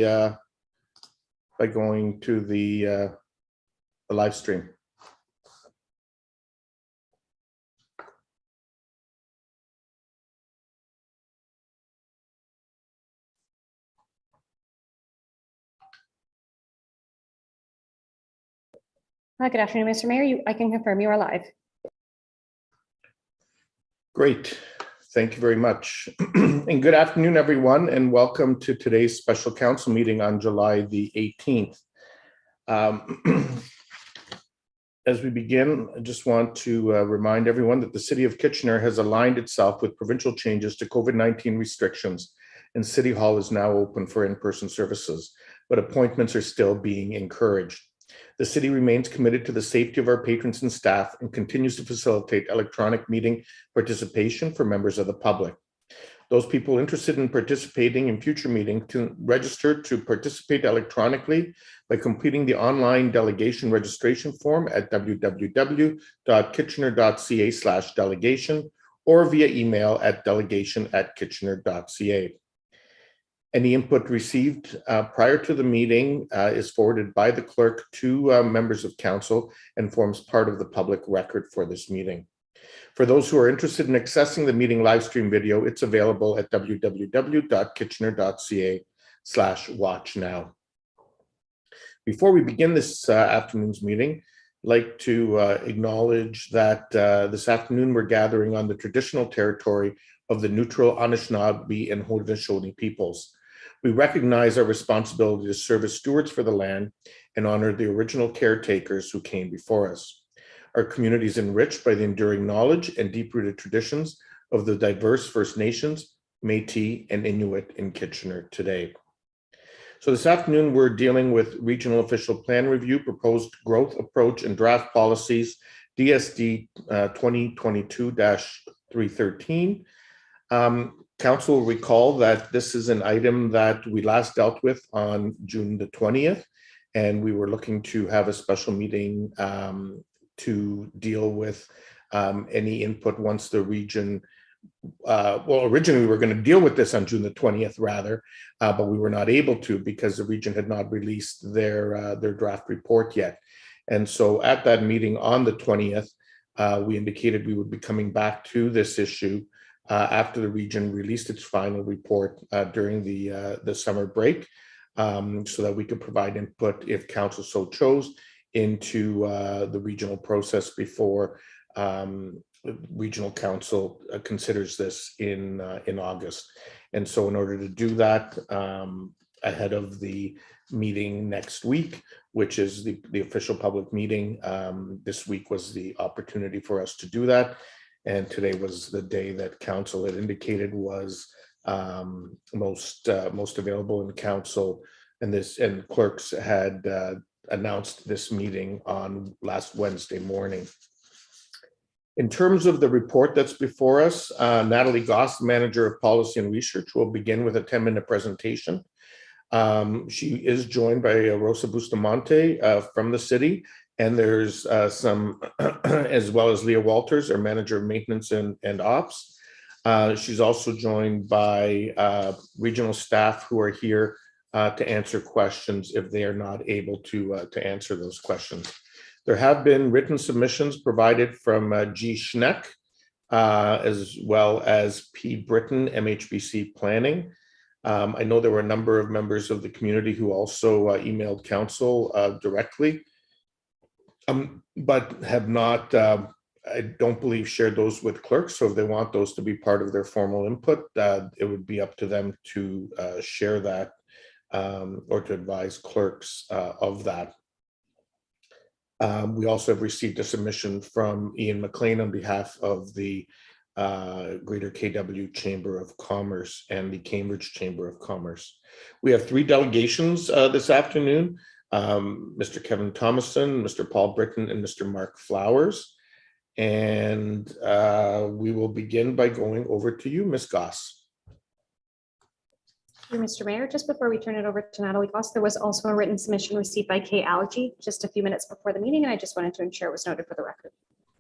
by going to the live stream. Good afternoon, Mr. Mayor. I can confirm you are live. Great. Thank you very much. And good afternoon, everyone, and welcome to today's special council meeting on July the 18th. As we begin, I just want to remind everyone that the City of Kitchener has aligned itself with provincial changes to COVID-19 restrictions, and City Hall is now open for in-person services, but appointments are still being encouraged. The city remains committed to the safety of our patrons and staff and continues to facilitate electronic meeting participation for members of the public. Those people interested in participating in future meetings can register to participate electronically by completing the online delegation registration form at www.kitchener.ca/delegation or via email at delegation@kitchener.ca. Any input received prior to the meeting is forwarded by the clerk to members of council and forms part of the public record for this meeting. For those who are interested in accessing the meeting live stream video, it's available at www.kitchener.ca/watchnow. Before we begin this afternoon's meeting, I'd like to acknowledge that this afternoon we're gathering on the traditional territory of the neutral Anishinaabe and Haudenosaunee peoples. We recognize our responsibility to serve as stewards for the land and honor the original caretakers who came before us. Our community is enriched by the enduring knowledge and deep-rooted traditions of the diverse First Nations, Métis, and Inuit in Kitchener today. So this afternoon, we're dealing with Regional Official Plan Review, Proposed Growth Approach and Draft Policies, DSD 2022-313. Council will recall that this is an item that we last dealt with on June the 20th, and we were looking to have a special meeting to deal with any input once the region, well, originally we were going to deal with this on June the 20th rather, but we were not able to because the region had not released their draft report yet. And so at that meeting on the 20th, we indicated we would be coming back to this issue after the region released its final report during the summer break, so that we could provide input if council so chose into the regional process before regional council considers this in August. And so in order to do that ahead of the meeting next week, which is the official public meeting, this week was the opportunity for us to do that. And today was the day that council had indicated was most available in council, and clerks had announced this meeting on last Wednesday morning. In terms of the report that's before us, Natalie Goss, Manager of Policy and Research, will begin with a 10-minute presentation. She is joined by Rosa Bustamante from the city, and there's some, as well as Leah Walters, our Manager of Maintenance and Ops. She's also joined by regional staff who are here to answer questions if they are not able to answer those questions. There have been written submissions provided from G. Schneck, as well as P. Britton, MHBC Planning. I know there were a number of members of the community who also emailed council directly, but have not, I don't believe, shared those with clerks. So if they want those to be part of their formal input, it would be up to them to share that or to advise clerks of that. We also have received a submission from Ian McLean on behalf of the Greater KW Chamber of Commerce and the Cambridge Chamber of Commerce. We have 3 delegations this afternoon, Mr. Kevin Thomason, Mr. Paul Britton, and Mr. Mark Flowers. And we will begin by going over to you, Ms. Goss. Thank you, Mr. Mayor. Just before we turn it over to Natalie Goss, there was also a written submission received by Kay Allergy just a few minutes before the meeting, and I just wanted to ensure it was noted for the record.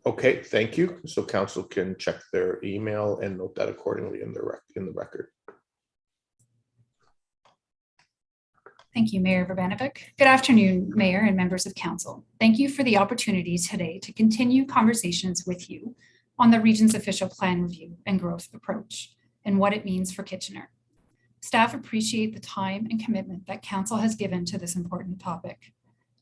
Okay, thank you. So council can check their email and note that accordingly in the record. Thank you, Mayor Urbanovic. Good afternoon, Mayor and members of Council. Thank you for the opportunity today to continue conversations with you on the region's official plan review and growth approach and what it means for Kitchener. Staff appreciate the time and commitment that Council has given to this important topic.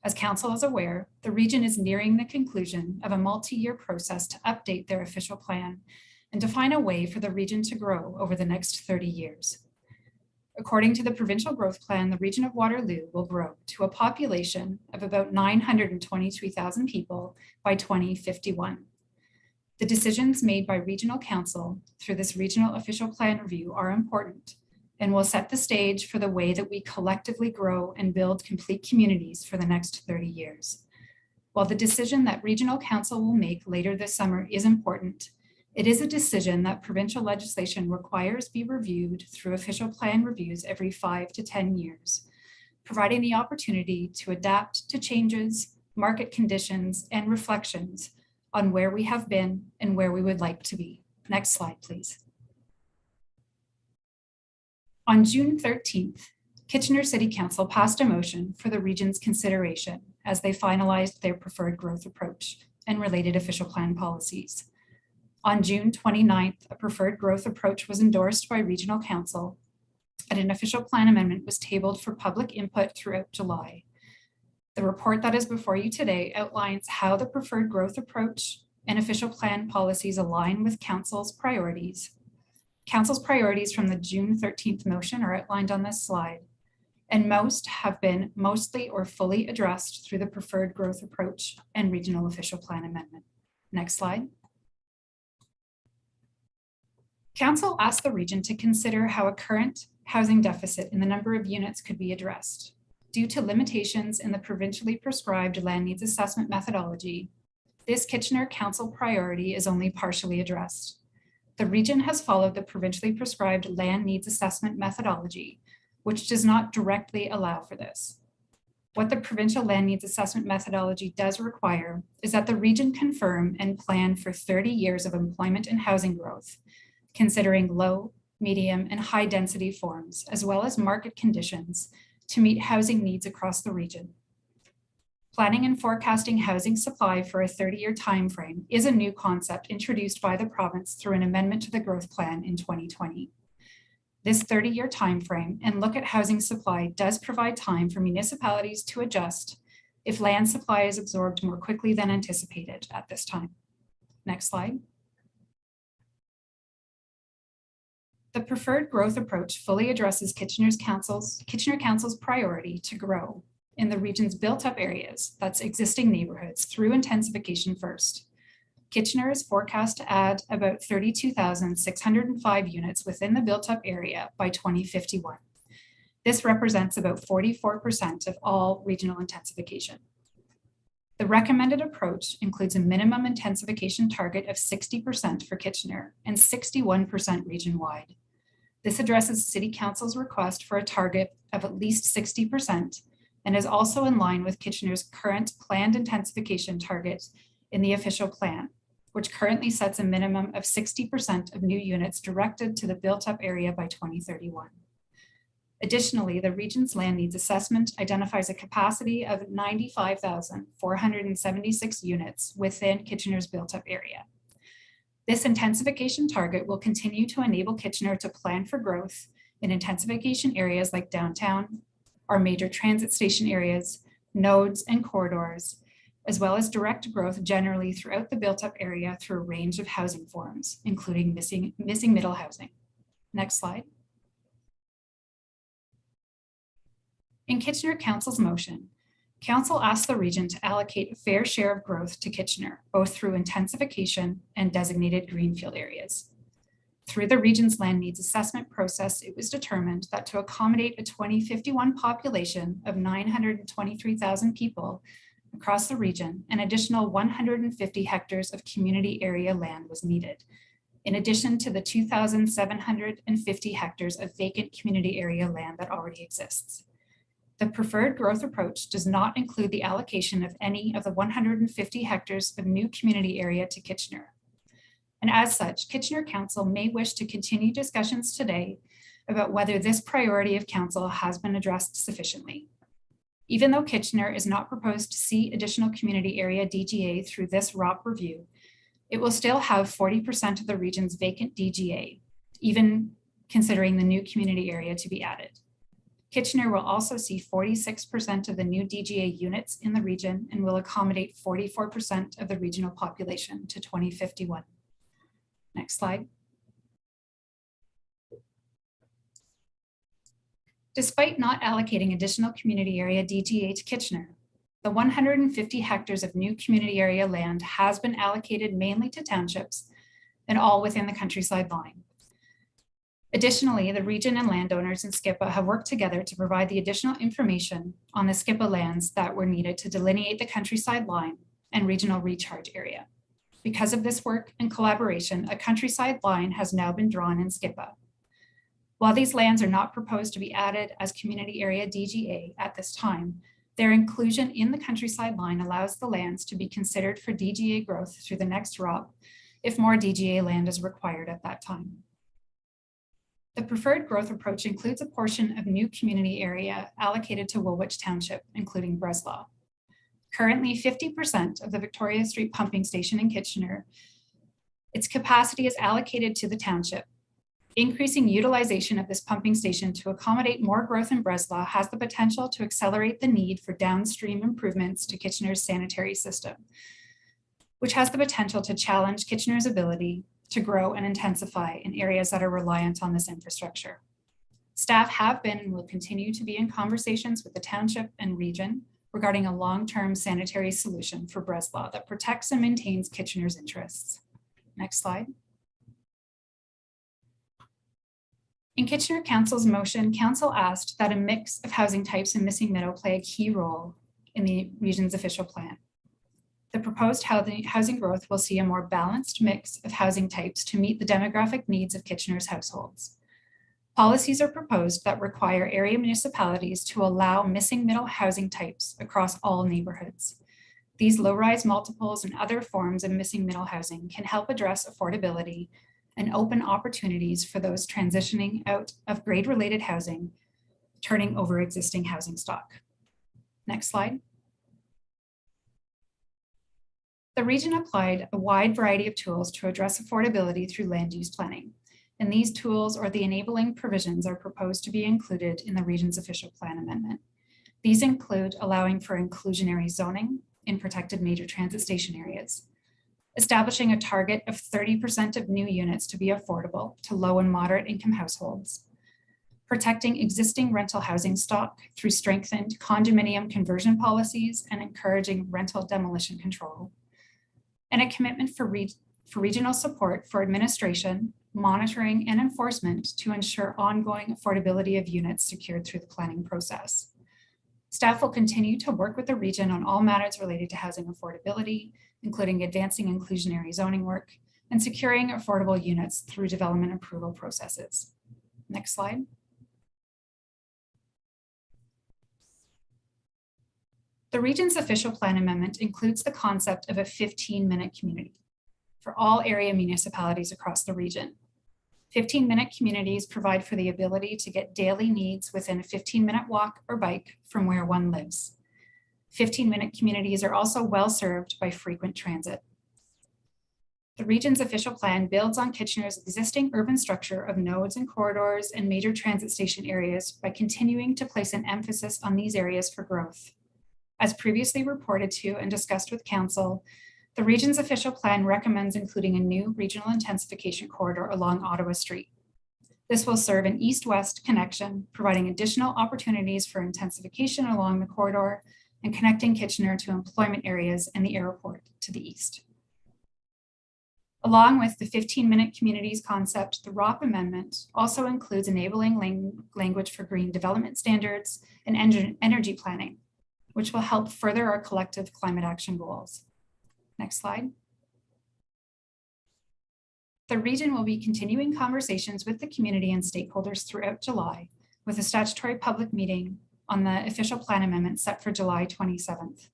As Council is aware, the region is nearing the conclusion of a multi-year process to update their official plan and define a way for the region to grow over the next 30 years. According to the provincial growth plan, the region of Waterloo will grow to a population of about 923,000 people by 2051. The decisions made by regional council through this regional official plan review are important and will set the stage for the way that we collectively grow and build complete communities for the next 30 years. While the decision that regional council will make later this summer is important, it is a decision that provincial legislation requires be reviewed through official plan reviews every 5 to 10 years, providing the opportunity to adapt to changes, market conditions, and reflections on where we have been and where we would like to be. Next slide, please. On June 13th, Kitchener City Council passed a motion for the region's consideration as they finalized their preferred growth approach and related official plan policies. On June 29th, a preferred growth approach was endorsed by Regional Council, and an official plan amendment was tabled for public input throughout July. The report that is before you today outlines how the preferred growth approach and official plan policies align with Council's priorities. Council's priorities from the June 13th motion are outlined on this slide, and most have been mostly or fully addressed through the preferred growth approach and regional official plan amendment. Next slide. Council asked the region to consider how a current housing deficit in the number of units could be addressed. Due to limitations in the provincially prescribed land needs assessment methodology, this Kitchener Council priority is only partially addressed. The region has followed the provincially prescribed land needs assessment methodology, which does not directly allow for this. What the provincial land needs assessment methodology does require is that the region confirm and plan for 30 years of employment and housing growth, considering low, medium, and high density forms, as well as market conditions to meet housing needs across the region. Planning and forecasting housing supply for a 30-year timeframe is a new concept introduced by the province through an amendment to the growth plan in 2020. This 30-year timeframe and look at housing supply does provide time for municipalities to adjust if land supply is absorbed more quickly than anticipated at this time. Next slide. The preferred growth approach fully addresses Kitchener Council's priority to grow in the region's built-up areas, that's existing neighborhoods, through intensification first. Kitchener is forecast to add about 32,605 units within the built-up area by 2051. This represents about 44% of all regional intensification. The recommended approach includes a minimum intensification target of 60% for Kitchener and 61% region-wide. This addresses City Council's request for a target of at least 60% and is also in line with Kitchener's current planned intensification target in the official plan, which currently sets a minimum of 60% of new units directed to the built-up area by 2031. Additionally, the region's land needs assessment identifies a capacity of 95,476 units within Kitchener's built-up area. This intensification target will continue to enable Kitchener to plan for growth in intensification areas like downtown, our major transit station areas, nodes and corridors, as well as direct growth generally throughout the built-up area through a range of housing forms, including missing middle housing. Next slide. In Kitchener Council's motion, Council asked the region to allocate a fair share of growth to Kitchener, both through intensification and designated greenfield areas. Through the region's land needs assessment process, it was determined that to accommodate a 2051 population of 923,000 people across the region, an additional 150 hectares of community area land was needed, in addition to the 2,750 hectares of vacant community area land that already exists. The preferred growth approach does not include the allocation of any of the 150 hectares of new community area to Kitchener. And as such, Kitchener Council may wish to continue discussions today about whether this priority of council has been addressed sufficiently. Even though Kitchener is not proposed to see additional community area DGA through this ROP review, it will still have 40% of the region's vacant DGA, even considering the new community area to be added. Kitchener will also see 46% of the new DGA units in the region and will accommodate 44% of the regional population to 2051. Next slide. Despite not allocating additional community area DGA to Kitchener, the 150 hectares of new community area land has been allocated mainly to townships and all within the countryside line. Additionally, the region and landowners in SCIPA have worked together to provide the additional information on the SCIPA lands that were needed to delineate the countryside line and regional recharge area. Because of this work and collaboration, a countryside line has now been drawn in SCIPA. While these lands are not proposed to be added as community area DGA at this time, their inclusion in the countryside line allows the lands to be considered for DGA growth through the next ROP if more DGA land is required at that time. The preferred growth approach includes a portion of new community area allocated to Woolwich Township, including Breslau. Currently, 50% of the Victoria Street pumping station in Kitchener, its capacity is allocated to the township. Increasing utilization of this pumping station to accommodate more growth in Breslau has the potential to accelerate the need for downstream improvements to Kitchener's sanitary system, which has the potential to challenge Kitchener's ability to grow and intensify in areas that are reliant on this infrastructure. Staff have been and will continue to be in conversations with the township and region regarding a long-term sanitary solution for Breslau that protects and maintains Kitchener's interests. Next slide. In Kitchener Council's motion, Council asked that a mix of housing types in Missing Meadow play a key role in the region's official plan. The proposed housing growth will see a more balanced mix of housing types to meet the demographic needs of Kitchener's households. Policies are proposed that require area municipalities to allow missing middle housing types across all neighborhoods. These low-rise multiples and other forms of missing middle housing can help address affordability and open opportunities for those transitioning out of grade-related housing, turning over existing housing stock. Next slide. The region applied a wide variety of tools to address affordability through land use planning, and these tools or the enabling provisions are proposed to be included in the region's official plan amendment. These include allowing for inclusionary zoning in protected major transit station areas, establishing a target of 30% of new units to be affordable to low and moderate income households, protecting existing rental housing stock through strengthened condominium conversion policies and encouraging rental demolition control, and a commitment for regional support for administration, monitoring, and enforcement to ensure ongoing affordability of units secured through the planning process. Staff will continue to work with the region on all matters related to housing affordability, including advancing inclusionary zoning work and securing affordable units through development approval processes. Next slide. The region's official plan amendment includes the concept of a 15-minute community for all area municipalities across the region. 15-minute communities provide for the ability to get daily needs within a 15-minute walk or bike from where one lives. 15-minute communities are also well served by frequent transit. The region's official plan builds on Kitchener's existing urban structure of nodes and corridors and major transit station areas by continuing to place an emphasis on these areas for growth. As previously reported to and discussed with Council, the region's official plan recommends including a new regional intensification corridor along Ottawa Street. This will serve an east-west connection, providing additional opportunities for intensification along the corridor and connecting Kitchener to employment areas and the airport to the east. Along with the 15-minute communities concept, the ROP amendment also includes enabling language for green development standards and energy planning, which will help further our collective climate action goals. Next slide. The region will be continuing conversations with the community and stakeholders throughout July, with a statutory public meeting on the official plan amendment set for July 27th,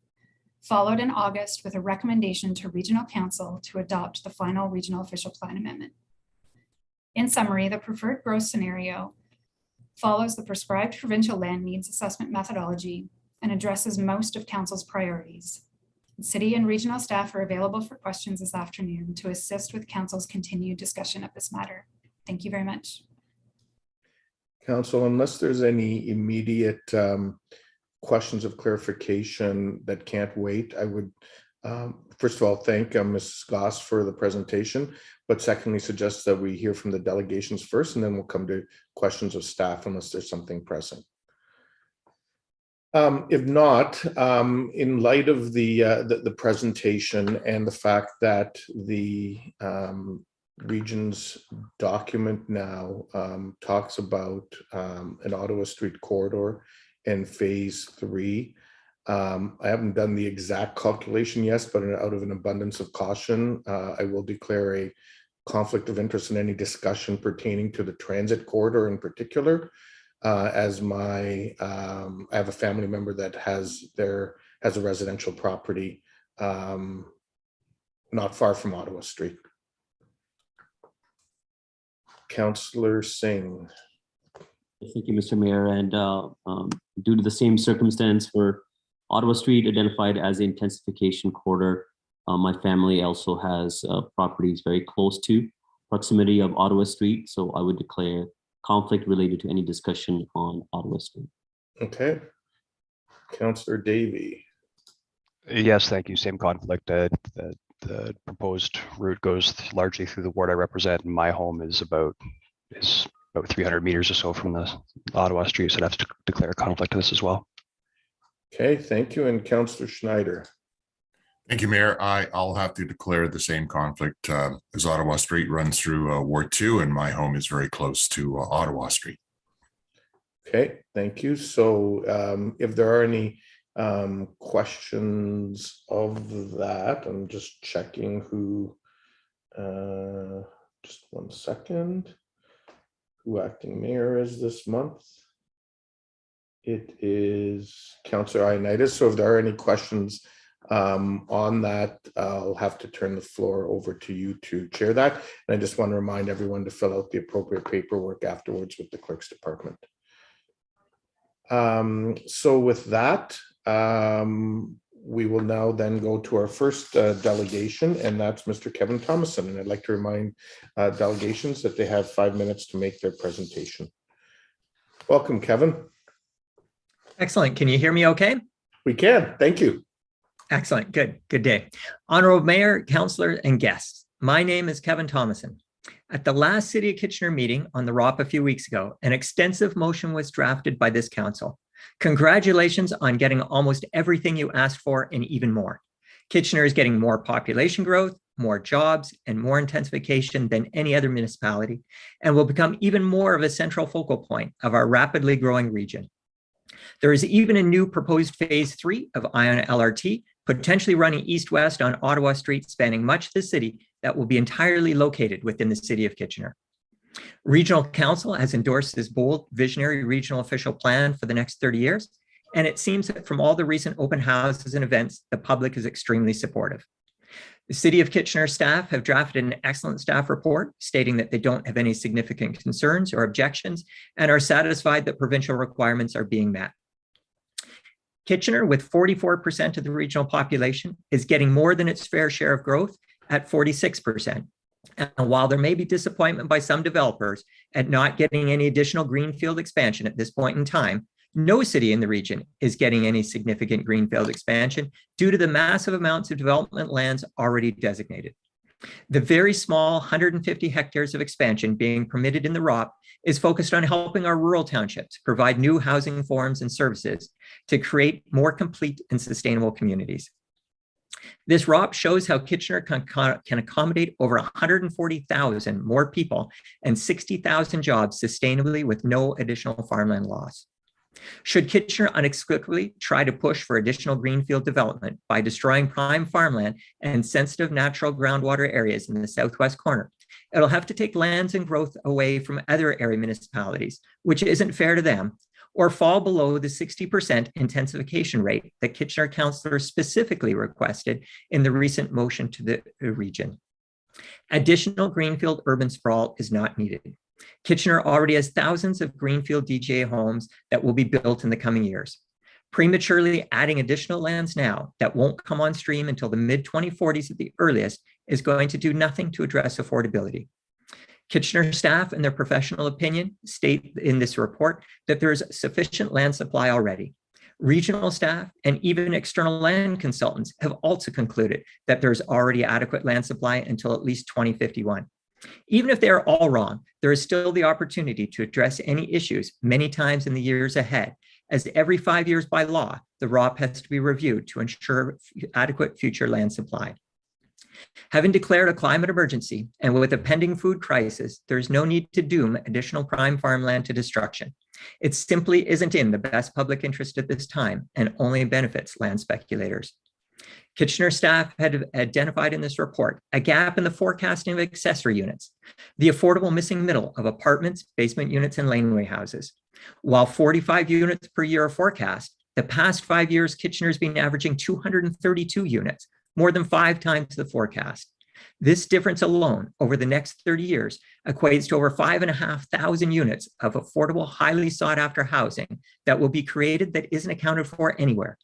followed in August with a recommendation to Regional Council to adopt the final regional official plan amendment. In summary, the preferred growth scenario follows the prescribed provincial land needs assessment methodology, and addresses most of Council's priorities. City and regional staff are available for questions this afternoon to assist with Council's continued discussion of this matter. Thank you very much. Council, unless there's any immediate questions of clarification that can't wait, I would first of all thank Ms. Goss for the presentation, but secondly suggest that we hear from the delegations first, and then we'll come to questions of staff unless there's something pressing. If not, in light of the presentation and the fact that the region's document now talks about an Ottawa Street corridor and phase 3, I haven't done the exact calculation yet, but out of an abundance of caution, I will declare a conflict of interest in any discussion pertaining to the transit corridor in particular. As I have a family member that has a residential property not far from Ottawa Street. Councillor Singh. Thank you, Mr. Mayor. And due to the same circumstance for Ottawa Street identified as the intensification corridor, my family also has properties very close to proximity of Ottawa Street. So I would declare conflict related to any discussion on Ottawa Street. Okay. Councillor Davey. Yes, thank you. Same conflict. The proposed route goes largely through the ward I represent, and my home is about 300 meters or so from the Ottawa Street, so I'd have to declare a conflict to this as well. Okay, thank you. And Councillor Schneider. Thank you, Mayor. I'll have to declare the same conflict as Ottawa Street runs through Ward 2, and my home is very close to Ottawa Street. Okay, thank you. So if there are any questions of that, I'm just checking who, just 1 second, who acting mayor is this month. It is Councillor Ioannidis. So if there are any questions on that, I'll have to turn the floor over to you to chair that. And I just want to remind everyone to fill out the appropriate paperwork afterwards with the clerk's department. So with that, we will now then go to our first delegation, and that's Mr. Kevin Thomason. And I'd like to remind delegations that they have 5 minutes to make their presentation. Welcome, Kevin. Excellent. Can you hear me okay? We can. Thank you. Excellent. Good. Good day. Honorable Mayor, Councillor, and guests. My name is Kevin Thomason. At the last City of Kitchener meeting on the ROP a few weeks ago, an extensive motion was drafted by this council. Congratulations on getting almost everything you asked for and even more. Kitchener is getting more population growth, more jobs, and more intensification than any other municipality, and will become even more of a central focal point of our rapidly growing region. There is even a new proposed phase 3 of Ion LRT, potentially running east-west on Ottawa Street, spanning much of the city that will be entirely located within the City of Kitchener. Regional Council has endorsed this bold, visionary regional official plan for the next 30 years, and it seems that from all the recent open houses and events, the public is extremely supportive. The City of Kitchener staff have drafted an excellent staff report stating that they don't have any significant concerns or objections and are satisfied that provincial requirements are being met. Kitchener, with 44% of the regional population, is getting more than its fair share of growth at 46%. And while there may be disappointment by some developers at not getting any additional greenfield expansion at this point in time, no city in the region is getting any significant greenfield expansion due to the massive amounts of development lands already designated. The very small 150 hectares of expansion being permitted in the ROP is focused on helping our rural townships provide new housing forms and services to create more complete and sustainable communities. This ROP shows how Kitchener can accommodate over 140,000 more people and 60,000 jobs sustainably with no additional farmland loss. Should Kitchener inexplicably try to push for additional greenfield development by destroying prime farmland and sensitive natural groundwater areas in the southwest corner, it'll have to take lands and growth away from other area municipalities, which isn't fair to them, or fall below the 60% intensification rate that Kitchener councillors specifically requested in the recent motion to the region. Additional greenfield urban sprawl is not needed. Kitchener already has thousands of greenfield DGA homes that will be built in the coming years. Prematurely adding additional lands now that won't come on stream until the mid-2040s at the earliest is going to do nothing to address affordability. Kitchener staff, in their professional opinion, state in this report that there is sufficient land supply already. Regional staff and even external land consultants have also concluded that there's already adequate land supply until at least 2051. Even if they are all wrong, there is still the opportunity to address any issues many times in the years ahead, as every 5 years by law, the ROP has to be reviewed to ensure adequate future land supply. Having declared a climate emergency and with a pending food crisis, there is no need to doom additional prime farmland to destruction. It simply isn't in the best public interest at this time and only benefits land speculators. Kitchener staff had identified in this report a gap in the forecasting of accessory units, the affordable missing middle of apartments, basement units, and laneway houses. While 45 units per year are forecast, the past 5 years, Kitchener's been averaging 232 units, more than 5 times the forecast. This difference alone over the next 30 years equates to over 5,500 units of affordable, highly sought after housing that will be created that isn't accounted for anywhere,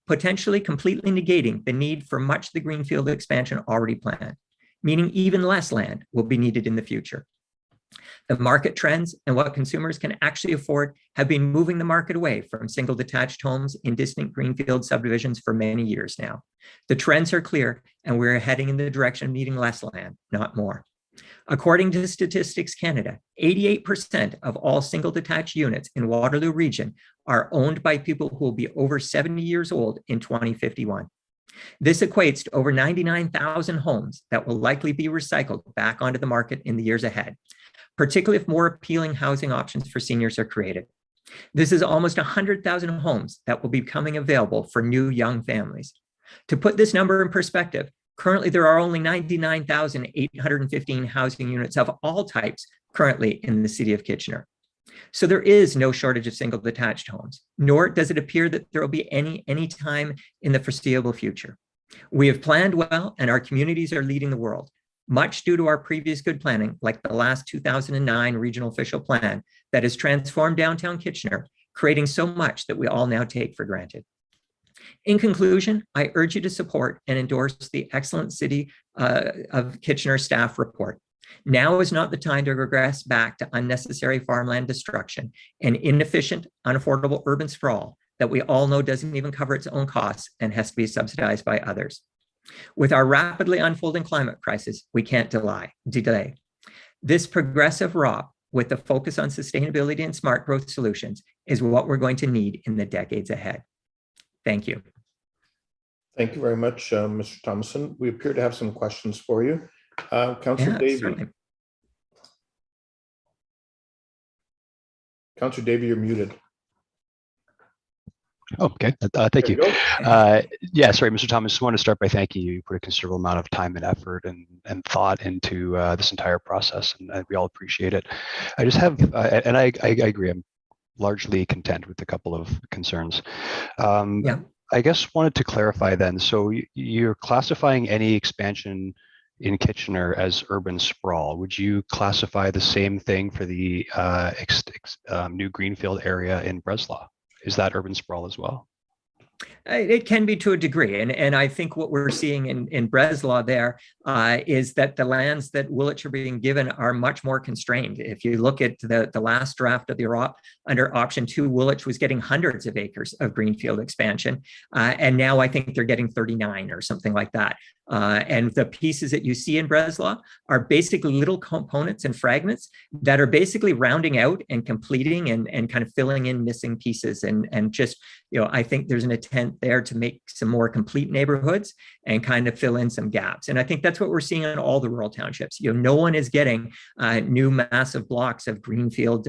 potentially completely negating the need for much of the greenfield expansion already planned, meaning even less land will be needed in the future. The market trends and what consumers can actually afford have been moving the market away from single detached homes in distant greenfield subdivisions for many years now. The trends are clear, and we're heading in the direction of needing less land, not more. According to Statistics Canada, 88% of all single detached units in Waterloo region are owned by people who will be over 70 years old in 2051. This equates to over 99,000 homes that will likely be recycled back onto the market in the years ahead, particularly if more appealing housing options for seniors are created. This is almost 100,000 homes that will be becoming available for new young families. To put this number in perspective, currently there are only 99,815 housing units of all types currently in the city of Kitchener. So there is no shortage of single detached homes, nor does it appear that there will be any time in the foreseeable future. We have planned well, and our communities are leading the world, much due to our previous good planning, like the last 2009 regional official plan that has transformed downtown Kitchener, creating so much that we all now take for granted. In conclusion, I urge you to support and endorse the excellent City of Kitchener staff report. Now is not the time to regress back to unnecessary farmland destruction and inefficient, unaffordable urban sprawl that we all know doesn't even cover its own costs and has to be subsidized by others. With our rapidly unfolding climate crisis, we can't delay. This progressive ROP with the focus on sustainability and smart growth solutions is what we're going to need in the decades ahead. Thank you. Thank you very much, Mr. Thomason. We appear to have some questions for you. Councillor Davey. Certainly. Councillor Davey, you're muted. Oh, okay. Thank you. Yeah, sorry, Mr. Thomas, just want to start by thanking you. You put a considerable amount of time and effort and thought into this entire process, and we all appreciate it. I just have, and I agree, I'm largely content with a couple of concerns. I guess wanted to clarify then, so you're classifying any expansion in Kitchener as urban sprawl. Would you classify the same thing for the new Greenfield area in Breslau? Is that urban sprawl as well? It can be to a degree. And I think what we're seeing in Breslau there is that the lands that Woolwich are being given are much more constrained. If you look at the last draft of the ROP under option 2, Woolwich was getting hundreds of acres of greenfield expansion. And now I think they're getting 39 or something like that. And the pieces that you see in Breslau are basically little components and fragments that are basically rounding out and completing and kind of filling in missing pieces. And just, I think there's an attempt there to make some more complete neighborhoods and kind of fill in some gaps. And I think that's what we're seeing in all the rural townships. No one is getting new massive blocks of greenfield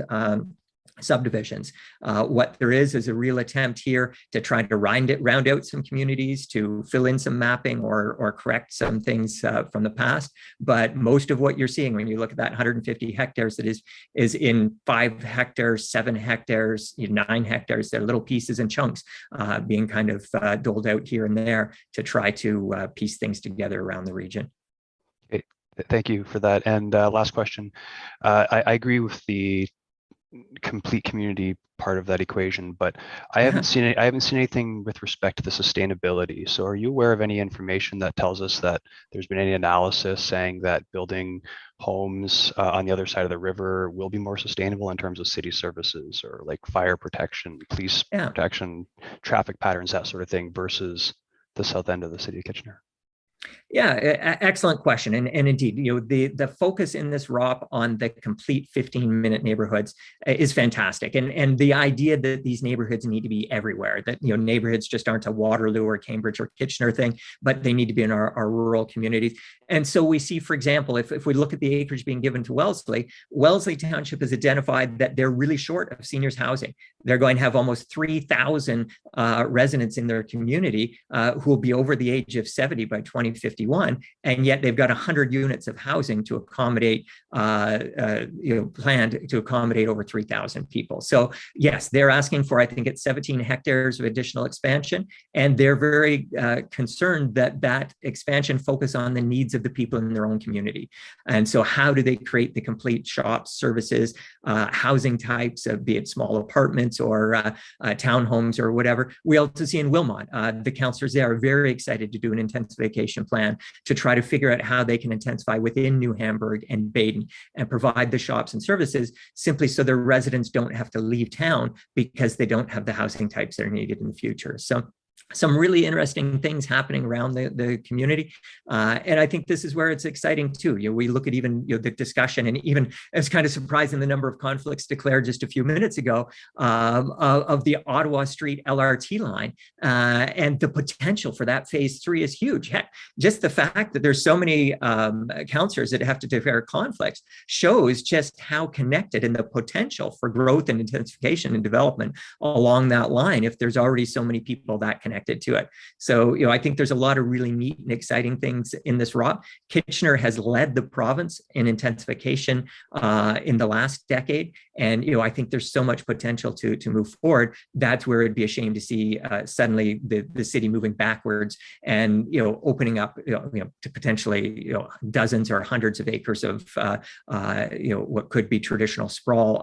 subdivisions. What there is a real attempt here to try to round out some communities, to fill in some mapping or correct some things from the past. But most of what you're seeing when you look at that 150 hectares that is in 5 hectares, 7 hectares, 9 hectares, they're little pieces and chunks being kind of doled out here and there to try to piece things together around the region. Thank you for that. And last question. I agree with the complete community part of that equation, but I haven't seen it. I haven't seen anything with respect to the sustainability. So are you aware of any information that tells us that there's been any analysis saying that building homes on the other side of the river will be more sustainable in terms of city services or like fire protection, police protection, traffic patterns, that sort of thing, versus the south end of the city of Kitchener? Yeah, excellent question. And indeed, the focus in this ROP on the complete 15-minute neighborhoods is fantastic. And the idea that these neighborhoods need to be everywhere, that neighborhoods just aren't a Waterloo or Cambridge or Kitchener thing, but they need to be in our rural communities. And so we see, for example, if we look at the acreage being given to Wellesley Township has identified that they're really short of seniors housing. They're going to have almost 3,000 residents in their community who will be over the age of 70 by 2051, and yet they've got 100 units of housing to accommodate, planned to accommodate over 3,000 people. So yes, they're asking for, I think it's 17 hectares of additional expansion, and they're very concerned that that expansion focus on the needs of the people in their own community. And so how do they create the complete shops, services, housing types, be it small apartments or townhomes or whatever? We also see in Wilmot, the councillors there are very excited to do an intensification plan to try to figure out how they can intensify within New Hamburg and Baden and provide the shops and services simply so their residents don't have to leave town because they don't have the housing types that are needed in the future. So some really interesting things happening around the community. And I think this is where it's exciting too. We look at even the discussion, and even it's kind of surprising the number of conflicts declared just a few minutes ago of the Ottawa Street LRT line. And the potential for that phase 3 is huge. Heck, just the fact that there's so many councillors that have to declare conflicts shows just how connected and the potential for growth and intensification and development along that line if there's already so many people that connected to it. So, I think there's a lot of really neat and exciting things in this ROP. Kitchener has led the province in intensification in the last decade. And, I think there's so much potential to move forward. That's where it'd be a shame to see suddenly the city moving backwards and, opening up, to potentially, dozens or hundreds of acres of, what could be traditional sprawl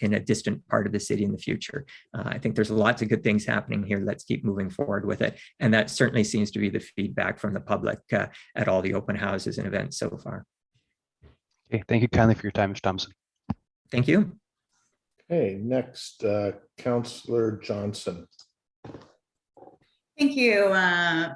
in a distant part of the city in the future. I think there's lots of good things happening here. Let's keep moving forward with it. And that certainly seems to be the feedback from the public at all the open houses and events so far. Okay, thank you kindly for your time, Mr. Thomason. Thank you. Okay, next, Councillor Johnson. Thank you,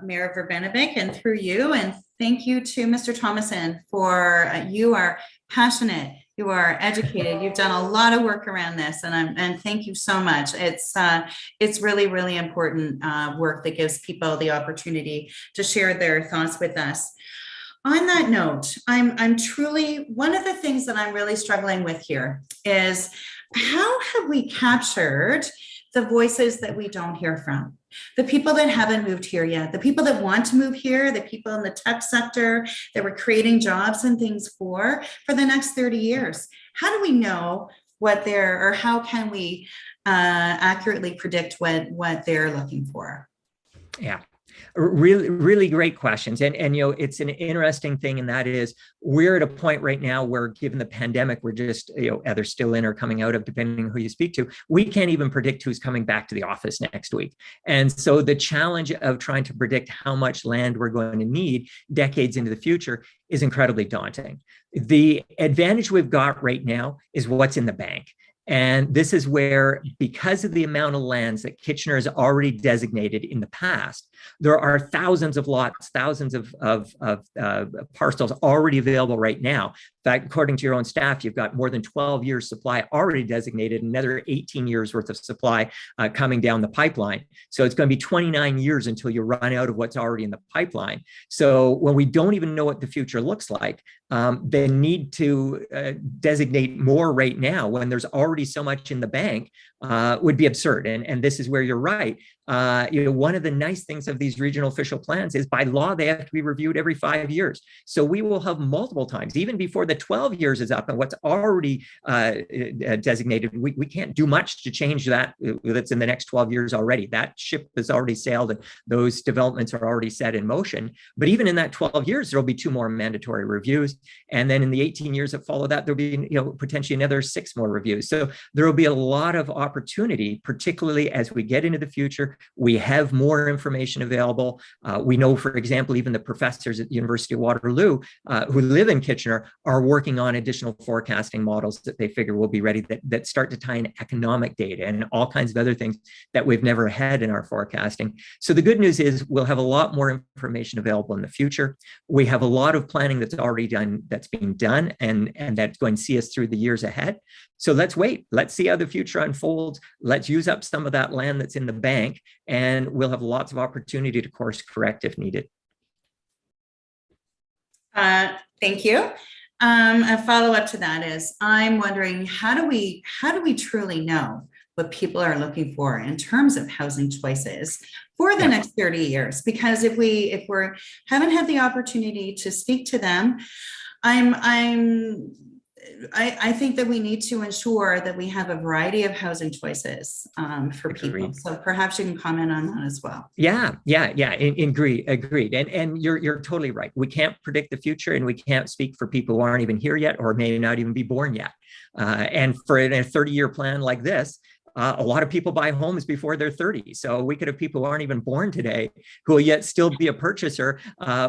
Mayor Verbenebik, and through you, and thank you to Mr. Thomason for you are passionate, you are educated, you've done a lot of work around this, and thank you so much. It's really, really important work that gives people the opportunity to share their thoughts with us. On that note, I'm truly, one of the things that I'm really struggling with here is how have we captured the voices that we don't hear from? The people that haven't moved here yet, the people that want to move here, the people in the tech sector that we're creating jobs and things for the next 30 years. How do we know what they're, or how can we accurately predict what they're looking for? Yeah. Really, really great questions. And it's an interesting thing. And that is, we're at a point right now where, given the pandemic, we're just, either still in or coming out of, depending on who you speak to, we can't even predict who's coming back to the office next week. And so the challenge of trying to predict how much land we're going to need decades into the future is incredibly daunting. The advantage we've got right now is what's in the bank. And this is where, because of the amount of lands that Kitchener has already designated in the past, there are thousands of lots, thousands of parcels already available right now. In fact, according to your own staff, you've got more than 12 years supply already designated, another 18 years worth of supply coming down the pipeline. So it's going to be 29 years until you run out of what's already in the pipeline. So when we don't even know what the future looks like, the need to designate more right now when there's already already so much in the bank would be absurd. And this is where you're right. One of the nice things of these regional official plans is by law, they have to be reviewed every 5 years. So we will have multiple times, even before the 12 years is up and what's already designated, we can't do much to change that. That's in the next 12 years already. That ship has already sailed and those developments are already set in motion. But even in that 12 years, there'll be 2 more mandatory reviews. And then in the 18 years that follow that, there'll be potentially another 6 more reviews. So there will be a lot of opportunity, particularly as we get into the future. We have more information available. We know, for example, even the professors at the University of Waterloo who live in Kitchener are working on additional forecasting models that they figure will be ready that start to tie in economic data and all kinds of other things that we've never had in our forecasting. So the good news is we'll have a lot more information available in the future. We have a lot of planning that's already done, that's being done, and that's going to see us through the years ahead. So let's wait. Let's see how the future unfolds. Let's use up some of that land that's in the bank, and we'll have lots of opportunity to course correct if needed. Thank you. A follow-up to that is, I'm wondering, how do we truly know what people are looking for in terms of housing choices for the next 30 years? Because if we haven't had the opportunity to speak to them, I think that we need to ensure that we have a variety of housing choices for people. So perhaps you can comment on that as well. Yeah. Agreed. And you're totally right. We can't predict the future, and we can't speak for people who aren't even here yet or may not even be born yet. And for a 30-year plan like this, a lot of people buy homes before they're 30. So we could have people who aren't even born today who will yet still be a purchaser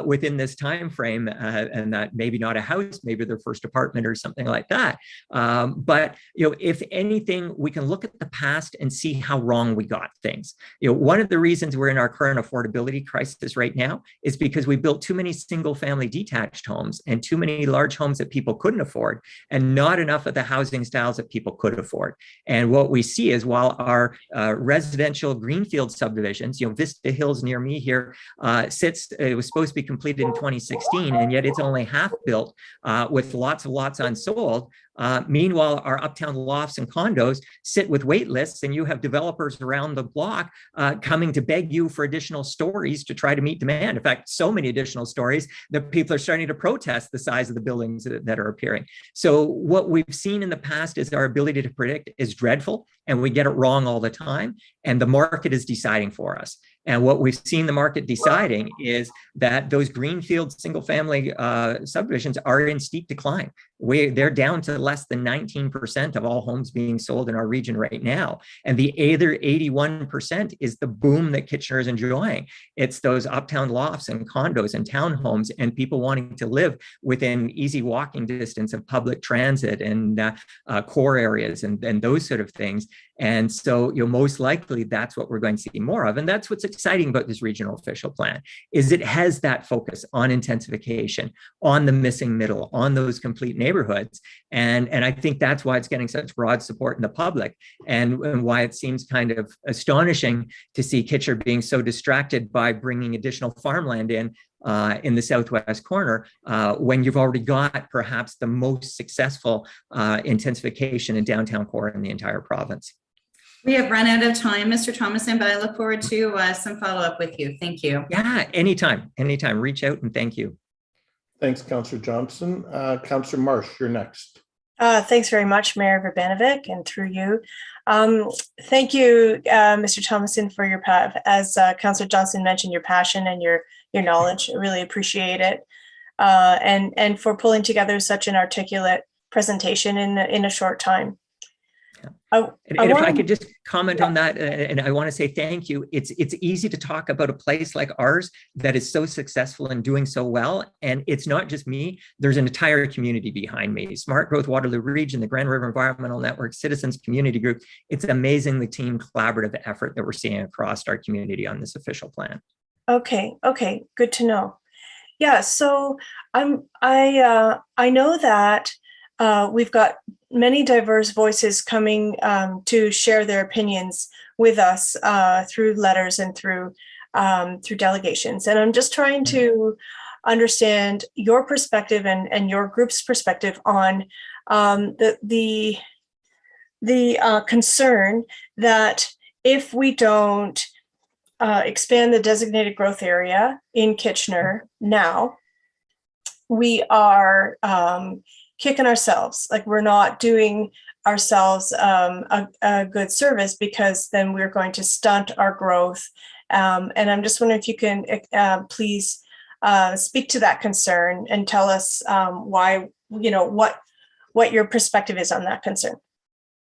within this time frame, and that maybe not a house, maybe their first apartment or something like that. But if anything, we can look at the past and see how wrong we got things. One of the reasons we're in our current affordability crisis right now is because we built too many single-family detached homes and too many large homes that people couldn't afford, and not enough of the housing styles that people could afford. And what we see is, while our residential greenfield subdivisions, Vista Hills near me here it was supposed to be completed in 2016, and yet it's only half built with lots of lots unsold. Meanwhile, our uptown lofts and condos sit with wait lists, and you have developers around the block coming to beg you for additional stories to try to meet demand. In fact, so many additional stories that people are starting to protest the size of the buildings that are appearing. So what we've seen in the past is our ability to predict is dreadful, and we get it wrong all the time, and the market is deciding for us. And what we've seen the market deciding is that those greenfield single-family subdivisions are in steep decline. They're down to less than 19% of all homes being sold in our region right now. And the other 81% is the boom that Kitchener is enjoying. It's those uptown lofts and condos and townhomes and people wanting to live within easy walking distance of public transit and core areas and those sort of things. And so, most likely that's what we're going to see more of. And that's what's exciting about this regional official plan, is it has that focus on intensification, on the missing middle, on those complete neighborhoods. And I think that's why it's getting such broad support in the public, and why it seems kind of astonishing to see Kitchener being so distracted by bringing additional farmland in the southwest corner, when you've already got perhaps the most successful intensification in downtown core in the entire province. We have run out of time, Mr. Thomason, but I look forward to some follow-up with you. Thank you. Yeah, anytime. Reach out, and thank you. Thanks, Councillor Johnson. Councillor Marsh, you're next. Thanks very much, Mayor Verbanovic, and through you. Thank you, Mr. Thomason, for your, as Councillor Johnson mentioned, your passion and your knowledge. I really appreciate it. And for pulling together such an articulate presentation in a short time. If I could just comment on that, and I want to say thank you. It's easy to talk about a place like ours that is so successful and doing so well. And it's not just me. There's an entire community behind me. Smart Growth Waterloo Region, the Grand River Environmental Network, Citizens Community Group. It's amazing the team collaborative effort that we're seeing across our community on this official plan. Okay, good to know. Yeah, so I know that we've got many diverse voices coming to share their opinions with us through letters and through delegations. And I'm just trying to understand your perspective and your group's perspective on the concern that if we don't expand the designated growth area in Kitchener now, we are kicking ourselves. Like, we're not doing ourselves a good service, because then we're going to stunt our growth. And I'm just wondering if you can please speak to that concern and tell us why, what your perspective is on that concern.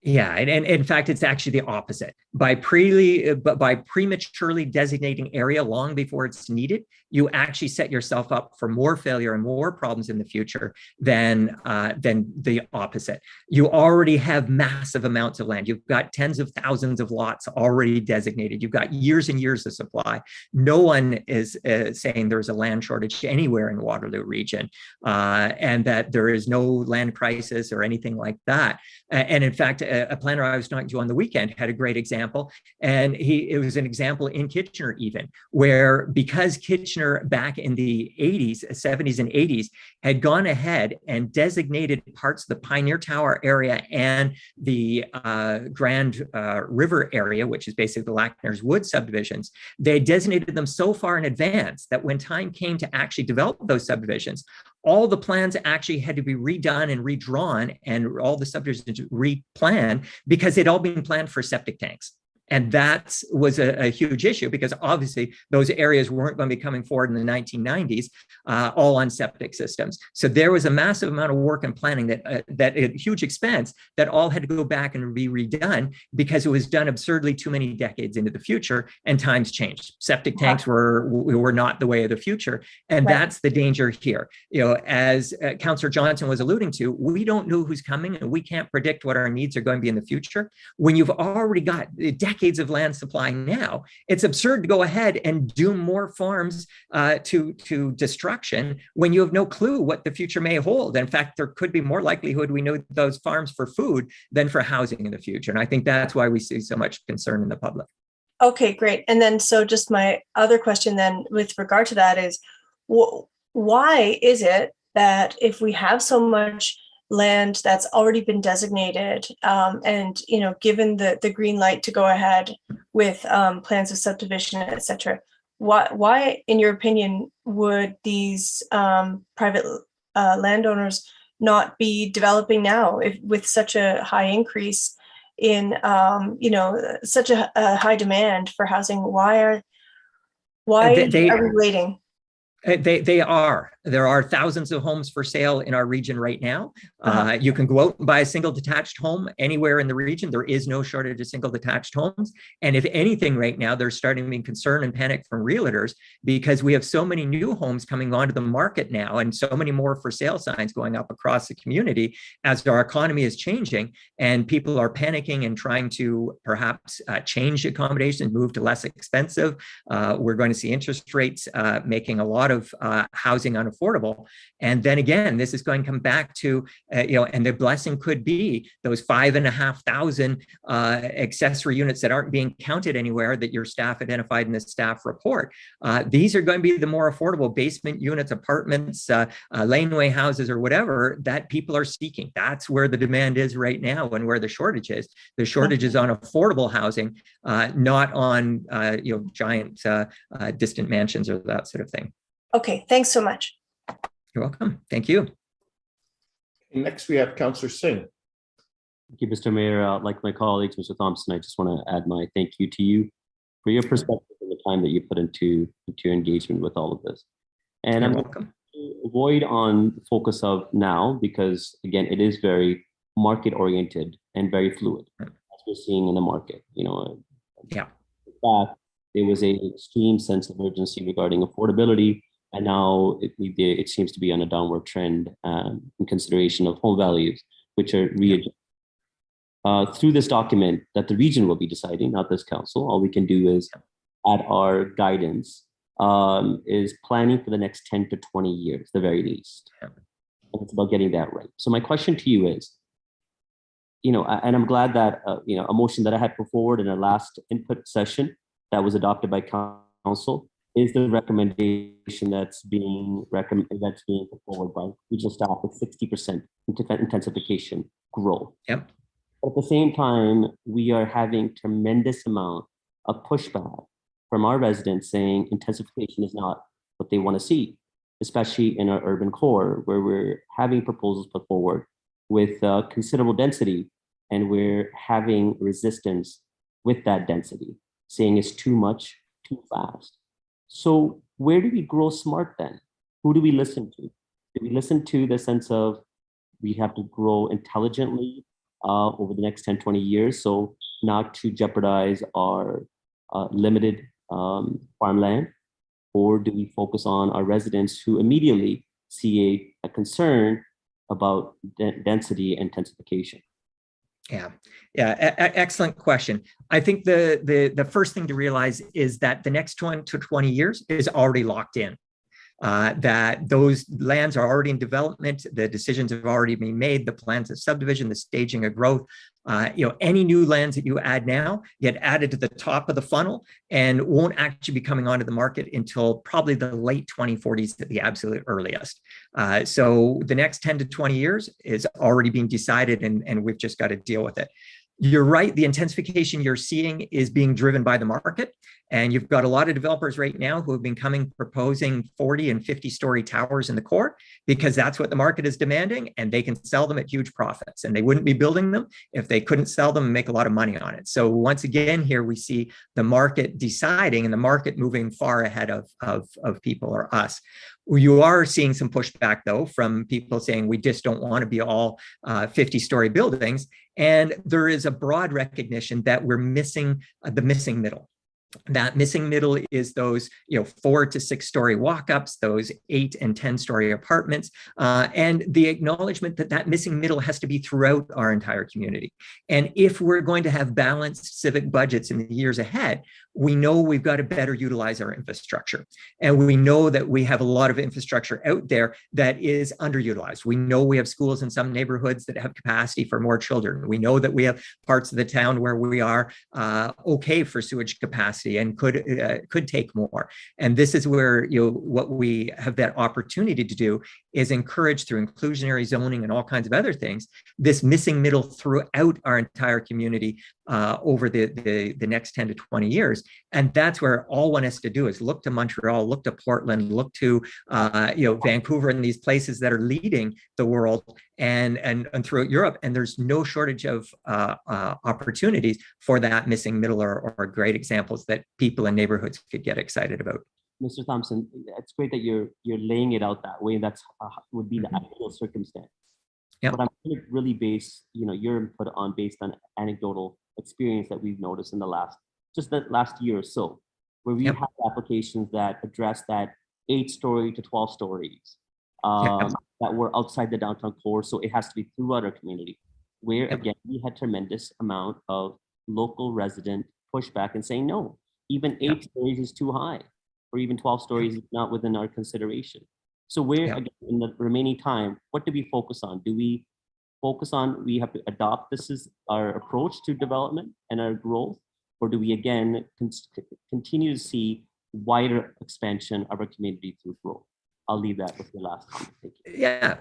Yeah, and in fact, it's actually the opposite. By prematurely designating area long before it's needed, you actually set yourself up for more failure and more problems in the future than the opposite. You already have massive amounts of land. You've got tens of thousands of lots already designated. You've got years and years of supply. No one is saying there's a land shortage anywhere in Waterloo region, and that there is no land crisis or anything like that. And in fact, a planner I was talking to on the weekend had a great example, and it was an example in Kitchener even, where because Kitchener back in the 70s and 80s had gone ahead and designated parts of the Pioneer Tower area and the Grand River area, which is basically the Lackner's Wood subdivisions, they designated them so far in advance that when time came to actually develop those subdivisions, all the plans actually had to be redone and redrawn, and all the subdivisions replanned, because they'd all been planned for septic tanks. And that was a huge issue, because obviously those areas weren't going to be coming forward in the 1990s, all on septic systems. So there was a massive amount of work and planning that at huge expense that all had to go back and be redone, because it was done absurdly too many decades into the future, and times changed. Septic tanks were not the way of the future. And that's the danger here. As Councillor Johnson was alluding to, we don't know who's coming, and we can't predict what our needs are going to be in the future. When you've already got decades of land supply now, it's absurd to go ahead and doom more farms to destruction when you have no clue what the future may hold. In fact, there could be more likelihood we know those farms for food than for housing in the future. And I think that's why we see so much concern in the public. Okay, great. And then, so just my other question then with regard to that is, why is it that if we have so much land that's already been designated, and given the green light to go ahead with plans of subdivision, etc., why, in your opinion, would these private landowners not be developing now with such a high increase in such a high demand for housing? Why are we waiting? There are thousands of homes for sale in our region right now. You can go out and buy a single detached home anywhere in the region. There is no shortage of single detached homes. And if anything, right now, there's starting to be concern and panic from realtors, because we have so many new homes coming onto the market now, and so many more for sale signs going up across the community as our economy is changing, and people are panicking and trying to perhaps change accommodations, move to less expensive. We're going to see interest rates making a lot of housing unaffordable. And then again, this is going to come back to, and the blessing could be those 5,500 accessory units that aren't being counted anywhere that your staff identified in the staff report. These are going to be the more affordable basement units, apartments, laneway houses, or whatever that people are seeking. That's where the demand is right now, and where the shortage is. The shortage is on affordable housing, not on giant distant mansions or that sort of thing. Okay, thanks so much. You're welcome. Thank you. Next, we have Councillor Singh. Thank you, Mr. Mayor. Like my colleagues, Mr. Thompson, I just want to add my thank you to you for your perspective and the time that you put into your engagement with all of this. And I'm welcome to avoid on the focus of now, because again, it is very market oriented and very fluid, as we're seeing in the market. Yeah. In fact, there was an extreme sense of urgency regarding affordability. And now it seems to be on a downward trend in consideration of home values, which are readjusted. Through this document that the region will be deciding, not this council, all we can do is add our guidance, is planning for the next 10 to 20 years, the very least. And it's about getting that right. So my question to you is, and I'm glad that, a motion that I had put forward in our last input session that was adopted by council is the recommendation that's being put forward by regional staff with 60% intensification growth. Yep. But at the same time, we are having tremendous amount of pushback from our residents saying intensification is not what they want to see, especially in our urban core, where we're having proposals put forward with considerable density, and we're having resistance with that density, saying it's too much, too fast. So where do we grow smart then? Who do we listen to? Do we listen to the sense of we have to grow intelligently over the next 10, 20 years, so not to jeopardize our limited farmland? Or do we focus on our residents who immediately see a concern about density intensification? Yeah, excellent question. I think the first thing to realize is that the next 20 to 20 years is already locked in. That those lands are already in development, the decisions have already been made, the plans of subdivision, the staging of growth. Any new lands that you add now get added to the top of the funnel and won't actually be coming onto the market until probably the late 2040s at the absolute earliest. So the next 10 to 20 years is already being decided, and we've just got to deal with it. You're right, the intensification you're seeing is being driven by the market. And you've got a lot of developers right now who have been proposing 40 and 50-story towers in the core because that's what the market is demanding, and they can sell them at huge profits. And they wouldn't be building them if they couldn't sell them and make a lot of money on it. So once again, here we see the market deciding and the market moving far ahead of people or us. You are seeing some pushback, though, from people saying we just don't want to be all 50-story buildings. And there is a broad recognition that we're missing the missing middle. That missing middle is those 4 to 6 story walk-ups, those 8 and 10 story apartments, and the acknowledgement that that missing middle has to be throughout our entire community. And if we're going to have balanced civic budgets in the years ahead, we know we've got to better utilize our infrastructure. And we know that we have a lot of infrastructure out there that is underutilized. We know we have schools in some neighborhoods that have capacity for more children. We know that we have parts of the town where we are okay for sewage capacity and could take more. And this is where what we have that opportunity to do is encourage, through inclusionary zoning and all kinds of other things, this missing middle throughout our entire community over the next 10 to 20 years. And that's where all one has to do is look to Montreal, look to Portland, look to Vancouver, and these places that are leading the world and throughout Europe. And there's no shortage of opportunities for that missing middle or great examples that people in neighborhoods could get excited about. Mr. Thompson, it's great that you're laying it out that way. That's would be the ideal circumstance. Yep. But I'm going to really base your input based on anecdotal experience that we've noticed in the last year or so, where we Yep. have applications that address that 8-story to 12 stories that were outside the downtown core. So it has to be throughout our community, where Yep. again, we had tremendous amount of local resident pushback and saying, no, even 8 Yep. stories is too high, or even 12 stories is not within our consideration. So where, Yep. again, in the remaining time, what do we focus on? Do we focus on, we have to adopt this as our approach to development and our growth? Or do we again continue to see wider expansion of our community through growth? I'll leave that with your last comment. Thank you.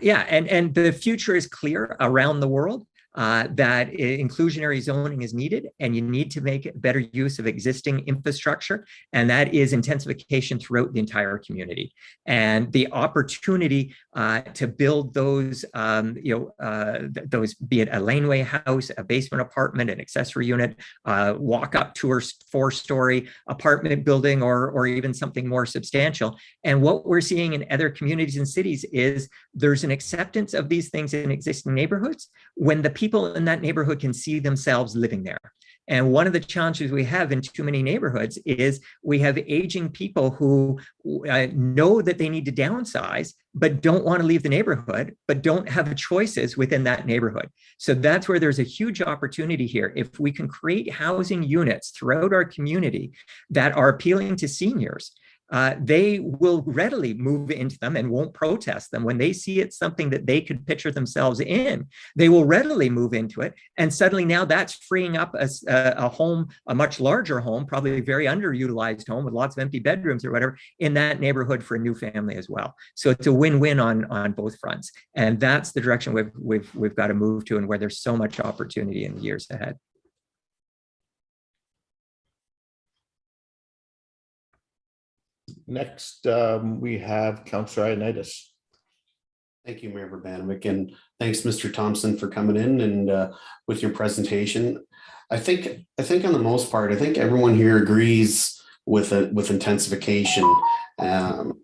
Yeah. And the future is clear around the world. That inclusionary zoning is needed, and you need to make better use of existing infrastructure, and that is intensification throughout the entire community. And the opportunity to build those, those, be it a laneway house, a basement apartment, an accessory unit, walk-up to a 4-story apartment building, or even something more substantial. And what we're seeing in other communities and cities is there's an acceptance of these things in existing neighborhoods when the people in that neighborhood can see themselves living there. And one of the challenges we have in too many neighborhoods is we have aging people who know that they need to downsize, but don't want to leave the neighborhood, but don't have choices within that neighborhood. So that's where there's a huge opportunity here. If we can create housing units throughout our community that are appealing to seniors, they will readily move into them and won't protest them. When they see it's something that they could picture themselves in, they will readily move into it. And suddenly now that's freeing up a home, a much larger home, probably a very underutilized home with lots of empty bedrooms or whatever, in that neighborhood for a new family as well. So it's a win-win on both fronts. And that's the direction we've got to move to, and where there's so much opportunity in the years ahead. Next, we have Councillor Ioannidis. Thank you, Mayor Urbanovic, and thanks, Mr. Thompson, for coming in and with your presentation. I think on the most part, I think everyone here agrees with intensification, and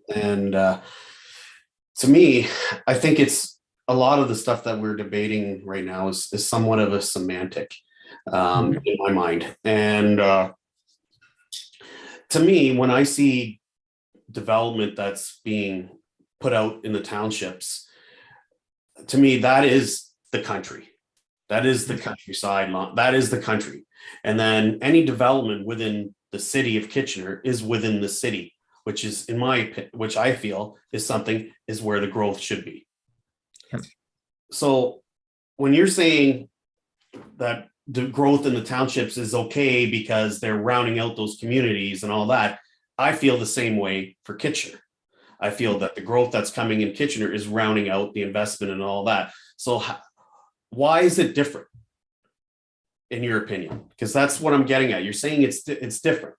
to me, I think it's a lot of the stuff that we're debating right now is somewhat of a semantic in my mind, and to me, when I see development that's being put out in the townships, to me, that is the country. That is the countryside. That is the country. And then any development within the city of Kitchener is within the city, which is, in my opinion, which I feel is where the growth should be. Yep. So when you're saying that the growth in the townships is okay because they're rounding out those communities and all that, I feel the same way for Kitchener. I feel that the growth that's coming in Kitchener is rounding out the investment and all that. So why is it different, in your opinion? Because that's what I'm getting at. You're saying it's different.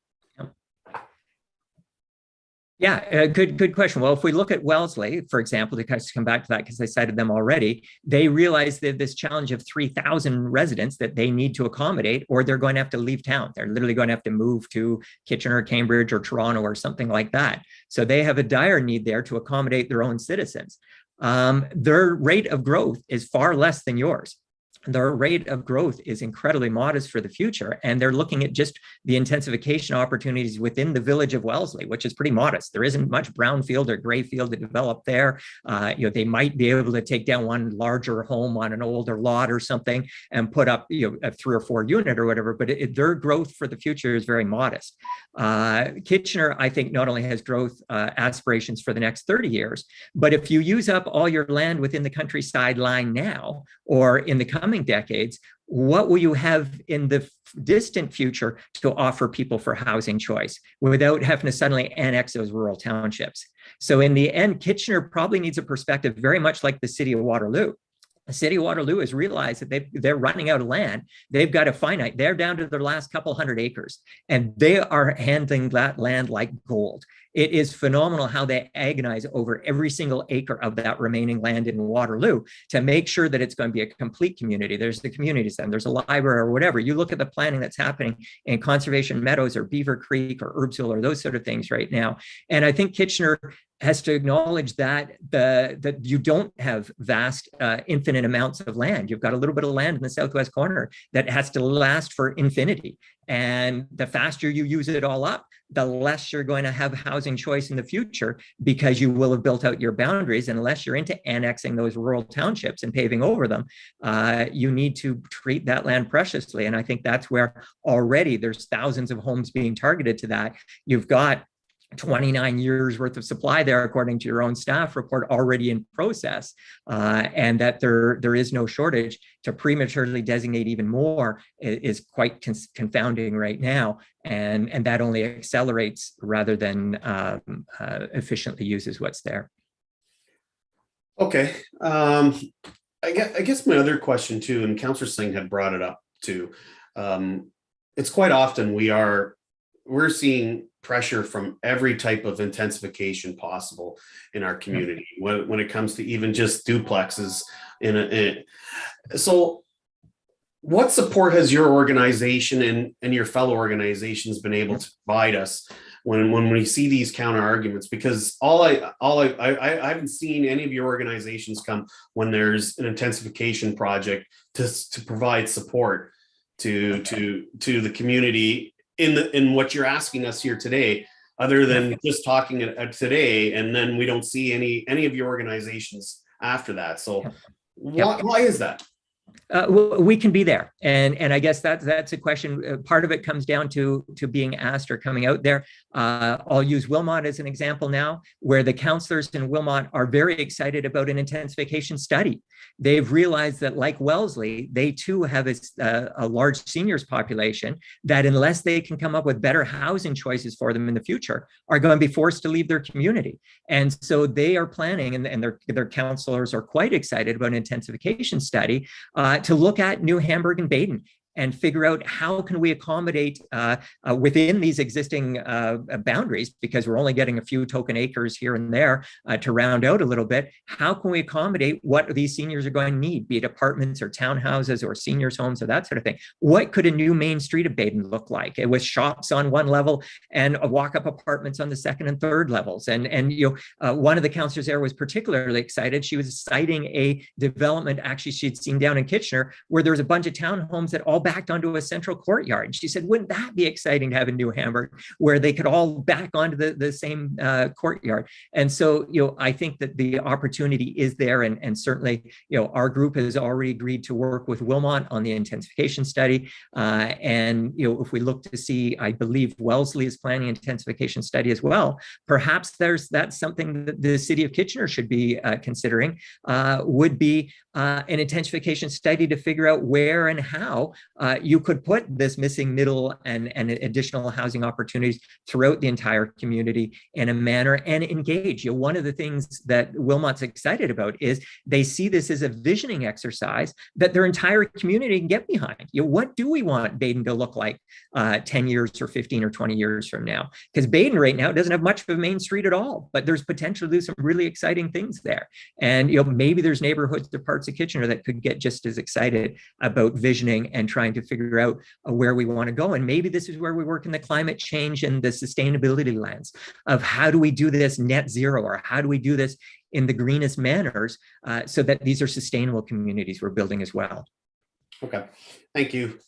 Yeah, good question. Well, if we look at Wellesley, for example, to come back to that, because I cited them already, they realize that this challenge of 3,000 residents that they need to accommodate, or they're going to have to leave town. They're literally going to have to move to Kitchener, Cambridge, or Toronto, or something like that. So they have a dire need there to accommodate their own citizens. Their rate of growth is far less than yours. Their rate of growth is incredibly modest for the future, and they're looking at just the intensification opportunities within the village of Wellesley, which is pretty modest. There isn't much brownfield or grayfield to develop there. They might be able to take down one larger home on an older lot or something and put up a 3 or 4 unit or whatever, but their growth for the future is very modest. Kitchener, I think, not only has growth aspirations for the next 30 years, but if you use up all your land within the countryside line now, or in the coming decades, what will you have in the distant future to offer people for housing choice without having to suddenly annex those rural townships? So in the end, Kitchener probably needs a perspective very much like the city of Waterloo. The city of Waterloo has realized that they're running out of land. They've got a finite. They're down to their last couple hundred acres, and they are handling that land like gold. It is phenomenal how they agonize over every single acre of that remaining land in Waterloo to make sure that it's going to be a complete community. There's the community center, there's a library or whatever. You look at the planning that's happening in Conservation Meadows or Beaver Creek or Herbsville or those sort of things right now. And I think Kitchener has to acknowledge that that you don't have vast, infinite amounts of land. You've got a little bit of land in the southwest corner that has to last for infinity. And the faster you use it all up, the less you're going to have housing choice in the future, because you will have built out your boundaries. And unless you're into annexing those rural townships and paving over them, you need to treat that land preciously. And I think that's where already there's thousands of homes being targeted to that. You've got 29 years worth of supply there, according to your own staff report, already in process, and that there is no shortage. To prematurely designate even more is quite confounding right now, and that only accelerates rather than efficiently uses what's there. Okay, I guess my other question too, and Councillor Singh had brought it up too. It's quite often we're seeing pressure from every type of intensification possible in our community when it comes to even just duplexes so what support has your organization and your fellow organizations been able to provide us when we see these counter arguments? Because I haven't seen any of your organizations come when there's an intensification project to provide support to the community in what you're asking us here today, other than just talking today, and then we don't see any of your organizations after that. So why is that? We can be there, and I guess that's a question. Part of it comes down to being asked or coming out there. I'll use Wilmot as an example now, where the councillors in Wilmot are very excited about an intensification study. They've realized that, like Wellesley, they too have a large seniors population that, unless they can come up with better housing choices for them in the future, are going to be forced to leave their community. And so they are planning, and their councillors are quite excited about an intensification study to look at New Hamburg and Baden and figure out how can we accommodate within these existing boundaries, because we're only getting a few token acres here and there to round out a little bit. How can we accommodate what these seniors are going to need, be it apartments or townhouses or seniors homes or that sort of thing? What could a new main street of Baden look like, with shops on one level and walk-up apartments on the second and third levels? And one of the councillors there was particularly excited. She was citing a development actually she'd seen down in Kitchener, where there was a bunch of townhomes that all backed onto a central courtyard. She said, wouldn't that be exciting to have in New Hamburg, where they could all back onto the same courtyard? And so, I think that the opportunity is there, and certainly, our group has already agreed to work with Wilmot on the intensification study. And if we look to see, I believe Wellesley is planning an intensification study as well. Perhaps that's something that the city of Kitchener should be considering, would be an intensification study to figure out where and how you could put this missing middle and additional housing opportunities throughout the entire community in a manner, and engage. One of the things that Wilmot's excited about is they see this as a visioning exercise that their entire community can get behind. What do we want Baden to look like 10 years or 15 or 20 years from now? Because Baden right now doesn't have much of a main street at all, but there's potential to do some really exciting things there. And maybe there's neighborhoods or parts of Kitchener that could get just as excited about visioning and trying to figure out where we want to go. And maybe this is where we work in the climate change and the sustainability lens of how do we do this net zero, or how do we do this in the greenest manners, so that these are sustainable communities we're building as well. Okay, thank you.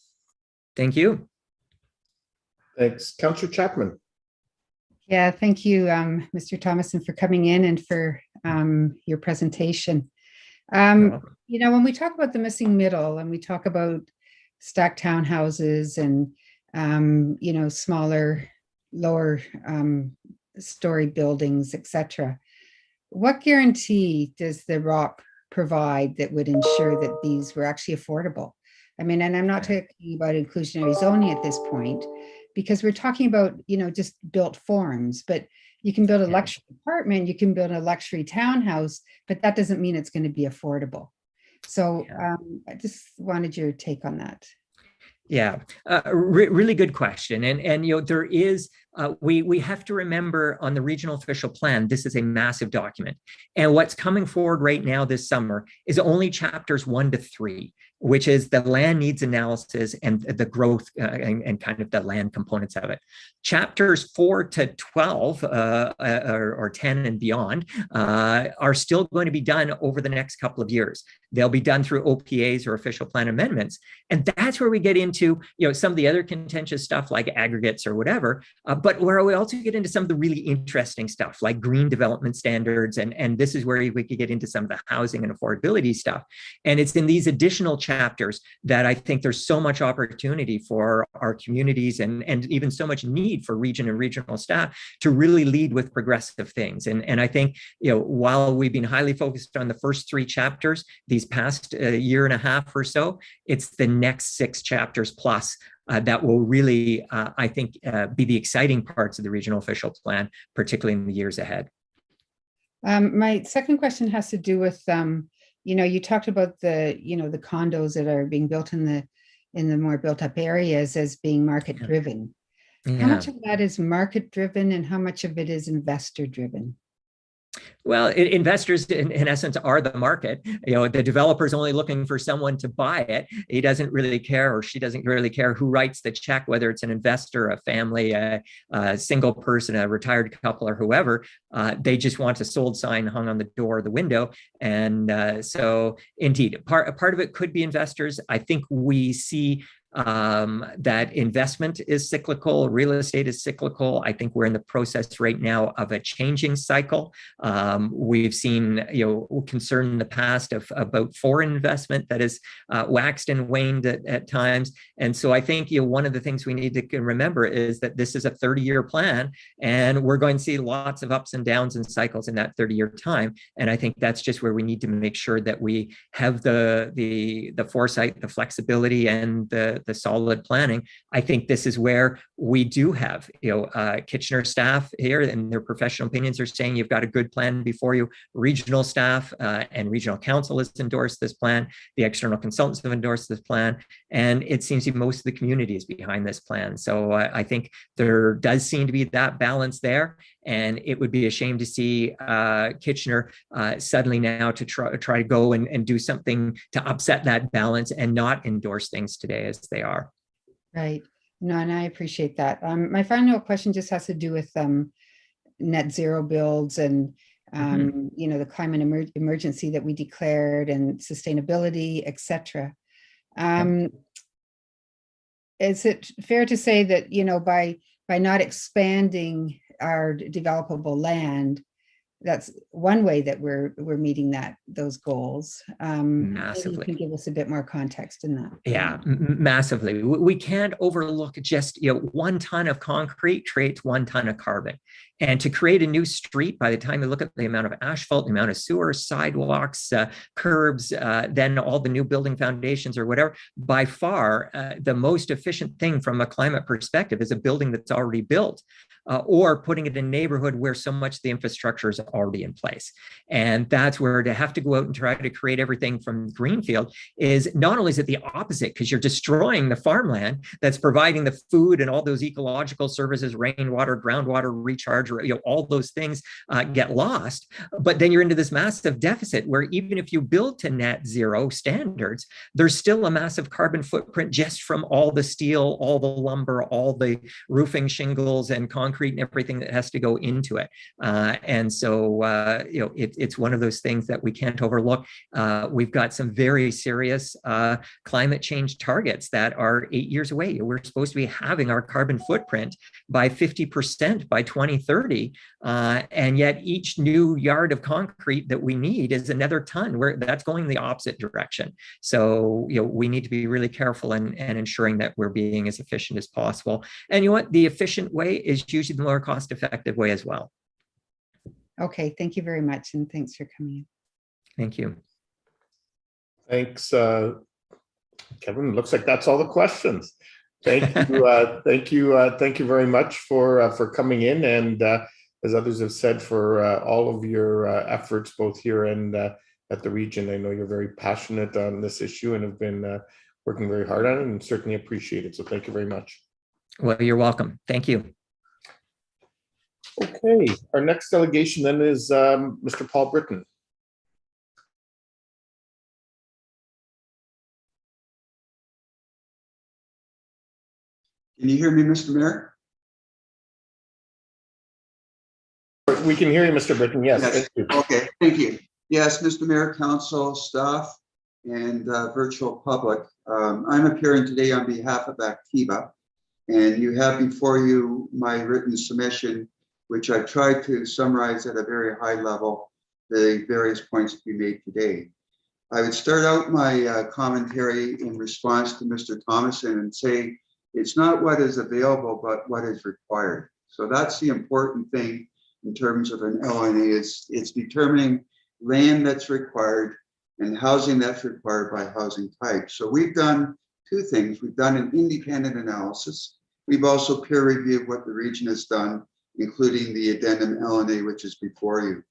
Thank you. Thanks. Councillor Chapman. Yeah, thank you, Mr. Thomason, for coming in and for your presentation. When we talk about the missing middle, and we talk about stacked townhouses and smaller, lower story buildings, etc., what guarantee does the ROP provide that would ensure that these were actually affordable? I mean, and I'm not talking about inclusionary zoning at this point, because we're talking about just built forms, but you can build a luxury apartment, you can build a luxury townhouse, but that doesn't mean it's going to be affordable. So I just wanted your take on that. Yeah, really good question. And there is, we have to remember on the regional official plan, this is a massive document. And what's coming forward right now this summer is only chapters 1 to 3, which is the land needs analysis and the growth and kind of the land components of it. Chapters 4 to 12 or 10 and beyond are still going to be done over the next couple of years. They'll be done through OPAs or official plan amendments. And that's where we get into some of the other contentious stuff like aggregates or whatever, but where we also get into some of the really interesting stuff like green development standards. And this is where we could get into some of the housing and affordability stuff. And it's in these additional chapters that I think there's so much opportunity for our communities and even so much need for region and regional staff to really lead with progressive things. And I think, while we've been highly focused on the first 3 chapters, these past year and a half or so, it's the next 6 chapters plus that will really, I think, be the exciting parts of the regional official plan, particularly in the years ahead. My second question has to do with, you talked about the condos that are being built in the more built up areas as being market driven. Yeah. How much of that is market driven and how much of it is investor driven? Well, investors in essence are the market. The developer's only looking for someone to buy it. He doesn't really care, or she doesn't really care who writes the check, whether it's an investor, a family, a single person, a retired couple, or whoever. They just want a sold sign hung on the door or the window. And so indeed, part of it could be investors. I think we see that investment is cyclical, real estate is cyclical. I think we're in the process right now of a changing cycle. We've seen, concern in the past about foreign investment that has waxed and waned at times. And so I think, one of the things we need to remember is that this is a 30-year plan, and we're going to see lots of ups and downs and cycles in that 30-year time. And I think that's just where we need to make sure that we have the foresight, the flexibility, and the solid planning. I think this is where we do have, Kitchener staff here, and their professional opinions are saying you've got a good plan before you. Regional staff and regional council has endorsed this plan. The external consultants have endorsed this plan, and it seems that most of the community is behind this plan. So I think there does seem to be that balance there, and it would be a shame to see Kitchener suddenly now to try to go and do something to upset that balance and not endorse things today as they are. Right. No, and I appreciate that. My final question just has to do with net zero builds and the climate emergency that we declared and sustainability, etc. Is it fair to say that, by not expanding our developable land, that's one way that we're meeting those goals? Massively. Maybe you can give us a bit more context in that. Yeah, massively. We can't overlook just 1 ton of concrete creates 1 ton of carbon. And to create a new street, by the time you look at the amount of asphalt, the amount of sewers, sidewalks, curbs, then all the new building foundations or whatever, by far the most efficient thing from a climate perspective is a building that's already built. Or putting it in a neighborhood where so much of the infrastructure is already in place. And that's where to have to go out and try to create everything from greenfield is not only is it the opposite, because you're destroying the farmland that's providing the food and all those ecological services, rainwater, groundwater recharge, all those things get lost. But then you're into this massive deficit where even if you build to net zero standards, there's still a massive carbon footprint just from all the steel, all the lumber, all the roofing shingles and concrete and everything that has to go into it. And so, it's one of those things that we can't overlook. We've got some very serious climate change targets that are 8 years away. We're supposed to be having our carbon footprint by 50% by 2030. And yet each new yard of concrete that we need is another ton, where that's going the opposite direction. So, we need to be really careful and ensuring that we're being as efficient as possible. And the efficient way is usually the more cost-effective way as well. Okay, thank you very much, and thanks for coming in. Thank you. Thanks, Kevin. Looks like that's all the questions. Thank you, thank you very much for coming in, and as others have said, for all of your efforts both here and at the region. I know you're very passionate on this issue and have been working very hard on it, and certainly appreciate it. So thank you very much. Well, you're welcome. Thank you. Okay, our next delegation then is Mr. Paul Britton. Can you hear me, Mr. Mayor? We can hear you, Mr. Britton. Yes. Yes. Thank you. Okay, thank you. Yes, Mr. Mayor, council, staff, and virtual public. I'm appearing today on behalf of Activa, and you have before you my written submission, which I tried to summarize at a very high level, the various points to be made today. I would start out my commentary in response to Mr. Thomason and say, it's not what is available, but what is required. So that's the important thing in terms of an LNA, it's determining land that's required and housing that's required by housing type. So we've done 2 things. We've done an independent analysis. We've also peer reviewed what the region has done, including the addendum LNA, which is before you.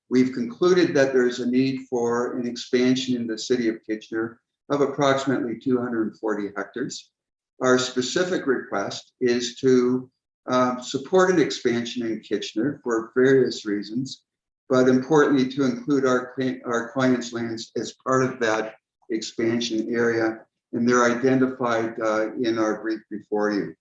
We've concluded that there's a need for an expansion in the city of Kitchener of approximately 240 hectares. Our specific request is to support an expansion in Kitchener for various reasons, but importantly to include our clients' lands as part of that expansion area, and they're identified in our brief before you.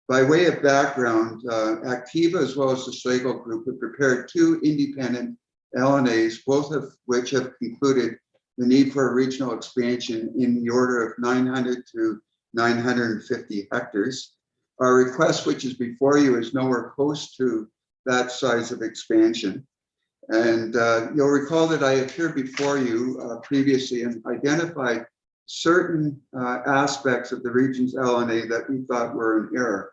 By way of background, Activa as well as the Schlegel Group have prepared 2 independent LNAs, both of which have concluded the need for a regional expansion in the order of 900 to 950 hectares. Our request, which is before you, is nowhere close to that size of expansion. And you'll recall that I appeared before you previously and identified certain aspects of the region's LNA that we thought were in error.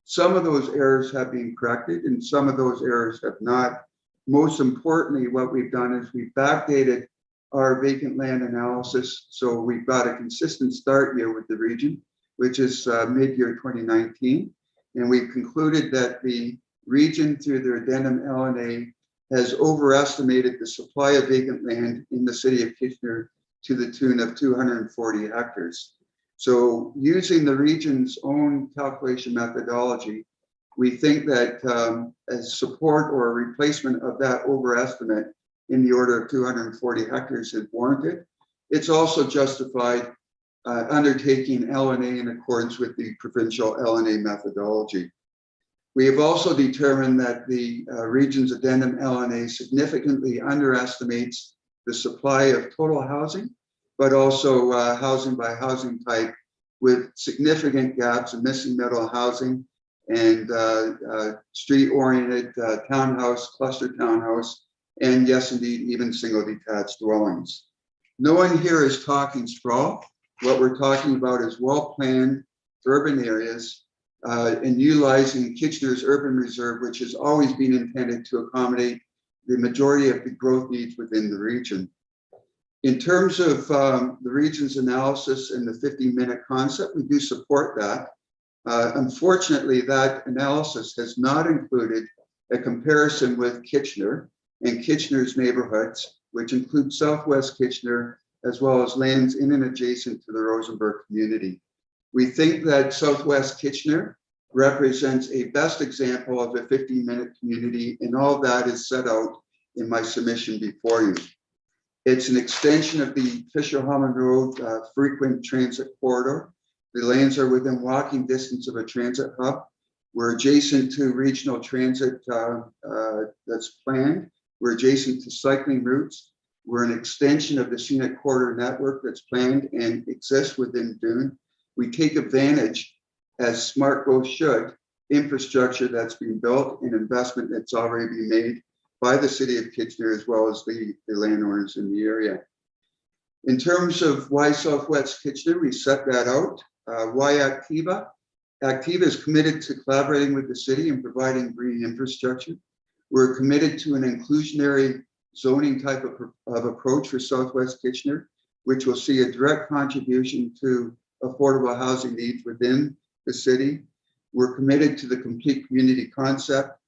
Some of those errors have been corrected and some of those errors have not. Most importantly, what we've done is we've backdated our vacant land analysis. So we've got a consistent start year with the region, which is mid-year 2019. And we've concluded that the region through their addendum LNA has overestimated the supply of vacant land in the city of Kitchener to the tune of 240 hectares. So using the region's own calculation methodology, we think that as support or a replacement of that overestimate in the order of 240 hectares is warranted. It's also justified undertaking LNA in accordance with the provincial LNA methodology. We have also determined that the region's addendum LNA significantly underestimates the supply of total housing, but also housing by housing type, with significant gaps in missing middle housing and street-oriented townhouse, cluster townhouse, and yes, indeed, even single detached dwellings. No one here is talking sprawl. What we're talking about is well-planned urban areas and utilizing Kitchener's urban reserve, which has always been intended to accommodate the majority of the growth needs within the region. In terms of the region's analysis and the 50-minute concept, we do support that. Unfortunately, that analysis has not included a comparison with Kitchener and Kitchener's neighborhoods, which include Southwest Kitchener, as well as lands in and adjacent to the Rosenberg community. We think that Southwest Kitchener represents a best example of a 50-minute community, and all of that is set out in my submission before you. It's an extension of the Fisher-Hammond Road frequent transit corridor. The lands are within walking distance of a transit hub. We're adjacent to regional transit that's planned. We're adjacent to cycling routes. We're an extension of the scenic corridor network that's planned and exists within Dune. We take advantage, as smart growth should, infrastructure that's been built and investment that's already been made by the city of Kitchener, as well as the landowners in the area. In terms of why Southwest Kitchener, we set that out. Why Activa? Activa is committed to collaborating with the city and providing green infrastructure. We're committed to an inclusionary zoning type of approach for Southwest Kitchener, which will see a direct contribution to affordable housing needs within the city. We're committed to the complete community concept.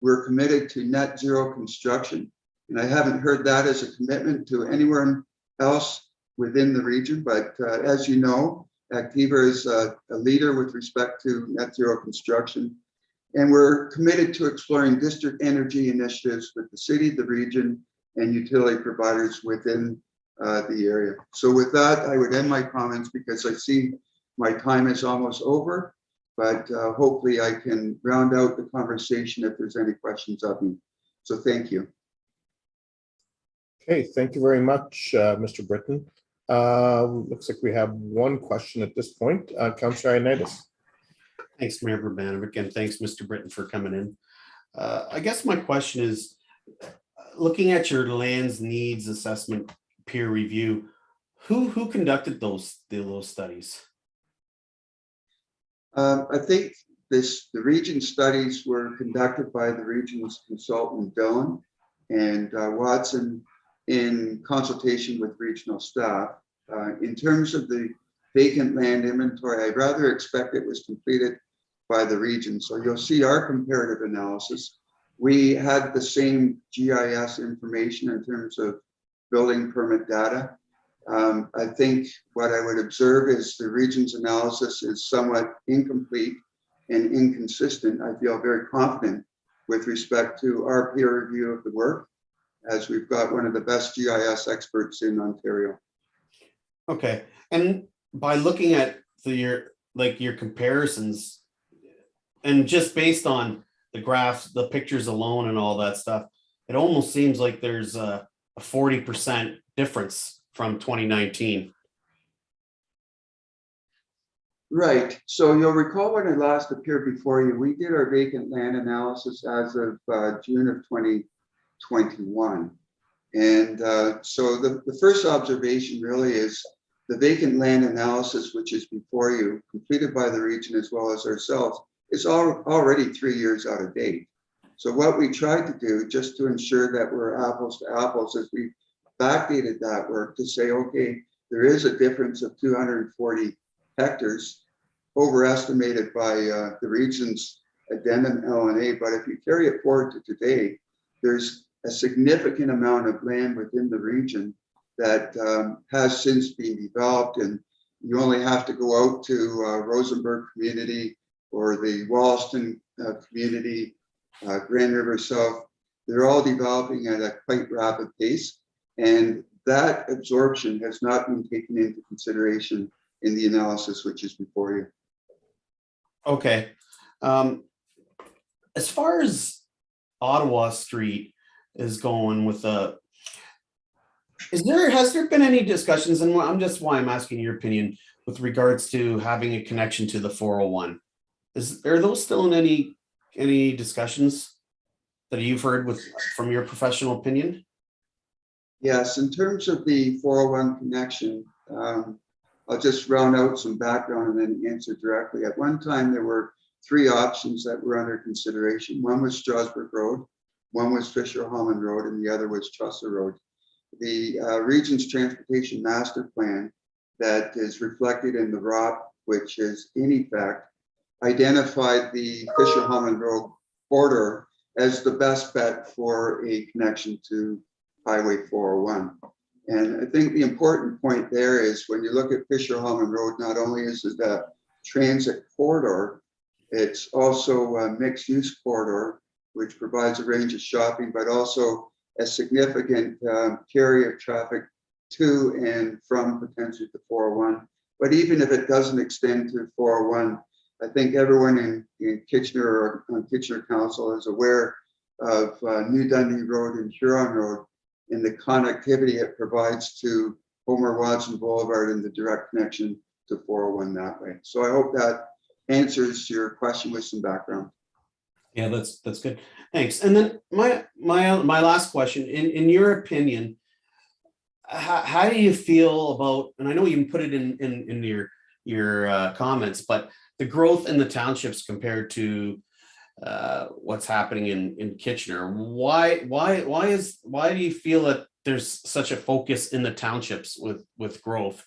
We're committed to net zero construction. And I haven't heard that as a commitment to anywhere else within the region, but as you know, Activa is a leader with respect to net zero construction. And we're committed to exploring district energy initiatives with the city, the region, and utility providers within the area. So with that, I would end my comments because I see my time is almost over, but hopefully I can round out the conversation if there's any questions of me. So thank you. Okay, thank you very much, Mr. Britton. Looks like we have one question at this point. Councillor Ioannidis. Thanks, Mayor Urbanovic, and thanks, Mr. Britton, for coming in. I guess my question is, looking at your lands needs assessment peer review, who conducted those studies? I think the region studies were conducted by the region's consultant, Dillon, and Watson in consultation with regional staff. In terms of the vacant land inventory, I'd rather expect it was completed by the region. So you'll see our comparative analysis. We had the same GIS information in terms of building permit data. I think what I would observe is the region's analysis is somewhat incomplete and inconsistent. I feel very confident with respect to our peer review of the work, as we've got one of the best GIS experts in Ontario. Okay, and by looking at your comparisons, and just based on the graphs, the pictures alone and all that stuff, it almost seems like there's a 40% difference from 2019. Right. So you'll recall when I last appeared before you, we did our vacant land analysis as of June of 2021. And so the first observation really is the vacant land analysis, which is before you, completed by the region as well as ourselves, is already 3 years out of date. So what we tried to do, just to ensure that we're apples to apples, is we backdated that work to say, okay, there is a difference of 240 hectares overestimated by the region's addendum LNA. But if you carry it forward to today, there's a significant amount of land within the region that has since been developed, and you only have to go out to Rosenberg community or the Wollaston community, Grand River South. They're all developing at a quite rapid pace, and that absorption has not been taken into consideration in the analysis which is before you. Okay. As far as Ottawa Street is going with has there been any discussions, and I'm just why I'm asking your opinion with regards to having a connection to the 401? Are those still in any discussions that you've heard from your professional opinion? Yes, in terms of the 401 connection, I'll just round out some background and then answer directly. At one time, there were 3 options that were under consideration. One was Strasburg Road, one was Fisher-Holman Road, and the other was Trusser Road. The region's transportation master plan that is reflected in the ROP, which is in effect, identified the Fisher-Holman Road corridor as the best bet for a connection to Highway 401. And I think the important point there is when you look at Fisher-Holman Road, not only is it a transit corridor, it's also a mixed-use corridor, which provides a range of shopping, but also a significant carrier traffic to and from potentially the 401. But even if it doesn't extend to 401, I think everyone in Kitchener or on Kitchener Council is aware of New Dundee Road and Huron Road and the connectivity it provides to Homer Watson Boulevard and the direct connection to 401 that way. So I hope that answers your question with some background. Yeah, that's good. Thanks. And then my last question, in your opinion, how do you feel about, and I know you can put it in your comments, but the growth in the townships compared to what's happening in Kitchener? Why do you feel that there's such a focus in the townships with growth?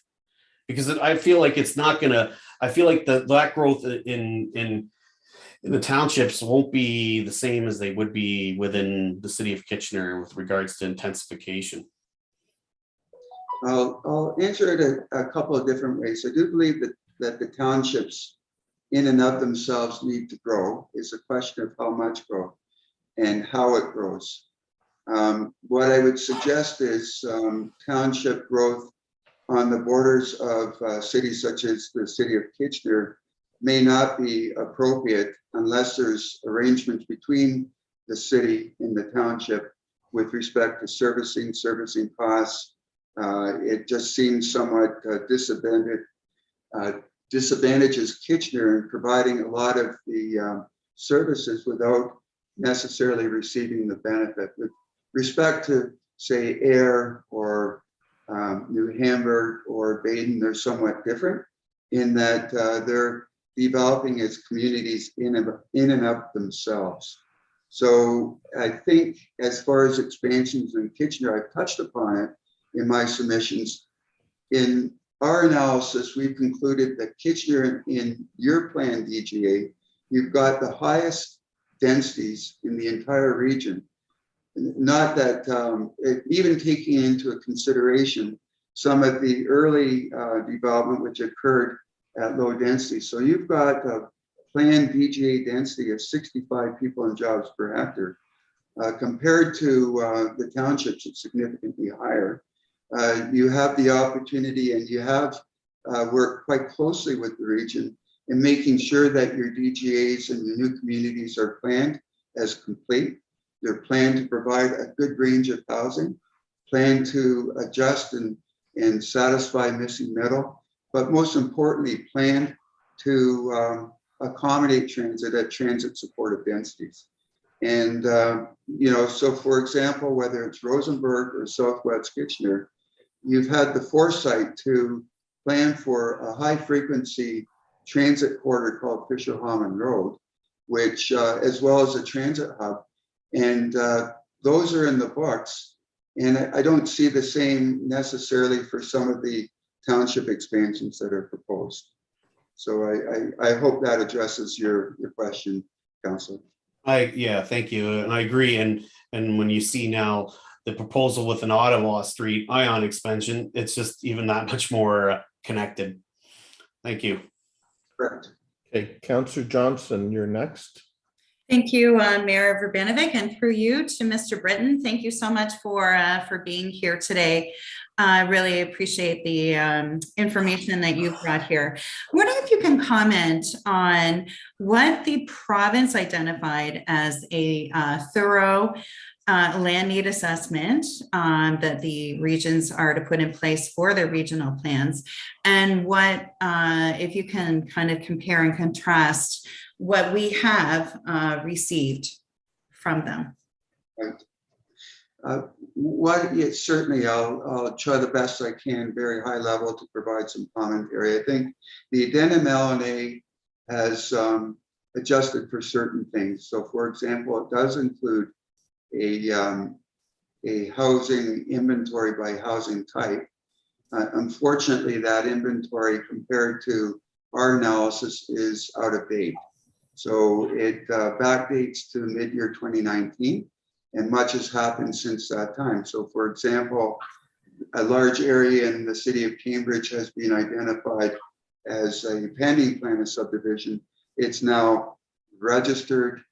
Because I feel like it's not gonna. I feel like that growth in the townships won't be the same as they would be within the city of Kitchener with regards to intensification. I'll answer it a couple of different ways. I do believe that the townships in and of themselves need to grow. It's a question of how much growth and how it grows. What I would suggest is township growth on the borders of cities such as the city of Kitchener may not be appropriate unless there's arrangements between the city and the township with respect to servicing costs. It just seems somewhat disadvantages Kitchener in providing a lot of the services without necessarily receiving the benefit. With respect to, say, Ayr or New Hamburg or Baden, they're somewhat different in that they're developing as communities in and of themselves. So I think as far as expansions in Kitchener, I've touched upon it in my submissions. In our analysis, we've concluded that Kitchener in your plan DGA, you've got the highest densities in the entire region. Not that, even taking into consideration some of the early development which occurred at low density. So you've got a planned DGA density of 65 people and jobs per hectare. Compared to the townships, it's significantly higher. You have the opportunity and you have worked quite closely with the region in making sure that your DGAs and your new communities are planned as complete. They're planned to provide a good range of housing, planned to adjust and satisfy missing middle, but most importantly, planned to accommodate transit at transit supportive densities. And, so for example, whether it's Rosenberg or Southwest Kitchener, you've had the foresight to plan for a high frequency transit corridor called Fisher Hammond Road, which, as well as a transit hub. And those are in the books. And I don't see the same necessarily for some of the township expansions that are proposed. So I hope that addresses your question, Councillor. Thank you. And I agree. And when you see now the proposal with an Ottawa Street Ion expansion, it's just even that much more connected. Thank you. Correct. Okay, Councillor Johnson, you're next. Thank you, Mayor Verbanovic, and through you to Mr. Britton. Thank you so much for being here today. I really appreciate the information that you've brought here. I wonder if you can comment on what the province identified as a thorough land need assessment that the regions are to put in place for their regional plans, and what, if you can kind of compare and contrast what we have received from them. Right. Certainly, I'll try the best I can, very high level, to provide some commentary. I think the addendum LNA has adjusted for certain things. So, for example, it does include a housing inventory by housing type. Unfortunately, that inventory compared to our analysis is out of date. So it backdates to mid-year 2019, and much has happened since that time. So for example, a large area in the city of Cambridge has been identified as a pending plan of subdivision. It's now registered,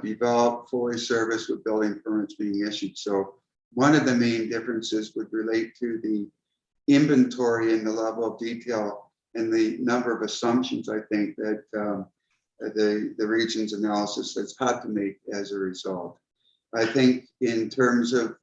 developed, fully serviced, with building permits being issued. So one of the main differences would relate to the inventory and the level of detail and the number of assumptions, I think, that the region's analysis has had to make as a result. I think in terms of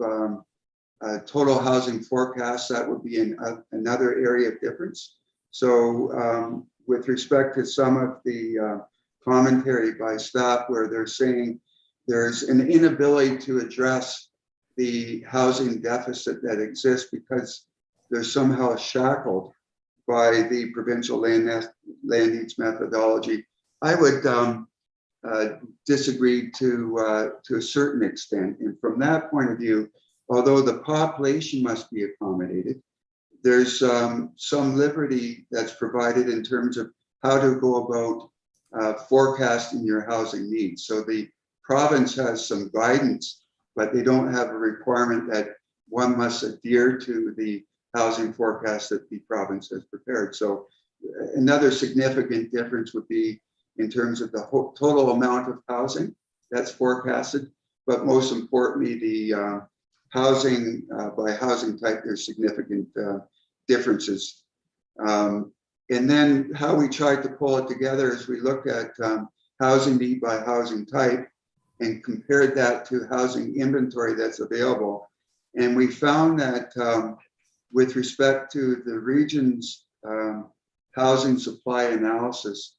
total housing forecast, that would be another area of difference. So with respect to some of the commentary by staff where they're saying there's an inability to address the housing deficit that exists because they're somehow shackled by the provincial land needs methodology, I would disagree to a certain extent. And from that point of view, although the population must be accommodated, there's some liberty that's provided in terms of how to go about forecasting your housing needs. So the province has some guidance, but they don't have a requirement that one must adhere to the housing forecast that the province has prepared. So another significant difference would be in terms of the total amount of housing that's forecasted, but most importantly, the housing by housing type, there's significant differences. And then how we tried to pull it together is we looked at housing need by housing type and compared that to housing inventory that's available. And we found that with respect to the region's housing supply analysis,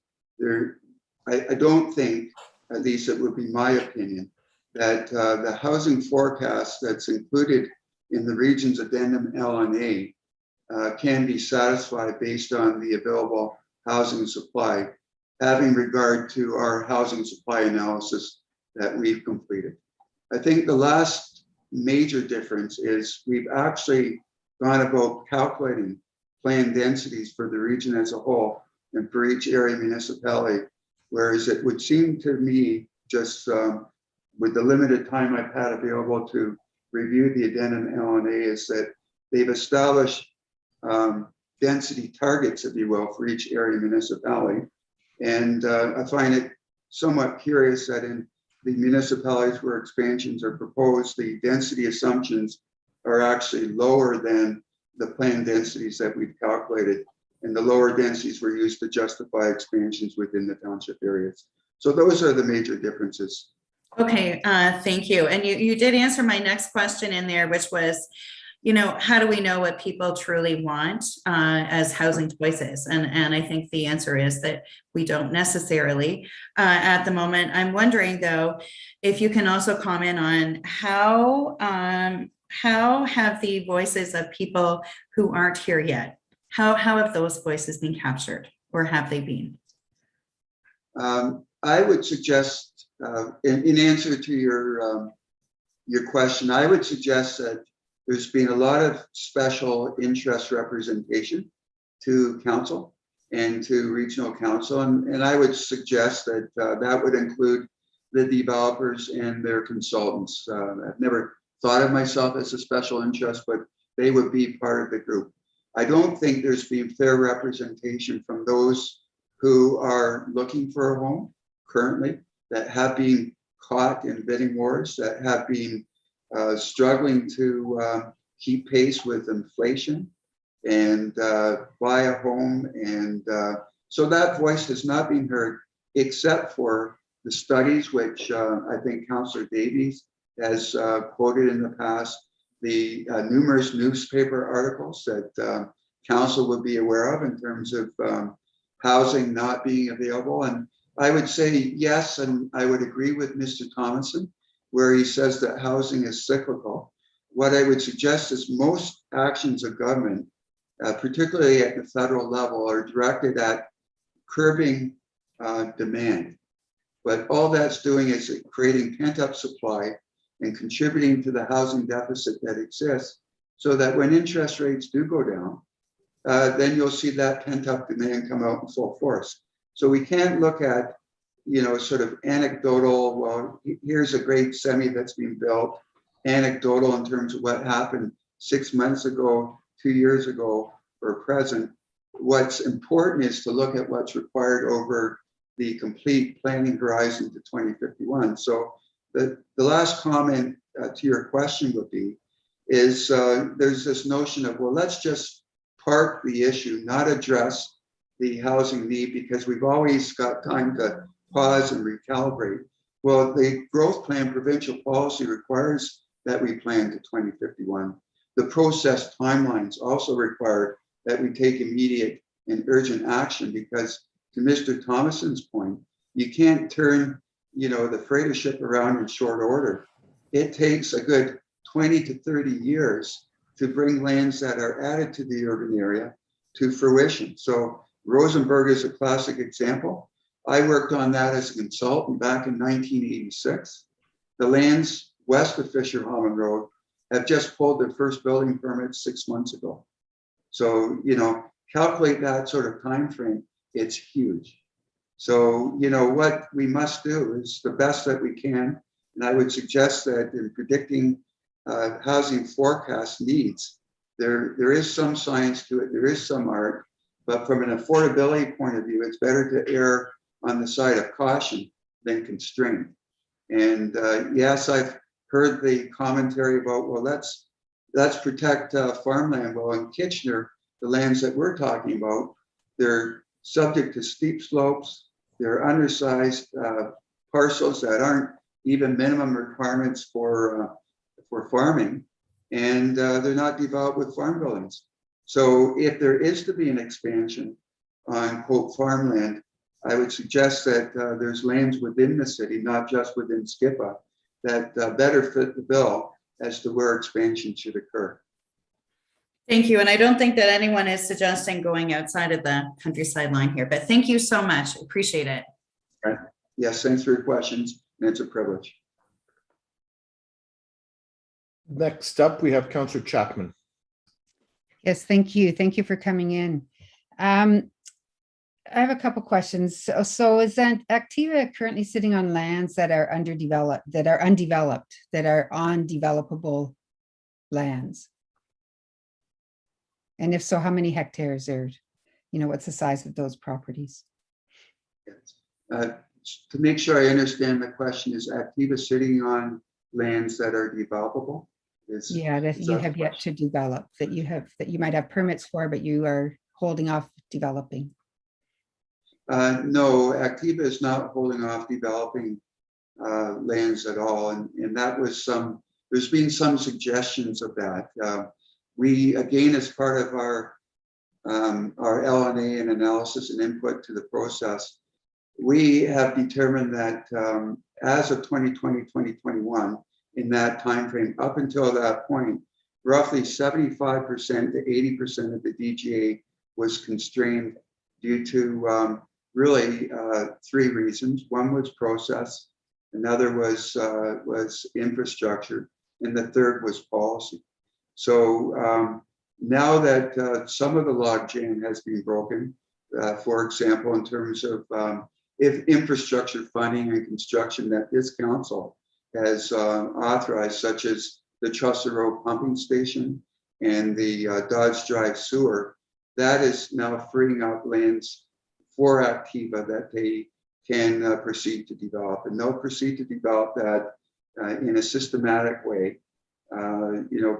I don't think, at least it would be my opinion, that the housing forecast that's included in the region's addendum LNA can be satisfied based on the available housing supply, having regard to our housing supply analysis that we've completed. I think the last major difference is we've actually gone about calculating planned densities for the region as a whole and for each area municipality, whereas it would seem to me, just with the limited time I've had available to review the addendum LNA, is that they've established density targets, if you will, for each area municipality. And I find it somewhat curious that in the municipalities where expansions are proposed, the density assumptions are actually lower than the planned densities that we've calculated. And the lower densities were used to justify expansions within the township areas. So those are the major differences. Okay, thank you. And you did answer my next question in there, which was, you know, how do we know what people truly want as housing choices? And I think the answer is that we don't necessarily at the moment. I'm wondering though, if you can also comment on how have the voices of people who aren't here yet, how have those voices been captured, or have they been? I would suggest, in answer to your question, I would suggest that there's been a lot of special interest representation to council and to regional council, and I would suggest that that would include the developers and their consultants. I've never thought of myself as a special interest, but they would be part of the group. I don't think there's been fair representation from those who are looking for a home currently, that have been caught in bidding wars, that have been struggling to keep pace with inflation and buy a home. And so that voice has not been heard, except for the studies, which I think Councillor Davies has quoted in the past, the numerous newspaper articles that council would be aware of in terms of housing not being available. And I would say yes, and I would agree with Mr. Thomason, where he says that housing is cyclical. What I would suggest is most actions of government, particularly at the federal level, are directed at curbing demand. But all that's doing is creating pent-up supply and contributing to the housing deficit that exists, so that when interest rates do go down, then you'll see that pent-up demand come out in full force. So we can't look at, you know, sort of anecdotal, well, here's a great semi that's being built, anecdotal in terms of what happened 6 months ago, 2 years ago, or present. What's important is to look at what's required over the complete planning horizon to 2051. So the last comment to your question would be, is there's this notion of, well, let's just park the issue, not address the housing need, because we've always got time to pause and recalibrate. Well, the growth plan provincial policy requires that we plan to 2051. The process timelines also require that we take immediate and urgent action, because to Mr. Thomason's point, you can't turn, you know, the freighter ship around in short order. It takes a good 20 to 30 years to bring lands that are added to the urban area to fruition. So Rosenberg is a classic example. I worked on that as a consultant back in 1986. The lands west of Fisher-Hammond Road have just pulled their first building permit 6 months ago. So, you know, calculate that sort of time frame, it's huge. So, you know, what we must do is the best that we can. And I would suggest that in predicting housing forecast needs, there is some science to it, there is some art, but from an affordability point of view, it's better to err on the side of caution than constraint. And yes, I've heard the commentary about, well, let's protect farmland. Well, in Kitchener, the lands that we're talking about, they're subject to steep slopes, they're undersized parcels that aren't even minimum requirements for farming, and they're not developed with farm buildings. So if there is to be an expansion on quote farmland, I would suggest that there's lands within the city, not just within Skippa, that better fit the bill as to where expansion should occur. Thank you. And I don't think that anyone is suggesting going outside of the countryside line here, but thank you so much. Appreciate it. Right. Yes, thanks for your questions. And it's a privilege. Next up, we have Councillor Chapman. Yes, thank you. Thank you for coming in. I have a couple questions. So is that Activa currently sitting on lands that are undeveloped, that are undevelopable lands? And if so, how many hectares are, what's the size of those properties? To make sure I understand the question, is Activa sitting on lands that are developable? That you have yet to develop, that you might have permits for, but you are holding off developing? No, Activa is not holding off developing lands at all. And that was there's been some suggestions of that. We, again, as part of our LNA and analysis and input to the process, we have determined that as of 2020, 2021, in that timeframe, up until that point, roughly 75% to 80% of the DGA was constrained due to really three reasons. One was process, another was infrastructure, and the third was policy. So now that some of the logjam has been broken, for example, in terms of if infrastructure funding and construction that this council has authorized, such as the Trusser Road pumping station and the Dodge Drive sewer, that is now freeing up lands for Activa that they can proceed to develop. And they'll proceed to develop that in a systematic way,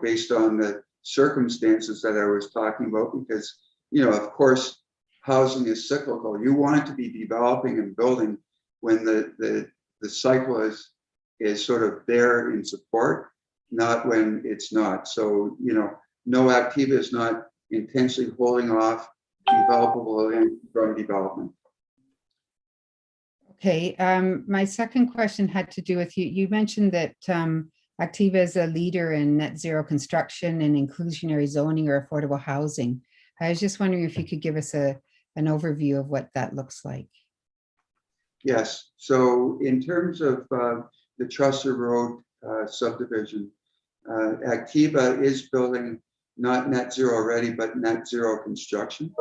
based on the circumstances that I was talking about, because, of course, housing is cyclical. You want to be developing and building when the cycle is sort of there in support, not when it's not. So, no, Activa is not intentionally holding off developable land from development. Okay, my second question had to do with you mentioned that Activa is a leader in net zero construction and inclusionary zoning or affordable housing. I was just wondering if you could give us an overview of what that looks like. Yes, so in terms of the Trusser Road subdivision, Activa is building not net zero ready, but net zero construction,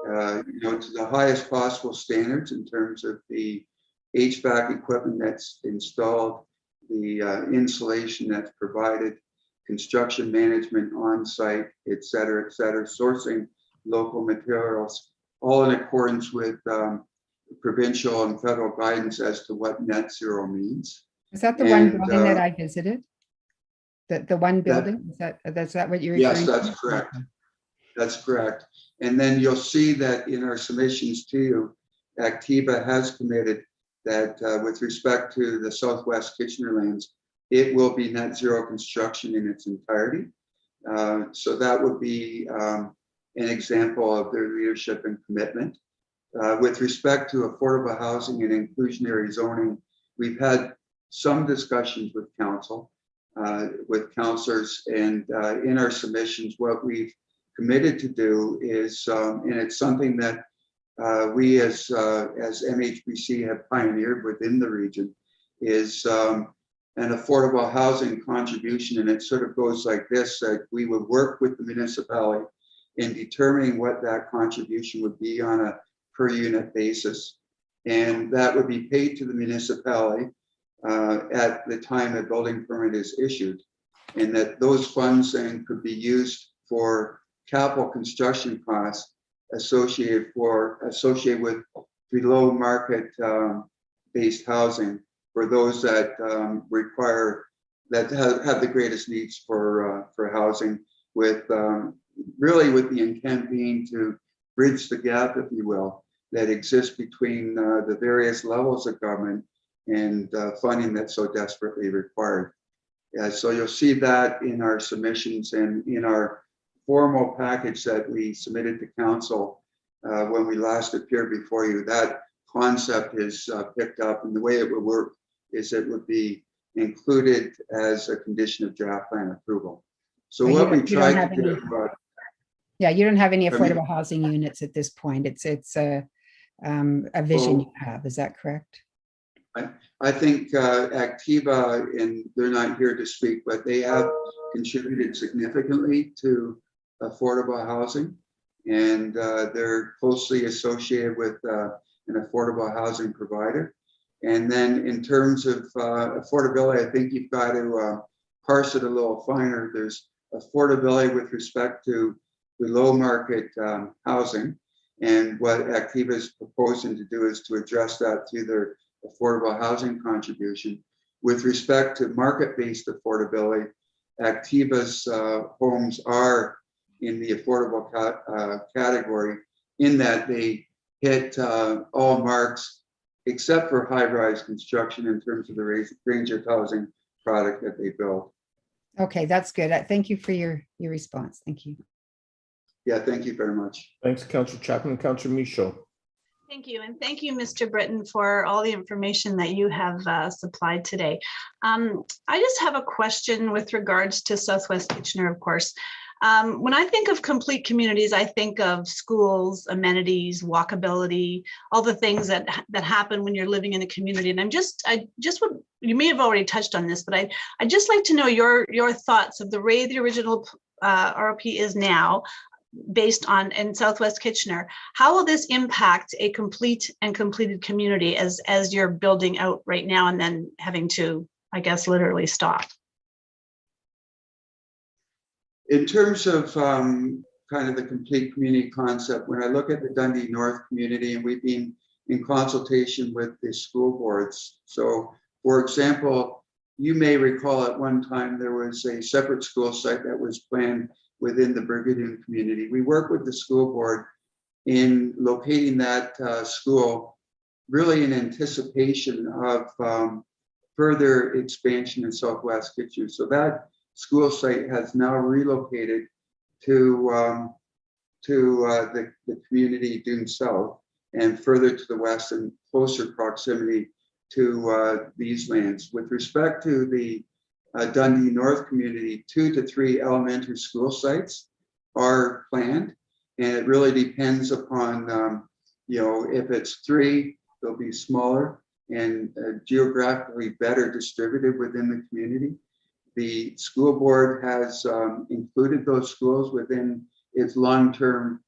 to the highest possible standards in terms of the HVAC equipment that's installed, the insulation that's provided, construction management on site, et cetera, sourcing local materials, all in accordance with provincial and federal guidance as to what net zero means. Is that the one building that I visited? The one building? Is that what you're referring to? Yes, that's correct. That's correct. And then you'll see that in our submissions to you, Activa has committed that with respect to the Southwest Kitchener lands, it will be net zero construction in its entirety. So that would be an example of their leadership and commitment. With respect to affordable housing and inclusionary zoning, we've had some discussions with council, with councillors, and in our submissions, what we've committed to do is, and it's something that we as MHBC have pioneered within the region, is an affordable housing contribution. And it sort of goes like this, that we would work with the municipality in determining what that contribution would be on a per unit basis. And that would be paid to the municipality at the time a building permit is issued. And that those funds then could be used for capital construction costs associated with below market based housing for those that require, that have the greatest needs for housing, with really with the intent being to bridge the gap, if you will, that exists between the various levels of government and funding that's so desperately required. So you'll see that in our submissions and in our formal package that we submitted to council when we last appeared before you. That concept is picked up, and the way it would work is it would be included as a condition of draft plan approval. So what we tried to do. Yeah, you don't have any affordable housing units at this point. It's a vision you have. Is that correct? I think Activa, and they're not here to speak, but they have contributed significantly to affordable housing, and they're closely associated with an affordable housing provider. And then in terms of affordability, I think you've got to parse it a little finer. There's affordability with respect to below market housing, and what Activa is proposing to do is to address that through their affordable housing contribution. With respect to market-based affordability, Activa's homes are in the affordable category, in that they hit all marks except for high-rise construction in terms of the range of housing product that they build. Okay, that's good. Thank you for your response. Thank you. Yeah, thank you very much. Thanks, Councillor Chapman. Councillor Michaud. Thank you. And thank you, Mr. Britton, for all the information that you have supplied today. I just have a question with regards to Southwest Kitchener, of course. When I think of complete communities, I think of schools, amenities, walkability, all the things that happen when you're living in a community. And you may have already touched on this, but I'd just like to know your thoughts of the way the original ROP is now, based on in Southwest Kitchener. How will this impact a complete and completed community as you're building out right now and then having to, I guess, literally stop? In terms of kind of the complete community concept, when I look at the Dundee North community, and we've been in consultation with the school boards. So, for example, you may recall at one time there was a separate school site that was planned within the Brigadoon community. We work with the school board in locating that school really in anticipation of further expansion in Southwest Kitchener. So that school site has now relocated to the community due south and further to the west and closer proximity to these lands. With respect to the Dundee North community, 2 to 3 elementary school sites are planned, and it really depends upon, if it's 3, they'll be smaller and geographically better distributed within the community. The school board has included those schools within its long-term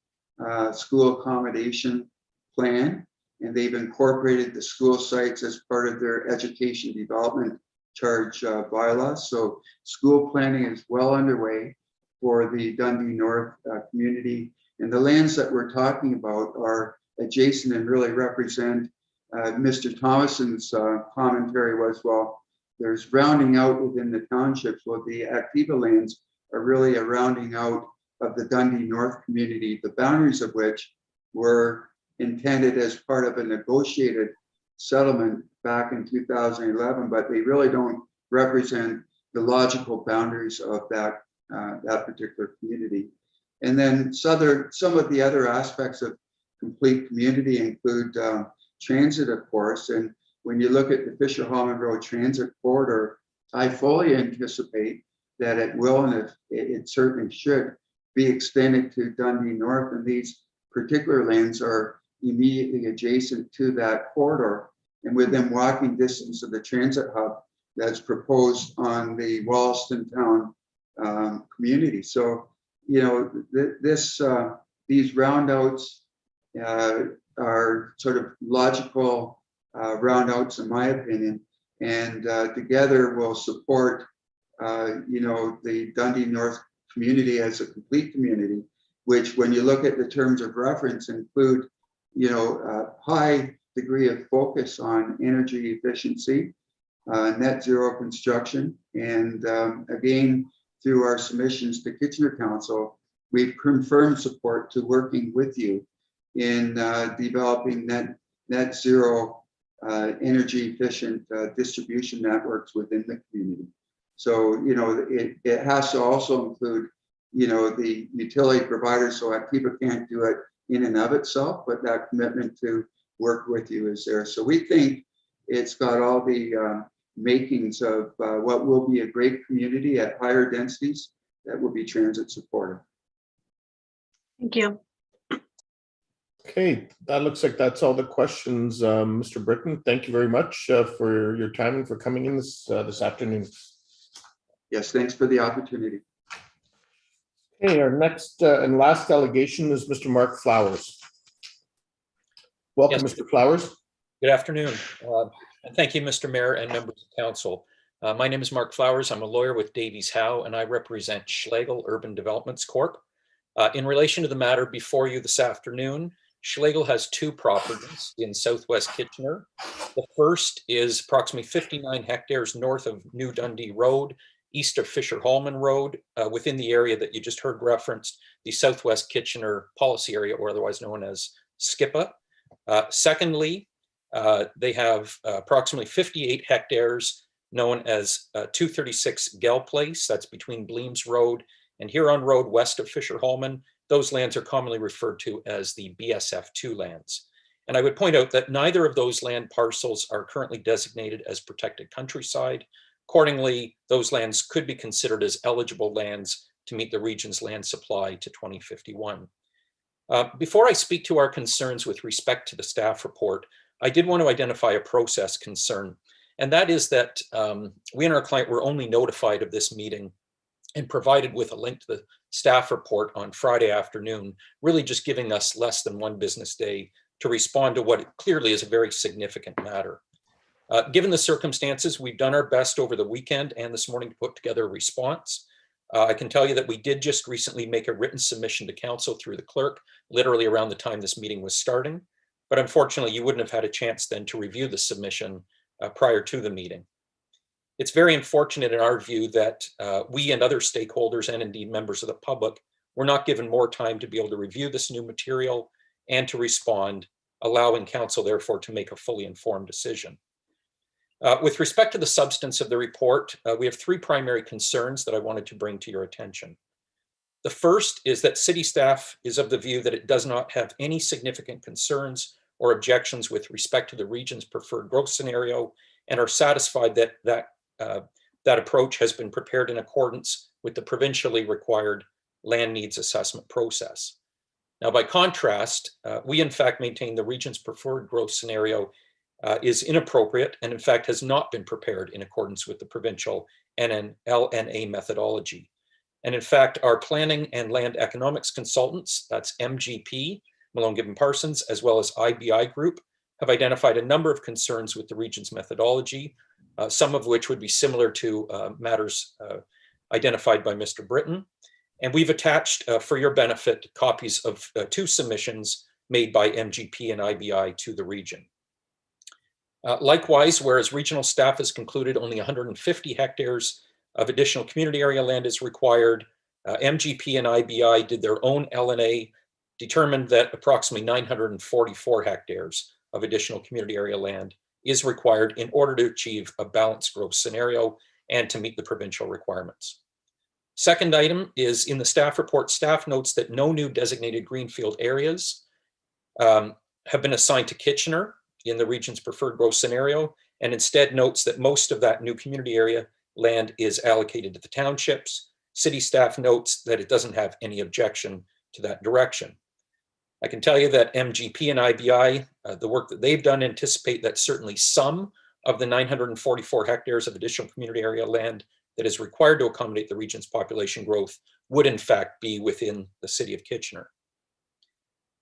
school accommodation plan, and they've incorporated the school sites as part of their education development charge bylaws. So school planning is well underway for the Dundee North community. And the lands that we're talking about are adjacent and really represent Mr. Thomason's commentary was, well, there's rounding out within the townships. Well, the Activa lands are really a rounding out of the Dundee North community, the boundaries of which were intended as part of a negotiated settlement back in 2011, but they really don't represent the logical boundaries of that particular community. And then some of the other aspects of complete community include transit, of course. And when you look at the Fisher Hallman Road Transit Corridor, I fully anticipate that it will, and it certainly should, be extended to Dundee North. And these particular lanes are immediately adjacent to that corridor and within walking distance of the transit hub that's proposed on the Wollaston Town community. So, these roundouts are sort of logical roundouts, in my opinion, and together will support, the Dundee North community as a complete community, which, when you look at the terms of reference, include, a high degree of focus on energy efficiency, net zero construction, and again, through our submissions to Kitchener Council, we've confirmed support to working with you in developing net zero energy efficient distribution networks within the community. So, it has to also include, the utility providers. So Activa can't do it in and of itself, but that commitment to work with you is there. So we think it's got all the makings of what will be a great community at higher densities that will be transit supportive. Thank you. Okay, that looks like that's all the questions. Mr. Britton, thank you very much for your time and for coming in this afternoon. Yes, thanks for the opportunity. Okay, our next and last delegation is Mr. Mark Flowers. Welcome, Yes. Mr. Flowers. Good afternoon. And thank you, Mr. Mayor and members of council. My name is Mark Flowers. I'm a lawyer with Davies Howe, and I represent Schlegel Urban Developments Corp. In relation to the matter before you this afternoon, Schlegel has 2 properties in Southwest Kitchener. The first is approximately 59 hectares north of New Dundee Road, east of Fisher Hallman Road, within the area that you just heard referenced, the Southwest Kitchener policy area, or otherwise known as SKIPA. Secondly, they have approximately 58 hectares known as 236 Gell Place. That's between Bleems Road and Huron Road west of Fisher Hallman. Those lands are commonly referred to as the BSF2 lands. And I would point out that neither of those land parcels are currently designated as protected countryside. Accordingly, those lands could be considered as eligible lands to meet the region's land supply to 2051. Before I speak to our concerns with respect to the staff report, I did want to identify a process concern. And that is that we and our client were only notified of this meeting and provided with a link to the staff report on Friday afternoon, really just giving us less than one business day to respond to what clearly is a very significant matter. Given the circumstances, we've done our best over the weekend and this morning to put together a response. I can tell you that we did just recently make a written submission to council through the clerk, literally around the time this meeting was starting. But unfortunately, you wouldn't have had a chance then to review the submission prior to the meeting. It's very unfortunate in our view that we and other stakeholders and indeed members of the public were not given more time to be able to review this new material and to respond, allowing council therefore to make a fully informed decision. With respect to the substance of the report, we have three primary concerns that I wanted to bring to your attention. The first is that city staff is of the view that it does not have any significant concerns or objections with respect to the region's preferred growth scenario and are satisfied that that approach has been prepared in accordance with the provincially required land needs assessment process. Now, by contrast, we in fact maintain the region's preferred growth scenario is inappropriate and in fact has not been prepared in accordance with the provincial LNA methodology. And in fact, our planning and land economics consultants, that's MGP, Malone Gibbon Parsons, as well as IBI Group, have identified a number of concerns with the region's methodology, some of which would be similar to matters identified by Mr. Britton. And we've attached, for your benefit, copies of two submissions made by MGP and IBI to the region. Likewise, whereas regional staff has concluded only 150 hectares of additional community area land is required, MGP and IBI did their own LNA, determined that approximately 944 hectares of additional community area land is required in order to achieve a balanced growth scenario and to meet the provincial requirements. Second item is in the staff report, staff notes that no new designated greenfield areas have been assigned to Kitchener in the region's preferred growth scenario, and instead notes that most of that new community area land is allocated to the townships. City staff notes that it doesn't have any objection to that direction. I can tell you that MGP and IBI, the work that they've done, anticipate that certainly some of the 944 hectares of additional community area land that is required to accommodate the region's population growth would in fact be within the city of Kitchener.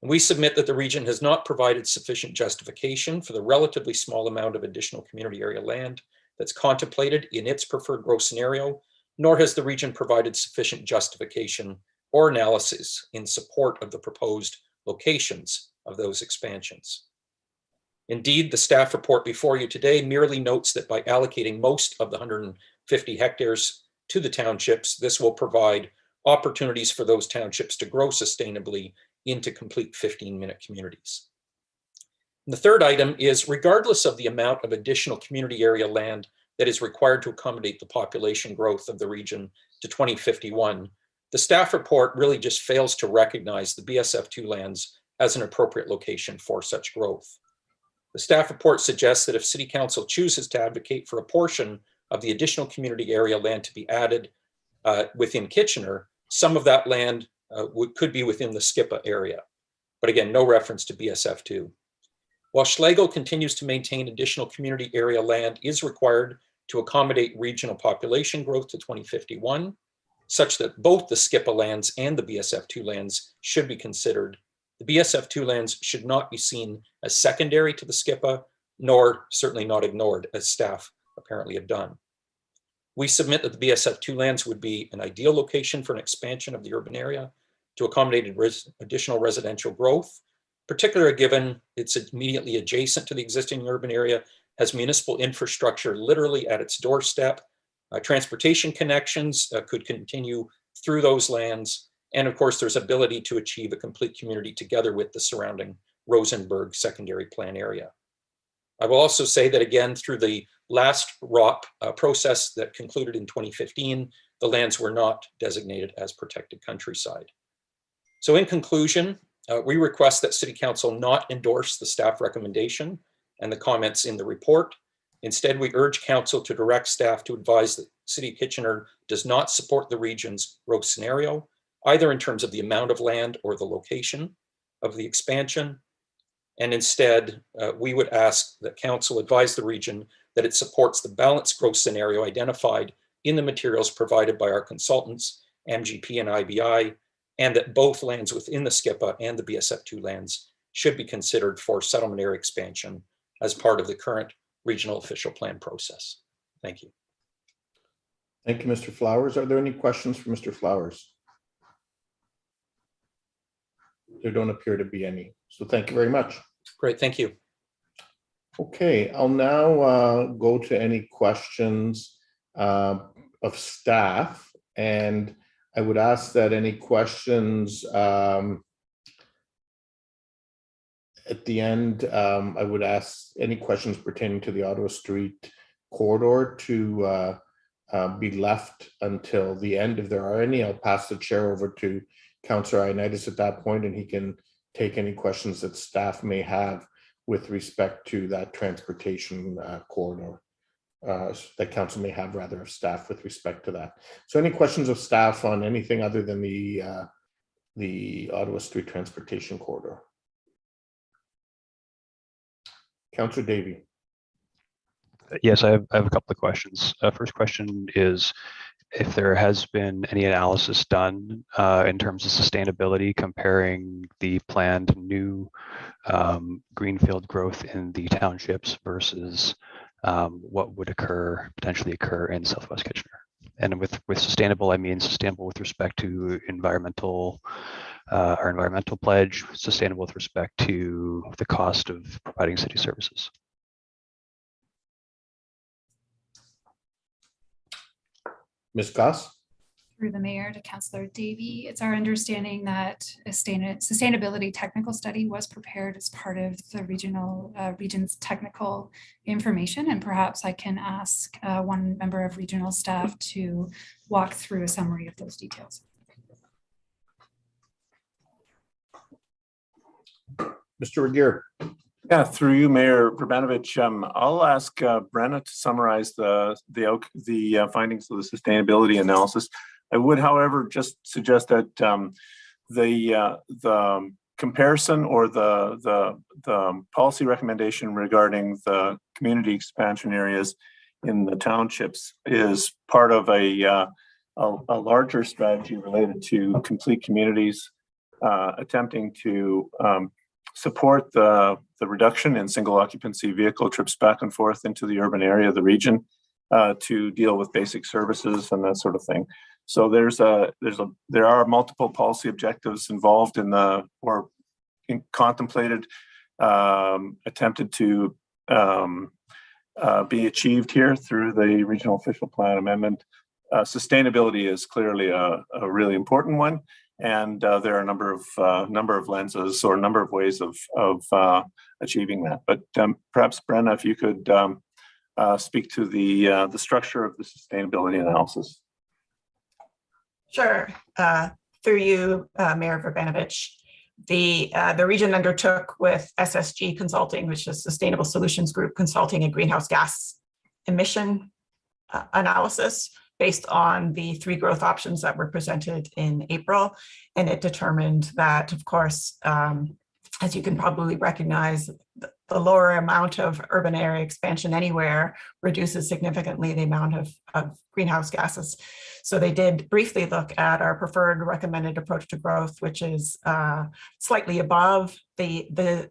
And we submit that the region has not provided sufficient justification for the relatively small amount of additional community area land that's contemplated in its preferred growth scenario, nor has the region provided sufficient justification or analysis in support of the proposed locations of those expansions. Indeed, the staff report before you today merely notes that by allocating most of the 150 hectares to the townships, this will provide opportunities for those townships to grow sustainably into complete 15-minute communities. And the third item is, regardless of the amount of additional community area land that is required to accommodate the population growth of the region to 2051, the staff report really just fails to recognize the BSF2 lands as an appropriate location for such growth. The staff report suggests that if City Council chooses to advocate for a portion of the additional community area land to be added within Kitchener, some of that land could be within the SCIPA area. But again, no reference to BSF2. While Schlegel continues to maintain additional community area land is required to accommodate regional population growth to 2051, such that both the SCIPA lands and the BSF2 lands should be considered, the BSF2 lands should not be seen as secondary to the SCIPA, nor certainly not ignored, as staff apparently have done. We submit that the BSF2 lands would be an ideal location for an expansion of the urban area to accommodate additional residential growth, particularly given it's immediately adjacent to the existing urban area, has municipal infrastructure literally at its doorstep. Transportation connections could continue through those lands. And of course, there's ability to achieve a complete community together with the surrounding Rosenberg secondary plan area. I will also say that again, through the last ROP process that concluded in 2015, the lands were not designated as protected countryside. So in conclusion, we request that City Council not endorse the staff recommendation and the comments in the report. Instead, we urge Council to direct staff to advise that City of Kitchener does not support the region's growth scenario, either in terms of the amount of land or the location of the expansion. And instead, we would ask that Council advise the region that it supports the balanced growth scenario identified in the materials provided by our consultants, MGP and IBI, and that both lands within the SCIPA and the BSF2 lands should be considered for settlement area expansion as part of the current regional official plan process. Thank you. Thank you, Mr. Flowers. Are there any questions for Mr. Flowers? There don't appear to be any. So thank you very much. Great, thank you. Okay, I'll now go to any questions of staff, and I would ask that any questions at the end, I would ask any questions pertaining to the Ottawa Street corridor to be left until the end. If there are any, I'll pass the chair over to Councillor Ioannidis at that point, and he can take any questions that staff may have with respect to that transportation corridor, that council may have rather of staff with respect to that. So any questions of staff on anything other than the Ottawa Street transportation corridor? Councillor Davey. Yes, I have a couple of questions. First question is if there has been any analysis done in terms of sustainability comparing the planned new greenfield growth in the townships versus what would potentially occur in Southwest Kitchener. And with sustainable, I mean sustainable with respect to our environmental pledge, sustainable with respect to the cost of providing city services. Ms. Goss? Through the mayor to Councillor Davey, it's our understanding that a sustainability technical study was prepared as part of the region's technical information, and perhaps I can ask one member of regional staff to walk through a summary of those details. Mr. Regier. Yeah, through you, Mayor Verbanovich, I'll ask Brenna to summarize the findings of the sustainability analysis. I would, however, just suggest that the comparison or the policy recommendation regarding the community expansion areas in the townships is part of a larger strategy related to complete communities, attempting to support the reduction in single occupancy vehicle trips back and forth into the urban area of the region, to deal with basic services and that sort of thing. So there are multiple policy objectives involved in contemplated, attempted to be achieved here through the regional official plan amendment. Sustainability is clearly a really important one. And there are a number of lenses or a number of ways of achieving that. But perhaps, Brenna, if you could speak to the structure of the sustainability analysis. Sure. Through you, Mayor Verbanovich, the region undertook with SSG Consulting, which is Sustainable Solutions Group, consulting a greenhouse gas emission analysis based on the 3 growth options that were presented in April. And it determined that, of course, as you can probably recognize, the lower amount of urban area expansion anywhere reduces significantly the amount of greenhouse gases. So they did briefly look at our preferred recommended approach to growth, which is slightly above the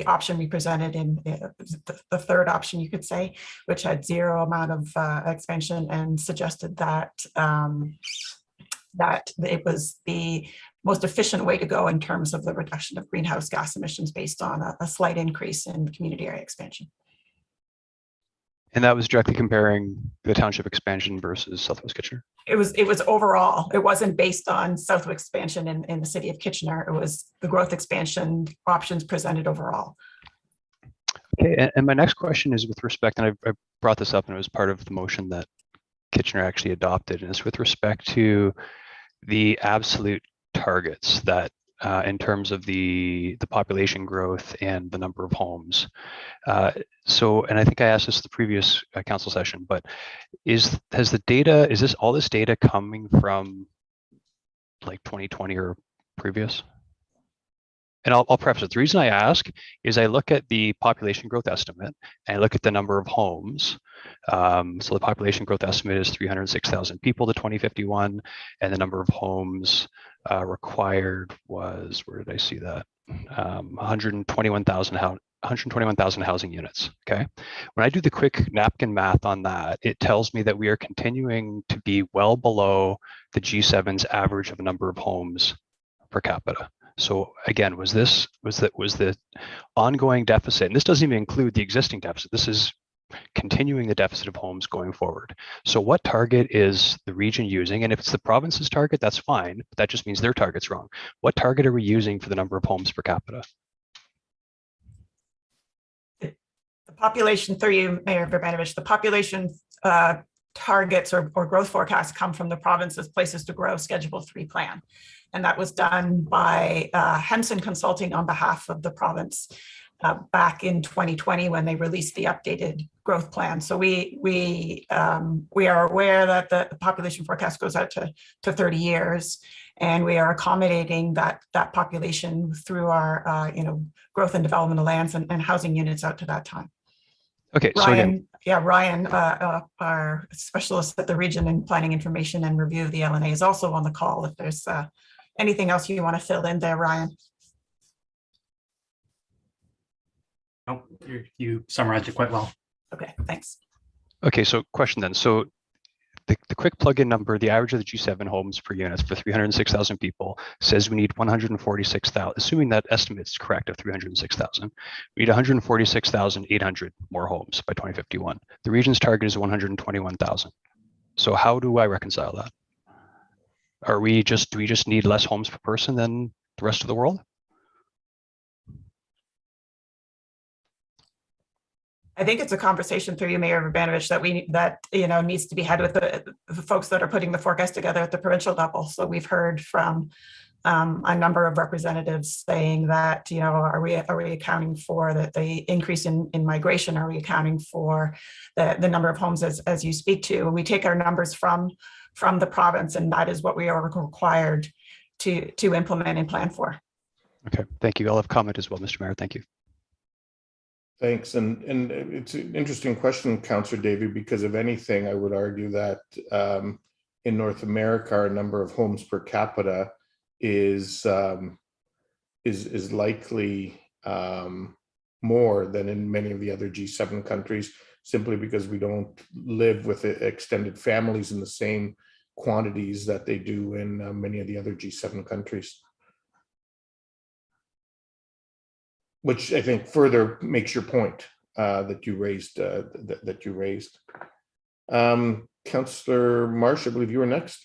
option we presented in the third option, you could say, which had 0 amount of expansion, and suggested that that it was the most efficient way to go in terms of the reduction of greenhouse gas emissions based on a slight increase in community area expansion. And that was directly comparing the township expansion versus Southwest Kitchener? It was overall. It wasn't based on Southwest expansion in the city of Kitchener. It was the growth expansion options presented overall. Okay, and my next question is with respect, and I brought this up and it was part of the motion that Kitchener actually adopted, and it's with respect to the absolute targets that in terms of the population growth and the number of homes. And I think I asked this at the previous council session, but is all this data coming from like 2020 or previous? And I'll preface it. The reason I ask is I look at the population growth estimate and I look at the number of homes. So the population growth estimate is 306,000 people to 2051, and the number of homes required was, where did I see that? 121,000 housing units. Okay. When I do the quick napkin math on that, it tells me that we are continuing to be well below the G7's average of number of homes per capita. So again, was the ongoing deficit, and this doesn't even include the existing deficit, this is continuing the deficit of homes going forward. So what target is the region using? And if it's the province's target, that's fine, but that just means their target's wrong. What target are we using for the number of homes per capita? The population, through you, Mayor Verbanovich, the population targets or growth forecasts come from the province's Places to Grow Schedule 3 plan. And that was done by Henson Consulting on behalf of the province back in 2020 when they released the updated growth plan. So we are aware that the population forecast goes out to 30 years, and we are accommodating that population through our growth and development of lands and housing units out to that time. Okay, Ryan, Ryan, our specialist at the region in planning information and review of the LNA, is also on the call if there's anything else you want to fill in there, Ryan. No, you summarized it quite well. Okay, thanks. Okay, so question then. So the quick plug-in number, the average of the G7 homes per unit for 306,000 people says we need 146,000, assuming that estimate is correct of 306,000, we need 146,800 more homes by 2051. The region's target is 121,000. So how do I reconcile that? Do we just need less homes per person than the rest of the world? I think it's a conversation through you, Mayor Verbanovich, that needs to be had with the folks that are putting the forecast together at the provincial level. So we've heard from a number of representatives saying that, are we accounting for the increase in migration? Are we accounting for the number of homes as you speak to? And we take our numbers from the province, and that is what we are required to implement and plan for. Okay, thank you. I'll have comment as well, Mr. Mayor. Thank you. Thanks. And it's an interesting question, Councillor Davey, because if anything, I would argue that in North America, our number of homes per capita is likely more than in many of the other G7 countries, simply because we don't live with extended families in the same quantities that they do in many of the other G7 countries. Which I think further makes your point that you raised. Councillor Marsh, I believe you were next.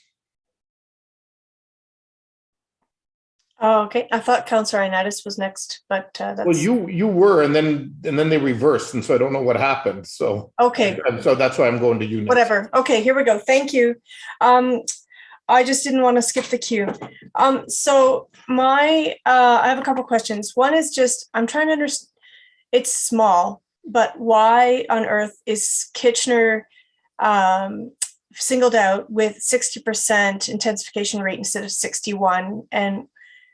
Oh, okay. I thought Councillor Ioannidis was next, but that's... Well, you were, and then they reversed, and so I don't know what happened. So okay, and so that's why I'm going to you next. Whatever. Okay, here we go. Thank you. I just didn't want to skip the queue. So I have a couple questions. One is just, I'm trying to understand, it's small, but why on earth is Kitchener singled out with 60% intensification rate instead of 61? And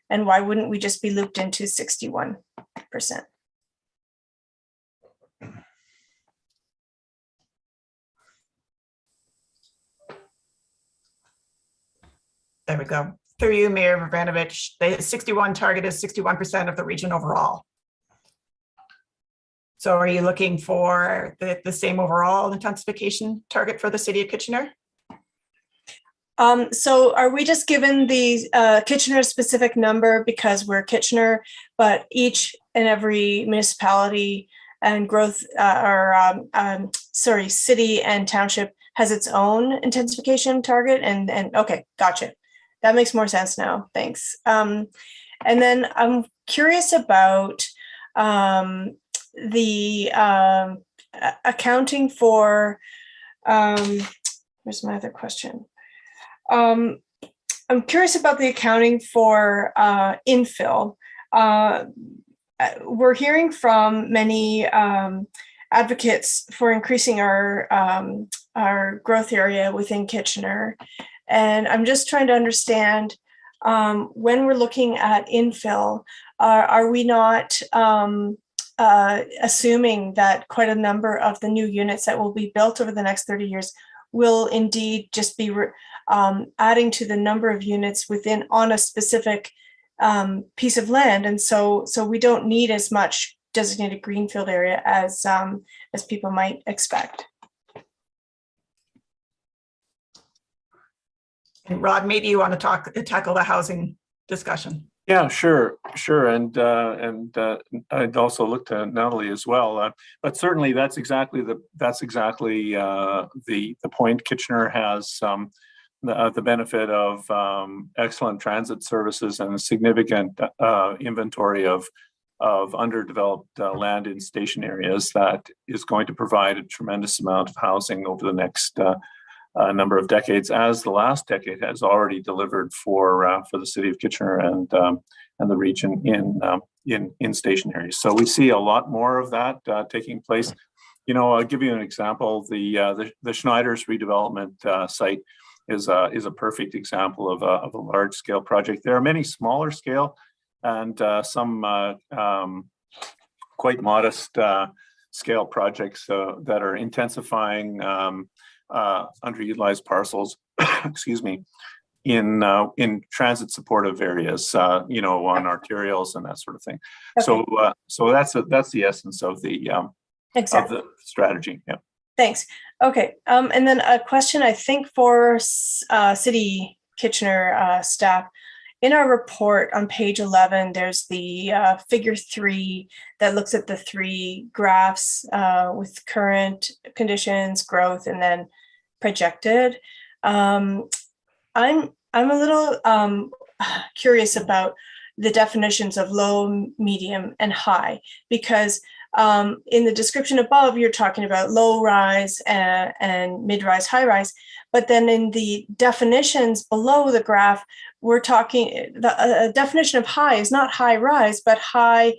why wouldn't we just be looped into 61%? There we go. Through you, Mayor Verbanovich, the 61 target is 61% of the region overall. So are you looking for the same overall intensification target for the city of Kitchener? So are we just given the Kitchener specific number because we're Kitchener, but each and every municipality and growth city and township has its own intensification target? And okay, gotcha. That makes more sense now. Thanks. And then I'm curious about the accounting for, where's my other question? I'm curious about the accounting for infill. We're hearing from many advocates for increasing our growth area within Kitchener. And I'm just trying to understand when we're looking at infill, are we not assuming that quite a number of the new units that will be built over the next 30 years will indeed just be adding to the number of units within on a specific piece of land, and so we don't need as much designated greenfield area as people might expect. And Rod, maybe you want to tackle the housing discussion. Yeah, sure. And I'd also look to Natalie as well. But certainly, that's exactly the point. Kitchener has the benefit of excellent transit services and a significant inventory of underdeveloped land in station areas that is going to provide a tremendous amount of housing over the next number of decades, as the last decade has already delivered for the city of Kitchener and the region in station areas. So we see a lot more of that taking place. You know, I'll give you an example. The Schneider's redevelopment site is a perfect example of a large scale project. There are many smaller scale and some quite modest scale projects that are intensifying underutilized parcels, excuse me, in transit supportive areas, you know, on arterials and that sort of thing. Okay. So that's the essence of the exactly. Of the strategy. Yeah. Thanks. Okay. And then a question, I think, for City Kitchener staff. In our report on page 11, there's the figure 3 that looks at the 3 graphs with current conditions, growth, and then projected. I'm a little curious about the definitions of low, medium, and high, because in the description above, you're talking about low rise and mid rise, high rise. But then in the definitions below the graph, we're talking, the definition of high is not high rise, but high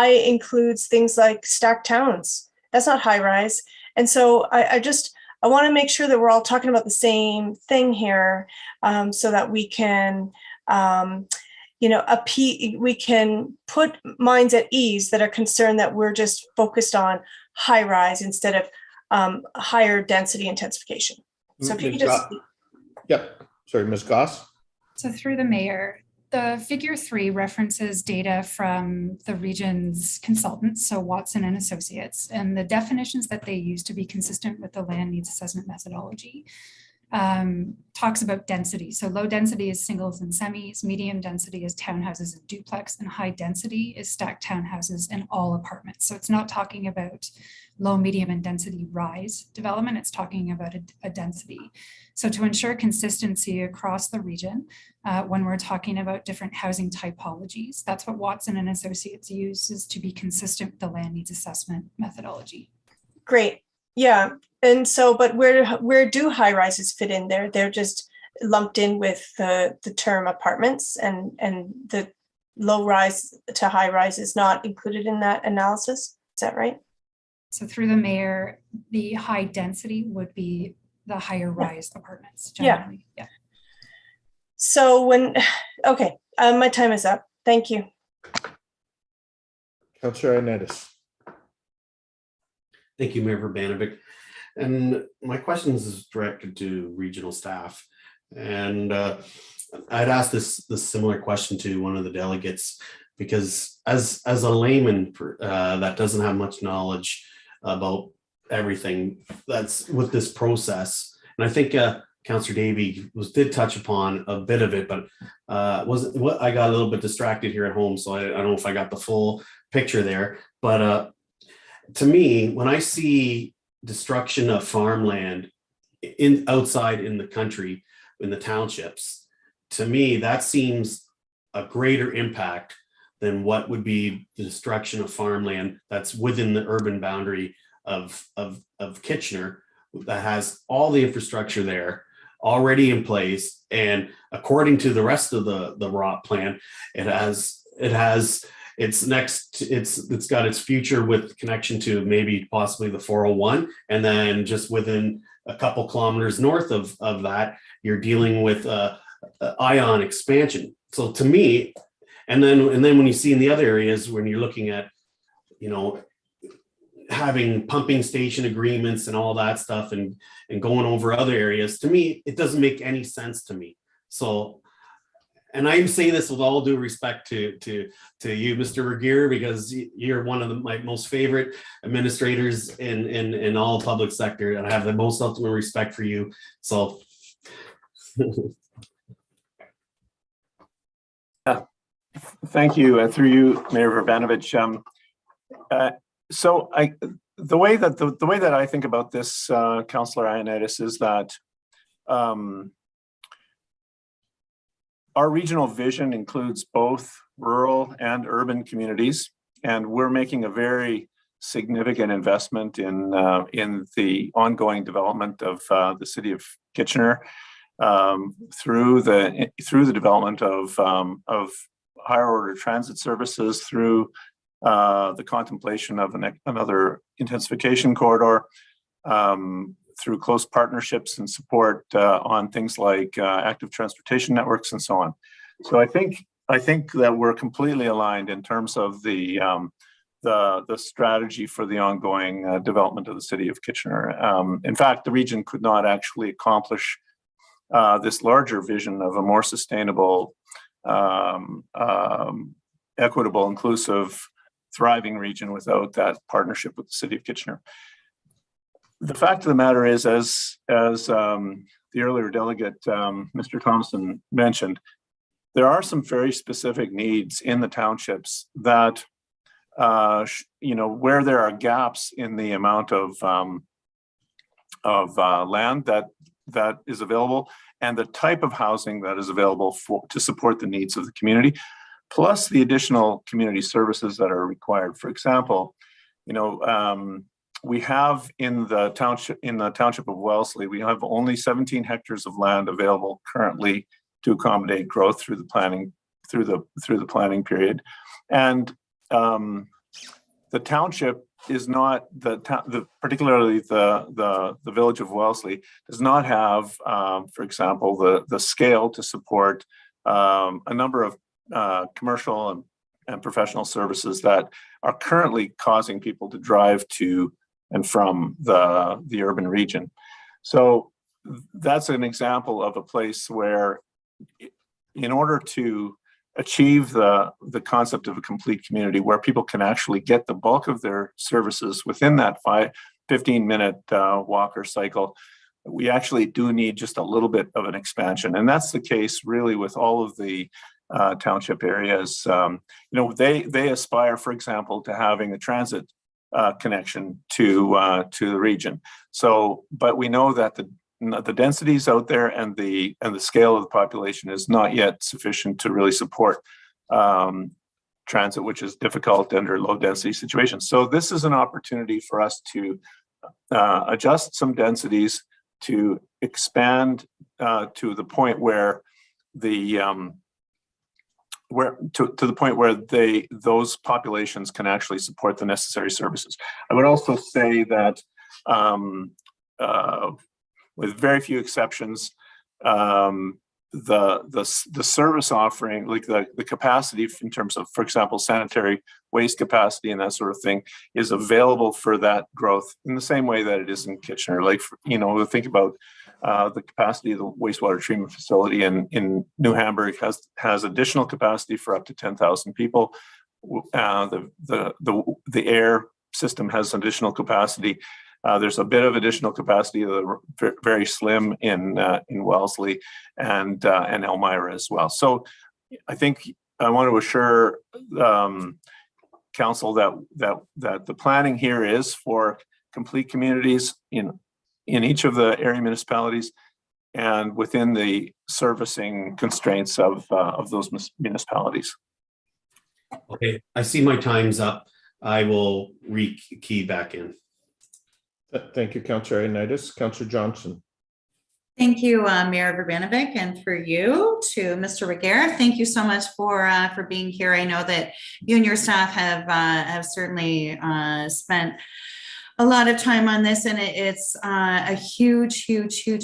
includes things like stacked towns. That's not high rise. And so I want to make sure that we're all talking about the same thing here, so that we can, we can put minds at ease that are concerned that we're just focused on high rise instead of higher density intensification. So if you could just. Yep. Sorry, Ms. Goss. So through the mayor, the figure 3 references data from the region's consultants, so Watson and Associates, and the definitions that they use to be consistent with the land needs assessment methodology talks about density. So low density is singles and semis, medium density is townhouses and duplex, and high density is stacked townhouses and all apartments. So it's not talking about low, medium, and density rise development, it's talking about a density. So to ensure consistency across the region, when we're talking about different housing typologies, that's what Watson and Associates uses to be consistent with the land needs assessment methodology. Great. Yeah. And so, but where do high rises fit in there? They're just lumped in with the term apartments, and the low rise to high rise is not included in that analysis. Is that right? So through the mayor, the high density would be the higher rise apartments generally. Yeah. So okay, my time is up. Thank you. Councillor Ioannidis. Thank you, Mayor Urbanovic. And my questions is directed to regional staff. And I'd asked this similar question to one of the delegates, because as a layman that doesn't have much knowledge about everything that's with this process, and I think Councillor Davey did touch upon a bit of it, but I got a little bit distracted here at home, so I don't know if I got the full picture there. But to me, when I see destruction of farmland outside in the country, in the townships, to me that seems a greater impact than what would be the destruction of farmland that's within the urban boundary of Kitchener, that has all the infrastructure there already in place. And according to the rest of the ROP plan, it's got its future with connection to maybe possibly the 401. And then just within a couple kilometers north of that, you're dealing with ion expansion. So to me, and then when you see in the other areas, when you're looking at, having pumping station agreements and all that stuff and going over other areas, to me, it doesn't make any sense to me. So, and I say this with all due respect to you, Mr. Regier, because you're one of my most favorite administrators in all public sector, and I have the most ultimate respect for you. So. Thank you. Through you, Mayor Verbanovich. So the way that I think about this, Councillor Ioannidis, is that our regional vision includes both rural and urban communities, and we're making a very significant investment in the ongoing development of the city of Kitchener through the development of higher order transit services, through the contemplation of another intensification corridor, through close partnerships and support on things like active transportation networks and so on. So I think that we're completely aligned in terms of the strategy for the ongoing development of the city of Kitchener. In fact, the region could not actually accomplish this larger vision of a more sustainable, equitable, inclusive, thriving region without that partnership with the city of Kitchener. The fact of the matter is, as the earlier delegate, Mr. Thompson, mentioned, there are some very specific needs in the townships that, where there are gaps in the amount of land that is available and the type of housing that is available to support the needs of the community, plus the additional community services that are required. For example, we have in the township of Wellesley, we have only 17 hectares of land available currently to accommodate growth through the planning period, and the township is not particularly the village of Wellesley does not have, for example, the scale to support a number of commercial and professional services that are currently causing people to drive to and from the urban region. So that's an example of a place where, in order to achieve the concept of a complete community where people can actually get the bulk of their services within that 15-minute walk or cycle, we actually do need just a little bit of an expansion. And that's the case really with all of the township areas. They aspire, for example, to having a transit connection to the region. So, but we know that the densities out there and the scale of the population is not yet sufficient to really support transit, which is difficult under low density situations. So this is an opportunity for us to adjust some densities, to expand to the point where those populations can actually support the necessary services. I would also say that with very few exceptions, the service offering, like the capacity in terms of, for example, sanitary waste capacity and that sort of thing, is available for that growth in the same way that it is in Kitchener. Like, think about the capacity of the wastewater treatment facility in New Hamburg has additional capacity for up to 10,000 people. The air system has additional capacity. There's a bit of additional capacity, very slim in Wellesley and Elmira as well. So I think I want to assure council that the planning here is for complete communities in each of the area municipalities and within the servicing constraints of those municipalities. Okay, I see my time's up. I will re-key back in. Thank you, Councillor Ioannidis. Councillor Johnson. Thank you, Mayor Verbanovic, and through you to Mr. Reguera. Thank you so much for being here. I know that you and your staff have certainly spent a lot of time on this, and it's a huge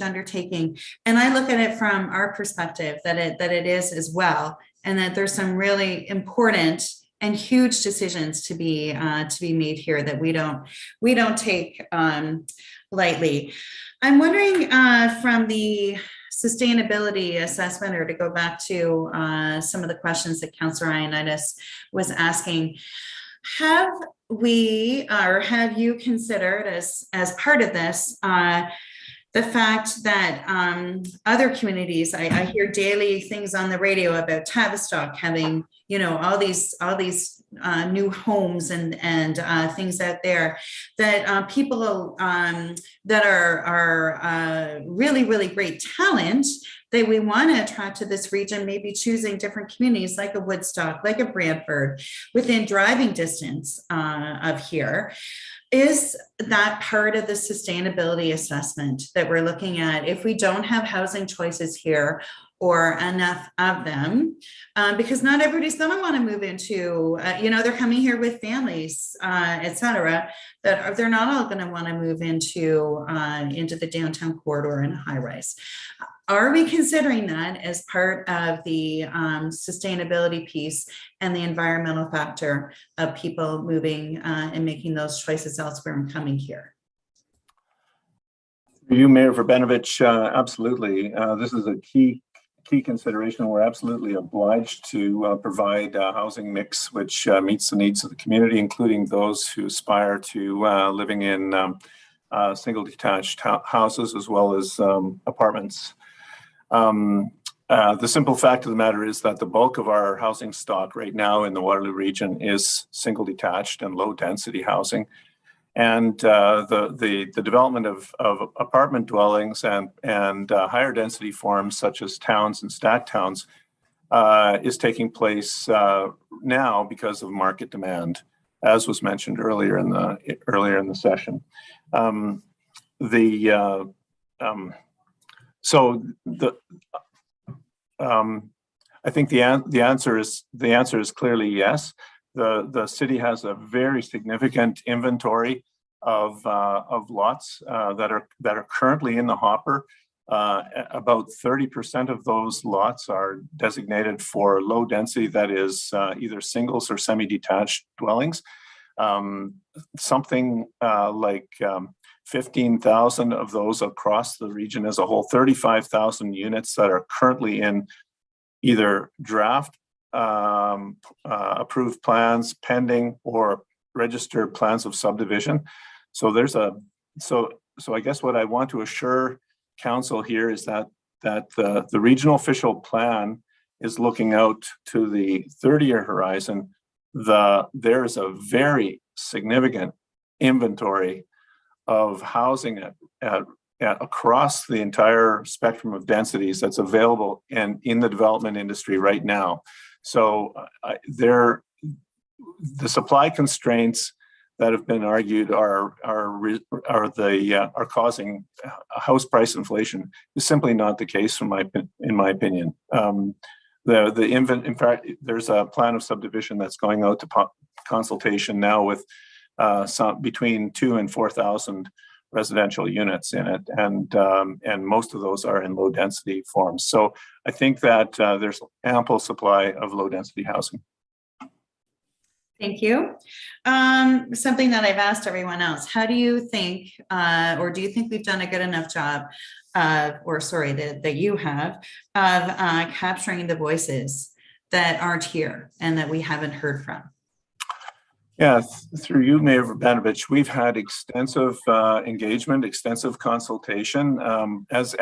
undertaking. And I look at it from our perspective that it is as well, and that there's some really important and huge decisions to be made here that we don't take lightly. I'm wondering from the sustainability assessment, or to go back to some of the questions that Councillor Ioannidis was asking, have we, or have you considered as part of this the fact that other communities, I hear daily things on the radio about Tavistock having, all these new homes and things out there, that people that are really great talent that we want to attract to this region, maybe choosing different communities like a Woodstock, like a Brantford, within driving distance of here. Is that part of the sustainability assessment that we're looking at? If we don't have housing choices here, or enough of them, because not everybody's going to want to move into, they're coming here with families, et cetera, that they're not all going to want to move into the downtown corridor in a high rise. Are we considering that as part of the sustainability piece and the environmental factor of people moving and making those choices elsewhere and coming here? You, Mayor Verbanovic, absolutely. This is a key consideration. We're absolutely obliged to provide a housing mix which meets the needs of the community, including those who aspire to living in single detached houses as well as apartments. The simple fact of the matter is that the bulk of our housing stock right now in the Waterloo region is single detached and low density housing. And the development of apartment dwellings and higher density forms such as towns and stacked towns is taking place now because of market demand, as was mentioned earlier in the session. I think the answer is clearly yes. The city has a very significant inventory of lots that are currently in the hopper. About 30% of those lots are designated for low density, that is either singles or semi-detached dwellings. Something like 15,000 of those across the region as a whole, 35,000 units that are currently in either draft approved plans pending or registered plans of subdivision. So I guess what I want to assure council here is that the regional official plan is looking out to the 30-year horizon. There is a very significant inventory of housing across the entire spectrum of densities that's available in the development industry right now. So the supply constraints that have been argued are causing house price inflation is simply not the case in my opinion. In fact, there's a plan of subdivision that's going out to consultation now with between 2,000 and 4,000 residential units in it, and most of those are in low density forms. So I think that there's ample supply of low density housing. Thank you. Something that I've asked everyone else, how do you think, or do you think we've done a good enough job that you have of capturing the voices that aren't here and that we haven't heard from? Yeah, through you, Mayor Verbanovic, we've had extensive engagement, extensive consultation. As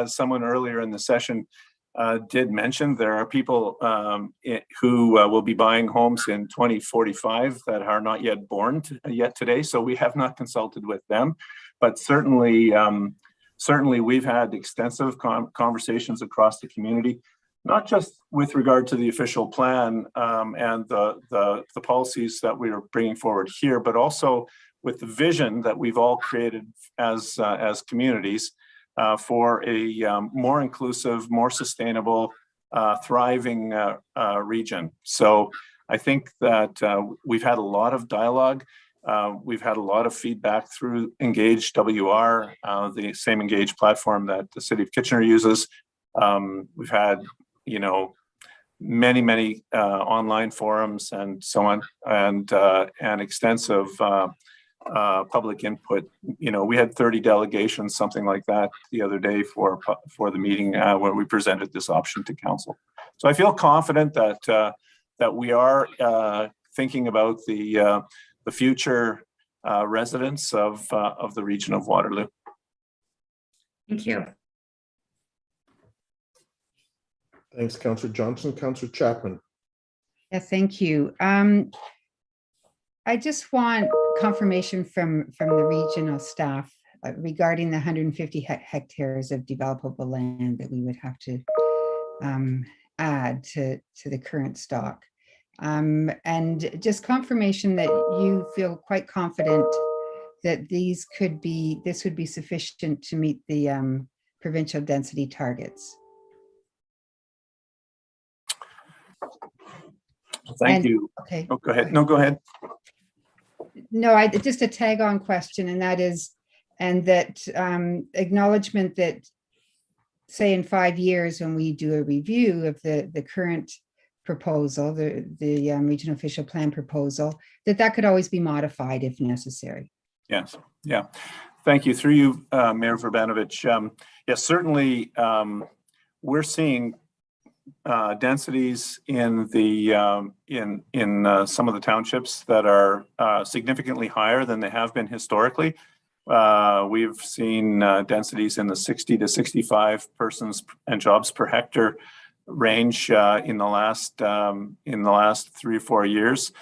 someone earlier in the session did mention, there are people who will be buying homes in 2045 that are not yet born yet today. So we have not consulted with them, but certainly we've had extensive conversations across the community. not just with regard to the official plan and the policies that we are bringing forward here, but also with the vision that we've all created as communities for a more inclusive, more sustainable, thriving region. So I think that we've had a lot of dialogue. We've had a lot of feedback through Engage WR, the same Engage platform that the City of Kitchener uses. We've had, you know, many online forums and so on, and extensive public input. You know, we had 30 delegations, something like that, the other day for the meeting where we presented this option to council. So I feel confident that that we are thinking about the future residents of the region of Waterloo. Thank you. Thanks, Councillor Johnson. Councillor Chapman. Yeah, thank you. I just want confirmation from the regional staff regarding the 150 hectares of developable land that we would have to add to the current stock. And just confirmation that you feel quite confident that this would be sufficient to meet the provincial density targets. Thank you. Okay. Oh, go ahead. No, go ahead. No, just a tag on question, and that is, and that acknowledgement that, say in 5 years, when we do a review of the current proposal, the regional official plan proposal, that could always be modified if necessary. Yes. Yeah. Thank you. Through you, Mayor Verbanovich. Yes, certainly we're seeing densities in the in some of the townships that are significantly higher than they have been historically. We've seen densities in the 60 to 65 persons and jobs per hectare range in the last 3 or 4 years.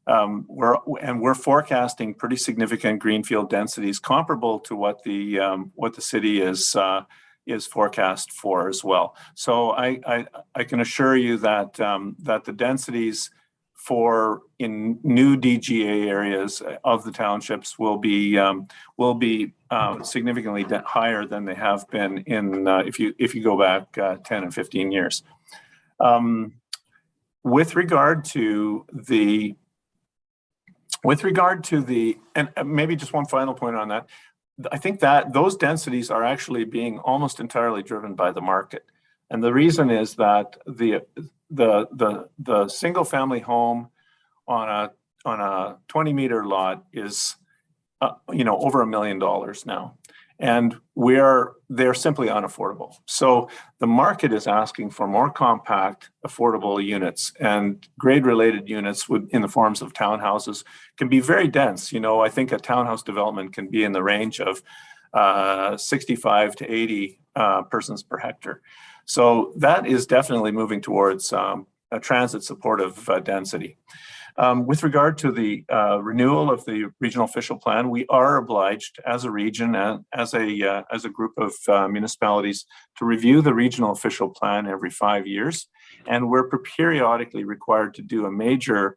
We're forecasting pretty significant greenfield densities comparable to what the city is forecast for as well. So I can assure you that that the densities in new DGA areas of the townships will be significantly higher than they have been in if you go back 10 and 15 years. With regard to the and maybe just one final point on that, I think that those densities are actually being almost entirely driven by the market. And the reason is that the single family home on a 20-meter lot is over $1 million now, and they're simply unaffordable. So the market is asking for more compact, affordable units, and grade-related units in the forms of townhouses can be very dense. I think a townhouse development can be in the range of 65 to 80 persons per hectare. So that is definitely moving towards a transit supportive density. With regard to the renewal of the regional official plan, we are obliged as a region and as a group of municipalities to review the regional official plan every 5 years, and we're periodically required to do a major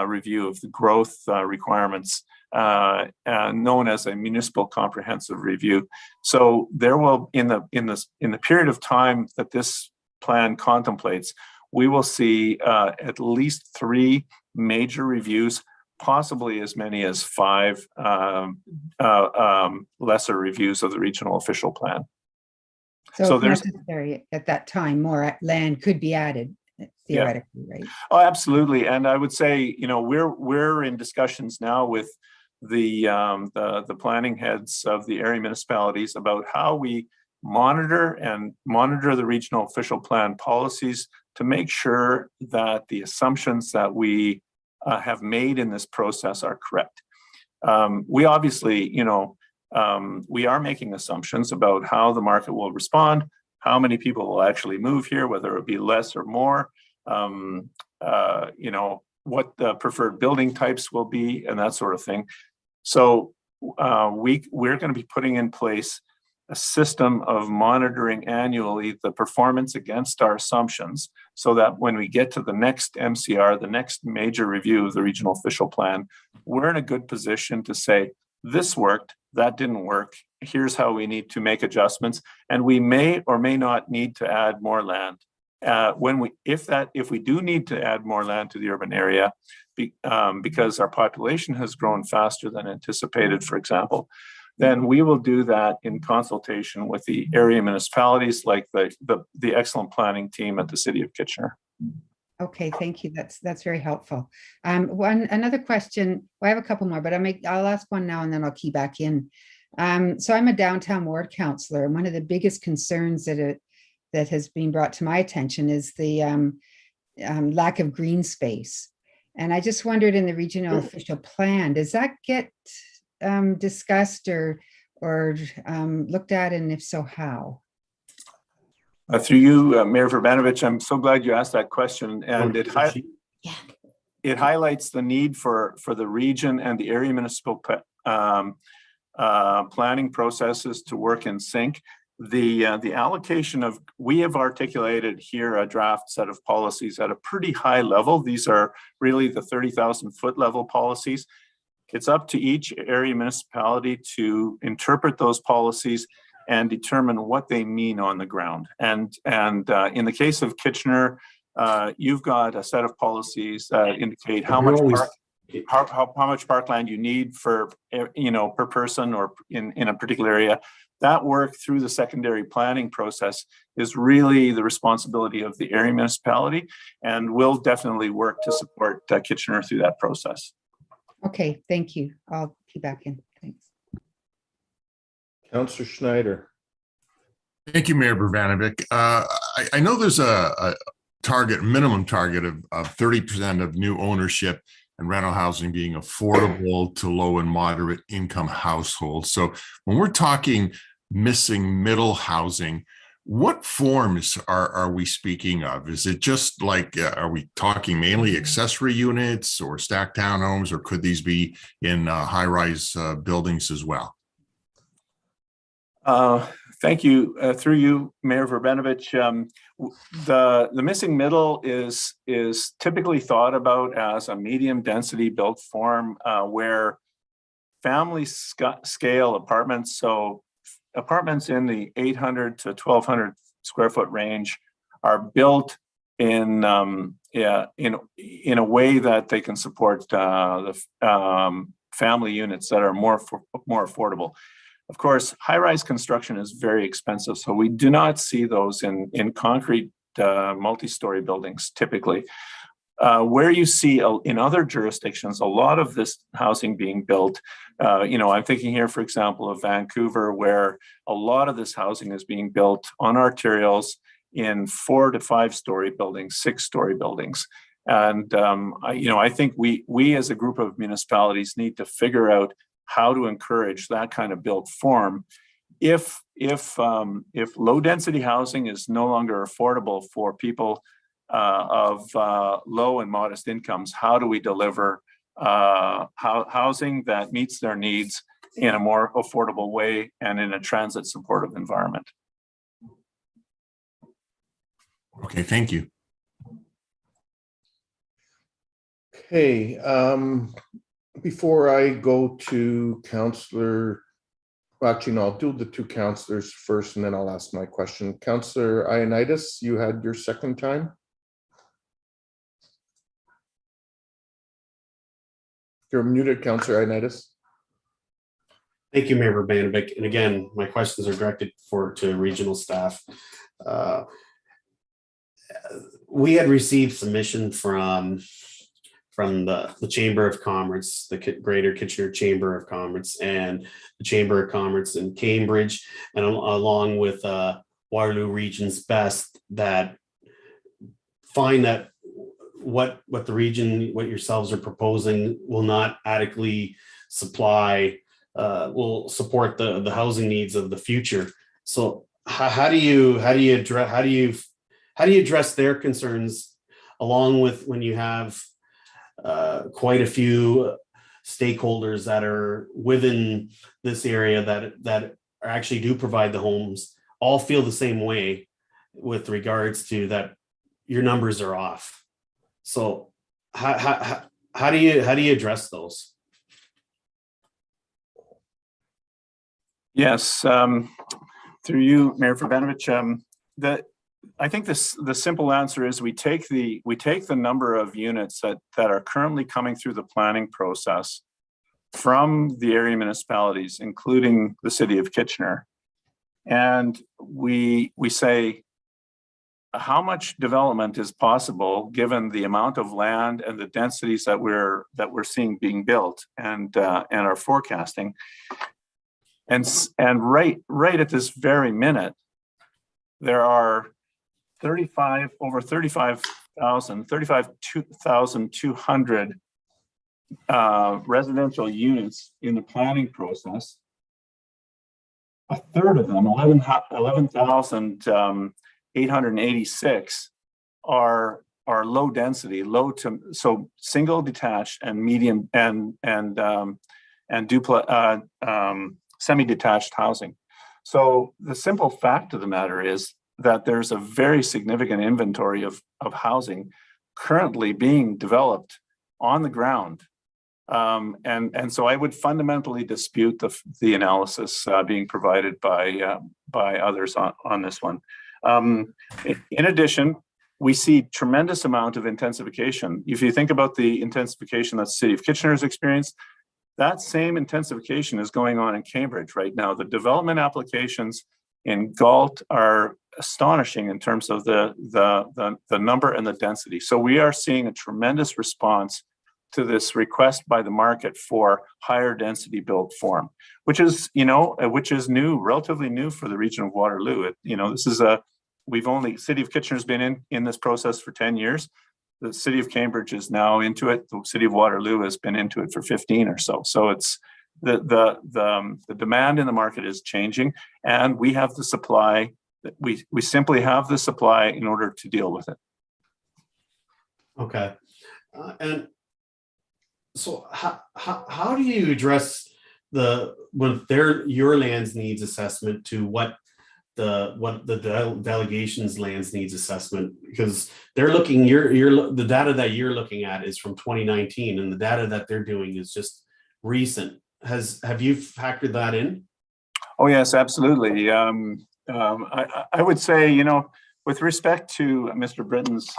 review of the growth requirements, known as a municipal comprehensive review. So there will, in the period of time that this plan contemplates, we will see at least 3 major reviews, possibly as many as 5 lesser reviews of the regional official plan. So if necessary at that time, more land could be added theoretically, right? Oh, absolutely. And I would say, we're in discussions now with the planning heads of the area municipalities about how we monitor the regional official plan policies to make sure that the assumptions that we have made in this process are correct. We obviously, we are making assumptions about how the market will respond, how many people will actually move here, whether it be less or more, what the preferred building types will be, and that sort of thing. So we're going to be putting in place a system of monitoring annually the performance against our assumptions, so that when we get to the next MCR, the next major review of the regional official plan, we're in a good position to say, this worked, that didn't work, here's how we need to make adjustments, and we may or may not need to add more land. If we do need to add more land to the urban area, because our population has grown faster than anticipated, for example, then we will do that in consultation with the area municipalities, like the excellent planning team at the City of Kitchener. Okay, thank you. That's very helpful. Another question. Well, I have a couple more, but I'll ask one now and then I'll key back in. So I'm a downtown ward councillor, and one of the biggest concerns that has been brought to my attention is the lack of green space. And I just wondered, in the regional official plan, does that get discussed or looked at, and if so, how? Through you, Mayor Verbanovich, I'm so glad you asked that question, and it highlights the need for the region and the area municipal planning processes to work in sync. The allocation of, we have articulated here a draft set of policies at a pretty high level. These are really the 30,000 foot level policies. It's up to each area municipality to interpret those policies and determine what they mean on the ground. And in the case of Kitchener, you've got a set of policies that indicate how much parkland you need for, per person or in a particular area. That work through the secondary planning process is really the responsibility of the area municipality, and we'll definitely work to support Kitchener through that process. Okay, thank you. I'll be back in. Thanks. Councillor Schneider. Thank you, Mayor Verbanovich. I know there's a minimum target of 30% of new ownership and rental housing being affordable to low and moderate income households. So when we're talking missing middle housing, what forms are we speaking of? Is it just like, are we talking mainly accessory units or stacked townhomes, or could these be in high-rise buildings as well? Thank you. Through you, Mayor Verbanovich, the missing middle is typically thought about as a medium density built form where family scale apartments, so apartments in the 800 to 1,200 square foot range, are built in a way that they can support the family units that are more affordable. Of course, high-rise construction is very expensive, so we do not see those in concrete multi-story buildings typically. Where you see in other jurisdictions a lot of this housing being built, I'm thinking here, for example, of Vancouver, where a lot of this housing is being built on arterials in 4 to 5 story buildings, 6-story buildings. And I think we as a group of municipalities need to figure out how to encourage that kind of built form. If low density housing is no longer affordable for people of low and modest incomes, how do we deliver housing that meets their needs in a more affordable way and in a transit supportive environment? Okay, thank you. Okay, before I go to Councillor, actually, no, I'll do the two councillors first and then I'll ask my question. Councillor Ioannidis, you had your second time. You're muted, Councillor Ioannidis. Thank you, Mayor Verbanovich. And again, my questions are directed to regional staff. We had received submission from the Chamber of Commerce, the Greater Kitchener Chamber of Commerce, and the Chamber of Commerce in Cambridge, and along with Waterloo Region's Best, that find that what the region, what yourselves are proposing, will not adequately will support the housing needs of the future. So how do you address their concerns, along with when you have quite a few stakeholders that are within this area that actually do provide the homes all feel the same way with regards to that your numbers are off. So how do you address those? Yes, through you, Mayor Verbenovich, I think the simple answer is we take the number of units that are currently coming through the planning process from the area municipalities, including the city of Kitchener, and we say how much development is possible given the amount of land and the densities that we're seeing being built and are forecasting. And right at this very minute, there are 35,200 residential units in the planning process. A third of them, 11,886, are low density, so single detached and medium and semi-detached housing. So the simple fact of the matter is that there's a very significant inventory of housing currently being developed on the ground. And so I would fundamentally dispute the analysis being provided by others on this one. In addition, we see tremendous amount of intensification. If you think about the intensification that the city of Kitchener has experienced, that same intensification is going on in Cambridge right now. The development applications in Galt are astonishing in terms of the number and the density. So we are seeing a tremendous response to this request by the market for higher density built form, which is new, relatively new for the region of Waterloo. This is City of Kitchener has been in this process for 10 years. The city of Cambridge is now into it. The city of Waterloo has been into it for 15 or so. So it's the demand in the market is changing, and we have the supply. We simply have the supply in order to deal with it. Okay, and so how do you address your lands needs assessment to what the delegation's lands needs assessment, because they're looking the data that you're looking at is from 2019, and the data that they're doing is just recent. Have you factored that in? Oh yes, absolutely. I would say, with respect to Mr. Britton's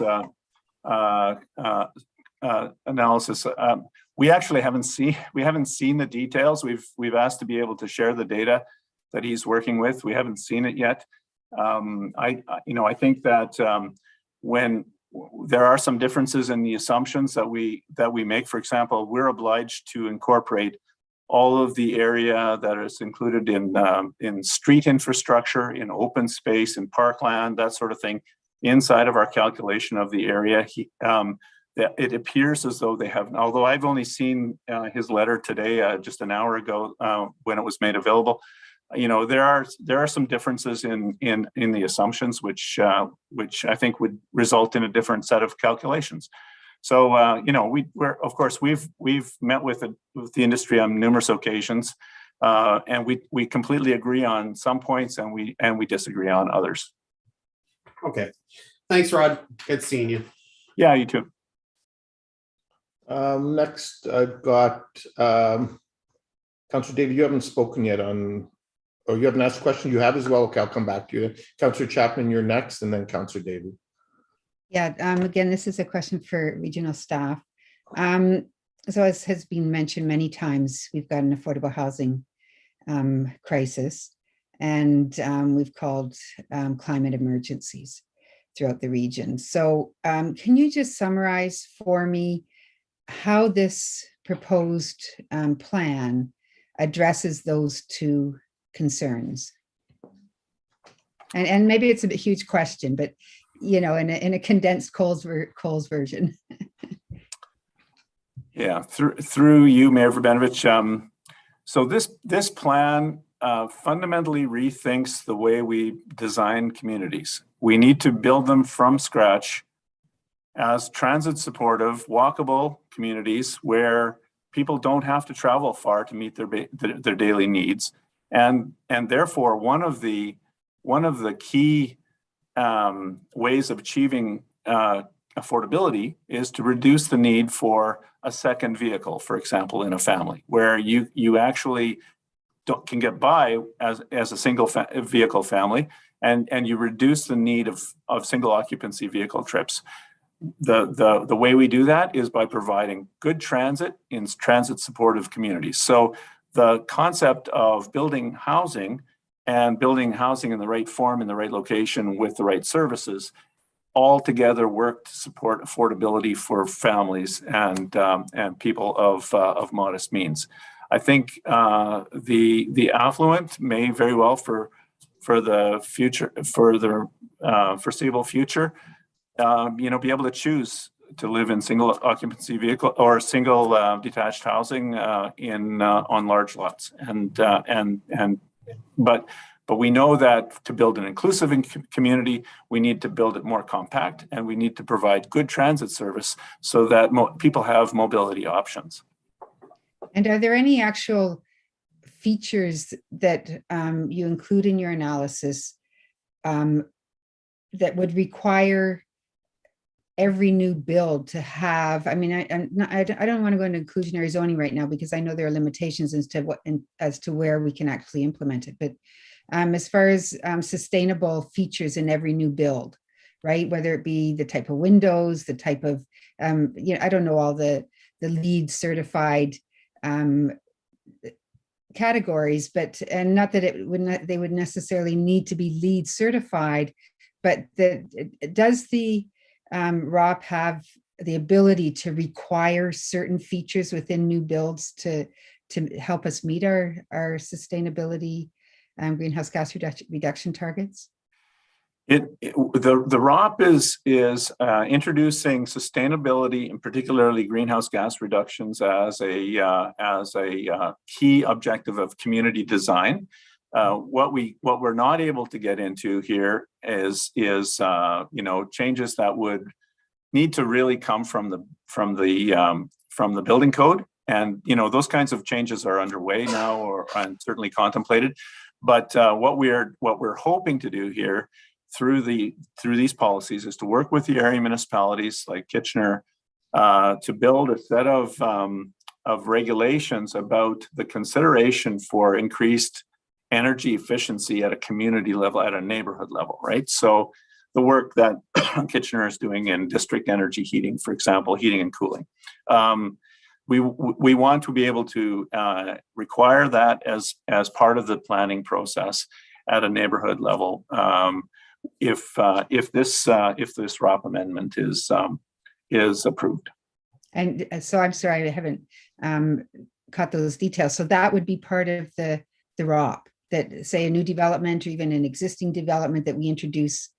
analysis, we actually haven't seen the details. We've asked to be able to share the data that he's working with. We haven't seen it yet. I think that when there are some differences in the assumptions that we make. For example, we're obliged to incorporate all of the area that is included in street infrastructure, in open space, in parkland, that sort of thing, inside of our calculation of the area. It appears as though they have, although I've only seen his letter today, just an hour ago, when it was made available. There are some differences in the assumptions, which I think would result in a different set of calculations. So we've met with the industry on numerous occasions, and we completely agree on some points, and we disagree on others. Okay, thanks, Rod. Good seeing you. Yeah, you too. Next, I've got Councillor David. You haven't spoken yet on. Oh, you haven't asked a question? You have as well? Okay, I'll come back to you. Councillor Chapman, you're next, and then Councillor David. Yeah, again, this is a question for regional staff. So as has been mentioned many times, we've got an affordable housing crisis, and we've called climate emergencies throughout the region. So can you just summarize for me how this proposed plan addresses those two concerns? And maybe it's a huge question, but in a condensed Coles version. Yeah, through you, Mayor Verbenovich. So this plan fundamentally rethinks the way we design communities. We need to build them from scratch as transit supportive, walkable communities where people don't have to travel far to meet their daily needs. And therefore, one of the key ways of achieving affordability is to reduce the need for a second vehicle, for example, in a family, where you actually can get by as a single vehicle family, and you reduce the need of single occupancy vehicle trips. The way we do that is by providing good transit in transit supportive communities. So the concept of building housing and building housing in the right form, in the right location with the right services, all together work to support affordability for families and people of modest means. I think the affluent may very well for the future, for the foreseeable future, be able to choose to live in single occupancy vehicle or single detached housing on large lots, but we know that to build an inclusive community, we need to build it more compact, and we need to provide good transit service so that people have mobility options. And are there any actual features that you include in your analysis that would require every new build to have? I mean, I don't want to go into inclusionary zoning right now because I know there are limitations as to where we can actually implement it. But as far as sustainable features in every new build, right? Whether it be the type of windows, the type of, I don't know all the LEED certified categories, and not that they would necessarily need to be LEED certified, but does the ROP have the ability to require certain features within new builds to help us meet our sustainability greenhouse gas reduction targets? The ROP is introducing sustainability and particularly greenhouse gas reductions as a key objective of community design. What we're not able to get into here is changes that would need to really come from the building code, and those kinds of changes are underway now and certainly contemplated. But what we're hoping to do here through these policies is to work with the area municipalities like Kitchener to build a set of regulations about the consideration for increased energy efficiency at a community level, at a neighborhood level, right? So the work that Kitchener is doing in district energy heating, for example, heating and cooling. We want to be able to require that as part of the planning process at a neighborhood level. If this ROP amendment is approved. And so I'm sorry, I haven't caught those details. So that would be part of the ROP, that say a new development or even an existing development that we introduce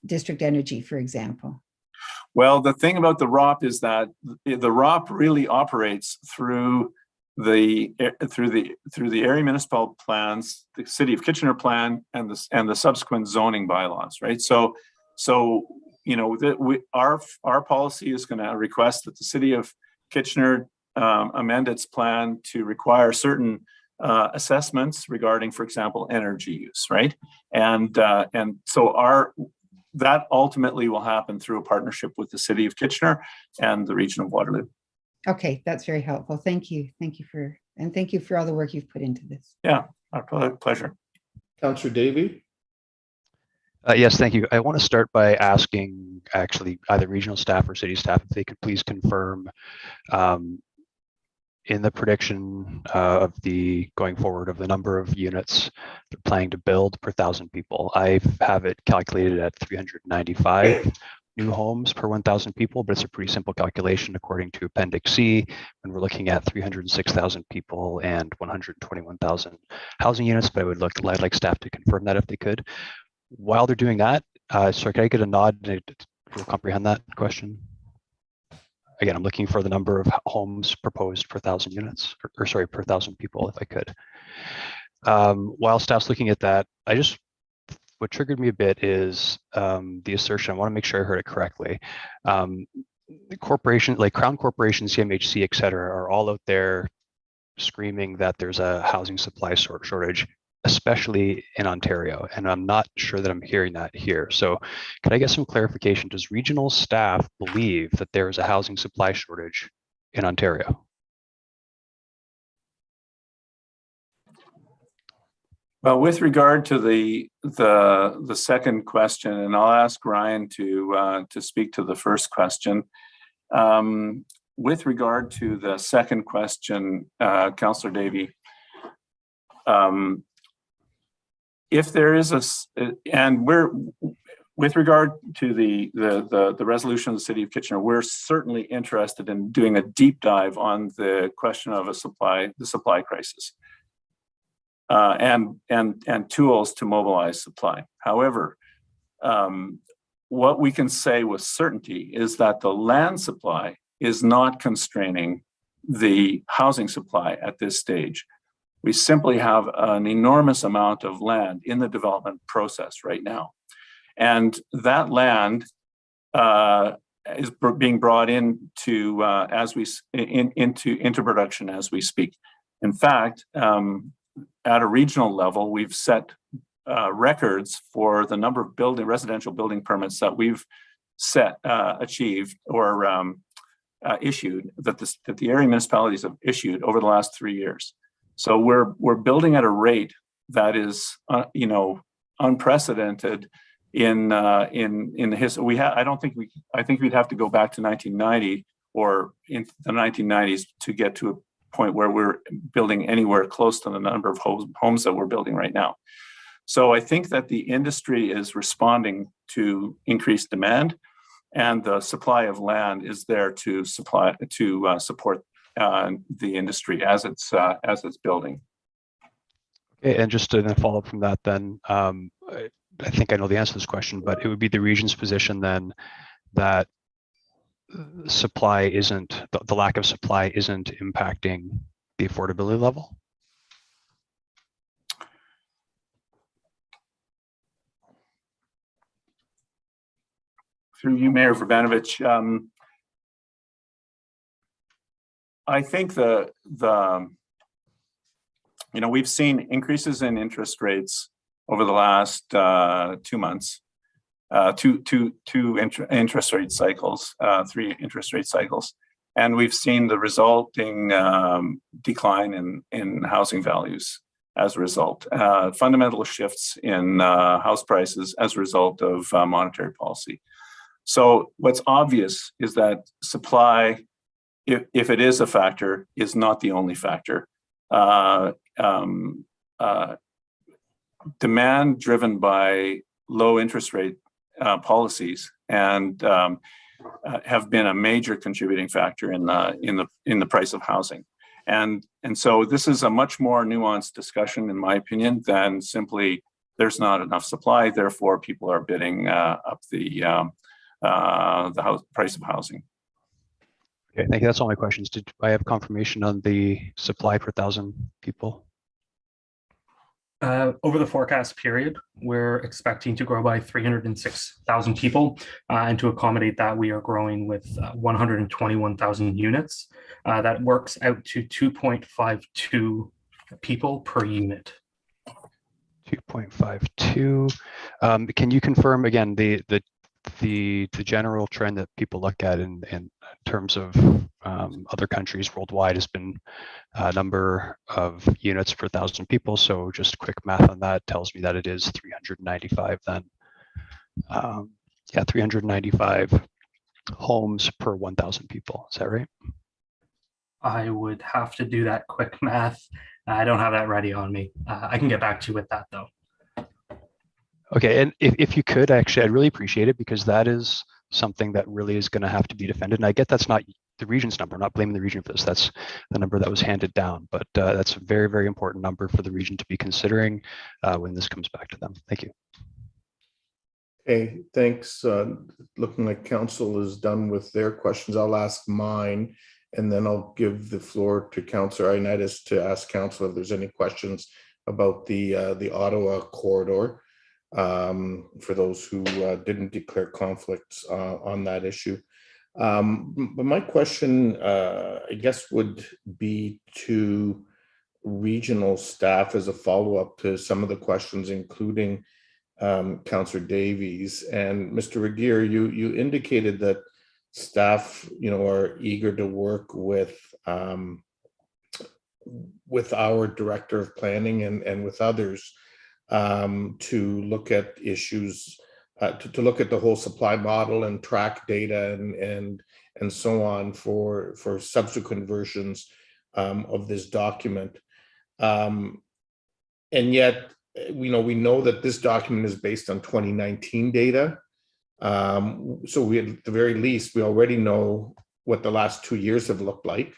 district energy, for example. Well, the thing about the ROP is that the ROP really operates through the area municipal plans, the City of Kitchener plan, and the subsequent zoning bylaws, right? So our policy is going to request that the City of Kitchener amend its plan to require certain assessments regarding, for example, energy use, right? And so that ultimately will happen through a partnership with the City of Kitchener and the region of Waterloo. Okay, that's very helpful. Thank you. Thank you for all the work you've put into this. Yeah, our pleasure. Councillor Davey. Yes, thank you. I want to start by asking actually either regional staff or city staff if they could please confirm in the prediction of the going forward of the number of units they're planning to build per 1,000 people. I have it calculated at 395 new homes per 1,000 people, but it's a pretty simple calculation according to Appendix C when we're looking at 306,000 people and 121,000 housing units. But I'd like staff to confirm that if they could. While they're doing that, sorry, can I get a nod to comprehend that question? Again, I'm looking for the number of homes proposed per 1,000 units, or sorry, per 1,000 people, if I could. While staff's looking at that, what triggered me a bit is the assertion, I want to make sure I heard it correctly. The corporations like Crown Corporation, CMHC, et cetera, are all out there screaming that there's a housing supply shortage, especially in Ontario. And I'm not sure that I'm hearing that here. So could I get some clarification? Does regional staff believe that there is a housing supply shortage in Ontario? Well, with regard to the second question, and I'll ask Ryan to speak to the first question. With regard to the second question, Councillor Davey, if there is with regard to the resolution of the City of Kitchener, we're certainly interested in doing a deep dive on the question of the supply crisis. And tools to mobilize supply. However, what we can say with certainty is that the land supply is not constraining the housing supply at this stage. We simply have an enormous amount of land in the development process right now. And that land is being brought into into production as we speak. In fact, at a regional level, we've set records for the number of residential building permits that we've achieved or issued, that the area municipalities have issued over the last 3 years. So we're building at a rate that is unprecedented in the history. I think we'd have to go back to 1990 or in the 1990s to get to a point where we're building anywhere close to the number of homes that we're building right now. So I think that the industry is responding to increased demand, and the supply of land is there to support the industry as it's building. Okay, and just to follow up from that, then I think I know the answer to this question, but it would be the region's position then that supply isn't, the lack of supply isn't impacting the affordability level? Through you, Mayor Vrbanovich, I think we've seen increases in interest rates over the last 2 months. Two interest rate cycles, 3 interest rate cycles, and we've seen the resulting decline in housing values as a result. Fundamental shifts in house prices as a result of monetary policy. So what's obvious is that supply, if it is a factor, is not the only factor. Demand driven by low interest rate policies and have been a major contributing factor in the price of housing, and so this is a much more nuanced discussion, in my opinion, than simply there's not enough supply, therefore people are bidding up the price of housing. Okay, thank you. That's all my questions. Did I have confirmation on the supply per 1,000 people? Over the forecast period, we're expecting to grow by 306,000 people. And to accommodate that, we are growing with 121,000 units. That works out to 2.52 people per unit. 2.52. Can you confirm again the general trend that people look at in terms of other countries worldwide has been number of units per 1,000 people. So just quick math on that tells me that it is 395 then. 395 homes per 1,000 people. Is that right? I would have to do that quick math. I don't have that ready on me. I can get back to you with that though. Okay, and if you could, actually, I'd really appreciate it, because that is something that really is going to have to be defended. And I get that's not the region's number, I'm not blaming the region for this. That's the number that was handed down, but that's a very, very important number for the region to be considering when this comes back to them. Thank you. Okay, thanks. Looking like council is done with their questions. I'll ask mine, and then I'll give the floor to Councillor Ioannidis to ask council if there's any questions about the Ottawa corridor. For those who didn't declare conflicts on that issue. But my question, I guess, would be to regional staff as a follow-up to some of the questions, including Councillor Davies. And Mr. Regier, you indicated that staff, are eager to work with our Director of Planning and with others to look at issues, to look at the whole supply model and track data and so on for subsequent versions of this document. And yet, we know that this document is based on 2019 data. So we, at the very least, we already know what the last 2 years have looked like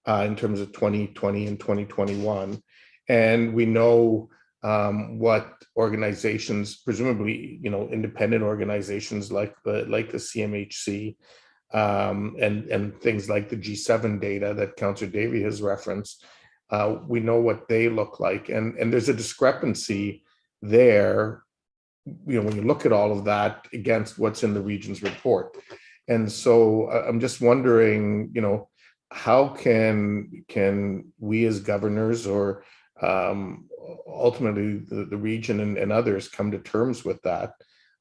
in terms of 2020 and 2021. And we know what organizations, presumably, independent organizations like the CMHC and things like the G7 data that Councillor Davey has referenced, we know what they look like. And there's a discrepancy there, when you look at all of that against what's in the region's report. And so I'm just wondering, how can we as governors or ultimately the region and others come to terms with that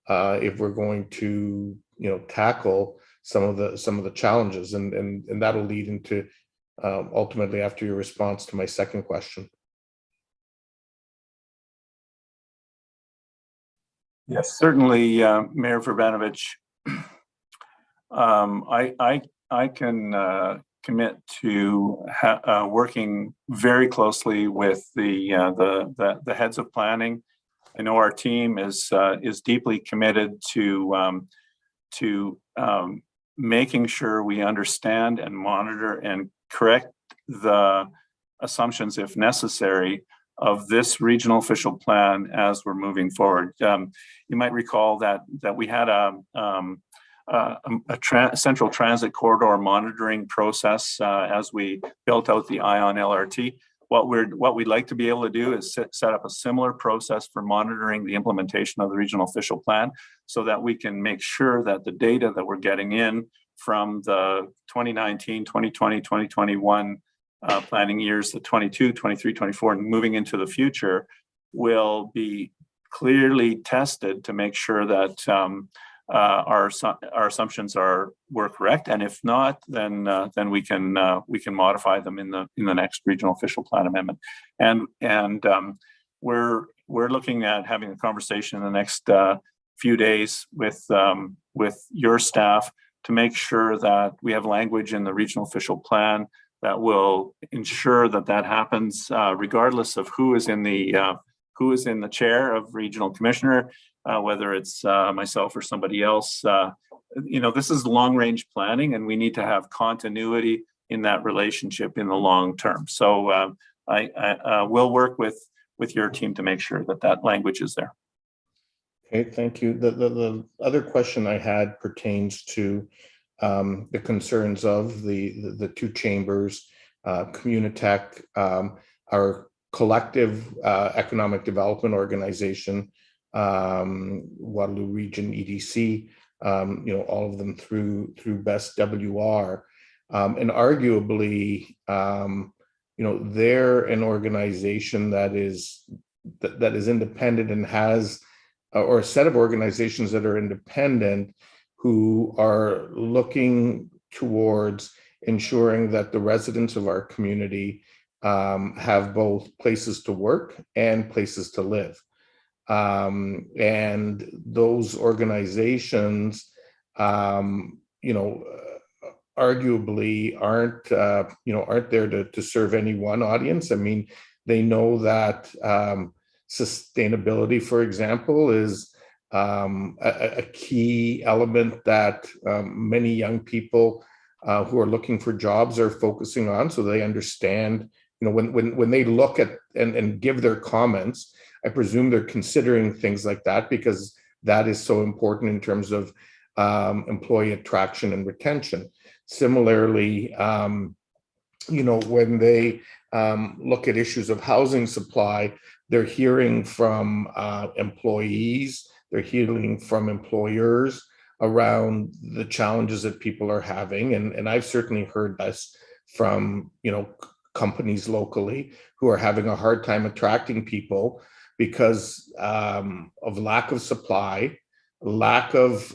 if we're going to, tackle some of the challenges, and that'll lead into ultimately after your response to my second question. Yes, certainly, Mayor Verbanovich. I can commit to working very closely with the heads of planning. I know our team is deeply committed to making sure we understand and monitor and correct the assumptions, if necessary, of this regional official plan as we're moving forward. You might recall that we had a central transit corridor monitoring process as we built out the ION LRT. What we'd like to be able to do is set up a similar process for monitoring the implementation of the regional official plan, so that we can make sure that the data that we're getting in from the 2019, 2020, 2021 planning years, the 22, 23, 24, and moving into the future, will be clearly tested to make sure that our assumptions were correct, and if not, then we can modify them in the next regional official plan amendment. And we're looking at having a conversation in the next few days with your staff to make sure that we have language in the regional official plan that will ensure that happens regardless of who is in the chair of regional commissioner, whether it's myself or somebody else. This is long-range planning, and we need to have continuity in that relationship in the long term. So I will work with your team to make sure that language is there. Okay, thank you. The other question I had pertains to the concerns of the two chambers, Communitech, our collective economic development organization, Waterloo Region EDC, all of them through Best WR, and arguably, they're an organization that is independent and has, or a set of organizations that are independent who are looking towards ensuring that the residents of our community have both places to work and places to live. And those organizations, arguably aren't there to serve any one audience. I mean, they know that sustainability, for example, is a key element that many young people who are looking for jobs are focusing on. So they understand, when they look at and give their comments, I presume they're considering things like that, because that is so important in terms of employee attraction and retention. Similarly, when they look at issues of housing supply, they're hearing from employees, they're hearing from employers around the challenges that people are having. And I've certainly heard this from, companies locally who are having a hard time attracting people because of lack of supply, lack of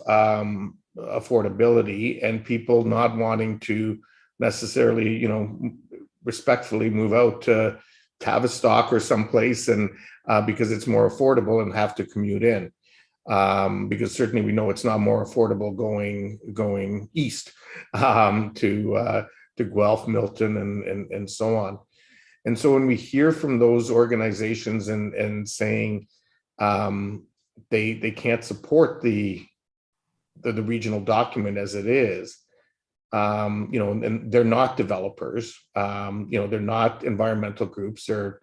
affordability, and people not wanting to necessarily, respectfully move out to Tavistock or someplace, and because it's more affordable, and have to commute in. Because certainly we know it's not more affordable going east to Guelph, Milton, and so on. And so when we hear from those organizations and saying they can't support the regional document as it is, and they're not developers, they're not environmental groups, they're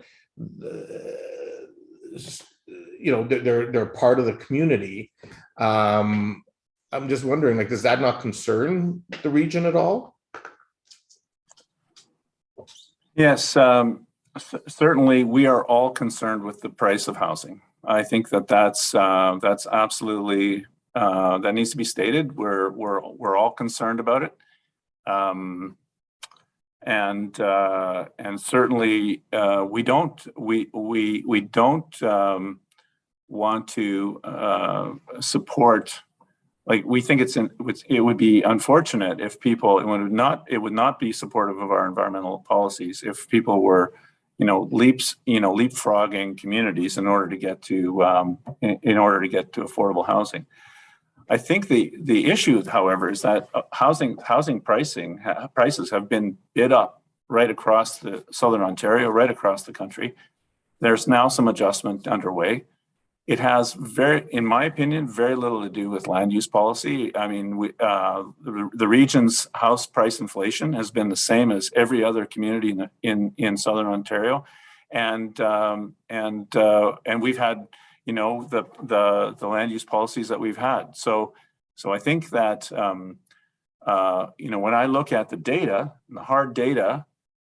part of the community. I'm just wondering, like, does that not concern the region at all? Yes, certainly we are all concerned with the price of housing. I think that's absolutely that needs to be stated. We're all concerned about it, and certainly we don't want to support. Like, we think it would be unfortunate if people, it would not be supportive of our environmental policies if people were, leapfrogging communities in order to get to affordable housing. I think the issue, however, is that housing prices have been bid up right across the Southern Ontario, right across the country. There's now some adjustment underway. It has in my opinion, very little to do with land use policy. I mean, the region's house price inflation has been the same as every other community in Southern Ontario, and we've had, the land use policies that we've had. So I think that when I look at the data, the hard data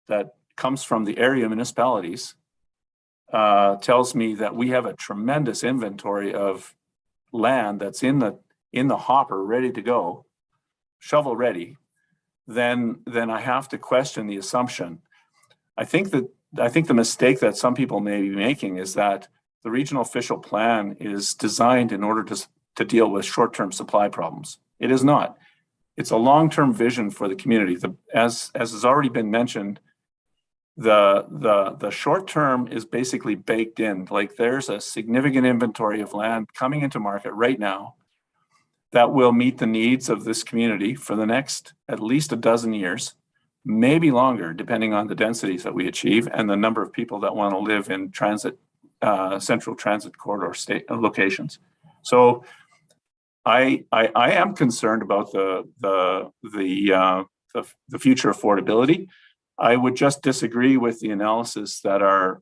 that comes from the area municipalities, tells me that we have a tremendous inventory of land that's in the hopper, ready to go, shovel ready. Then I have to question the assumption. I think the mistake that some people may be making is that the regional official plan is designed in order to deal with short-term supply problems. It is not. It's a long-term vision for the community. As has already been mentioned, the short term is basically baked in. Like, there's a significant inventory of land coming into market right now that will meet the needs of this community for the next at least a dozen years, maybe longer, depending on the densities that we achieve and the number of people that want to live in central transit corridor state locations. So I am concerned about the future affordability. I would just disagree with the analysis that our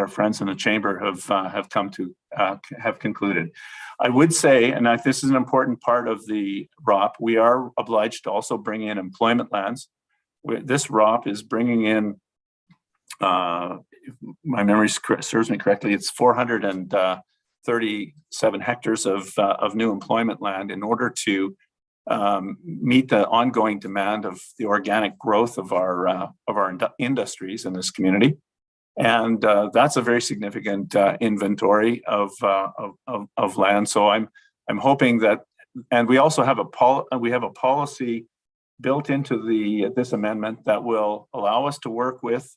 friends in the chamber have come to have concluded. I would say, and this is an important part of the ROP, we are obliged to also bring in employment lands. This ROP is bringing in, if my memory serves me correctly, it's 437 hectares of new employment land in order to meet the ongoing demand of the organic growth of our industries in this community, and that's a very significant inventory of land. So I'm hoping that, and we also have a policy built into this amendment that will allow us to work with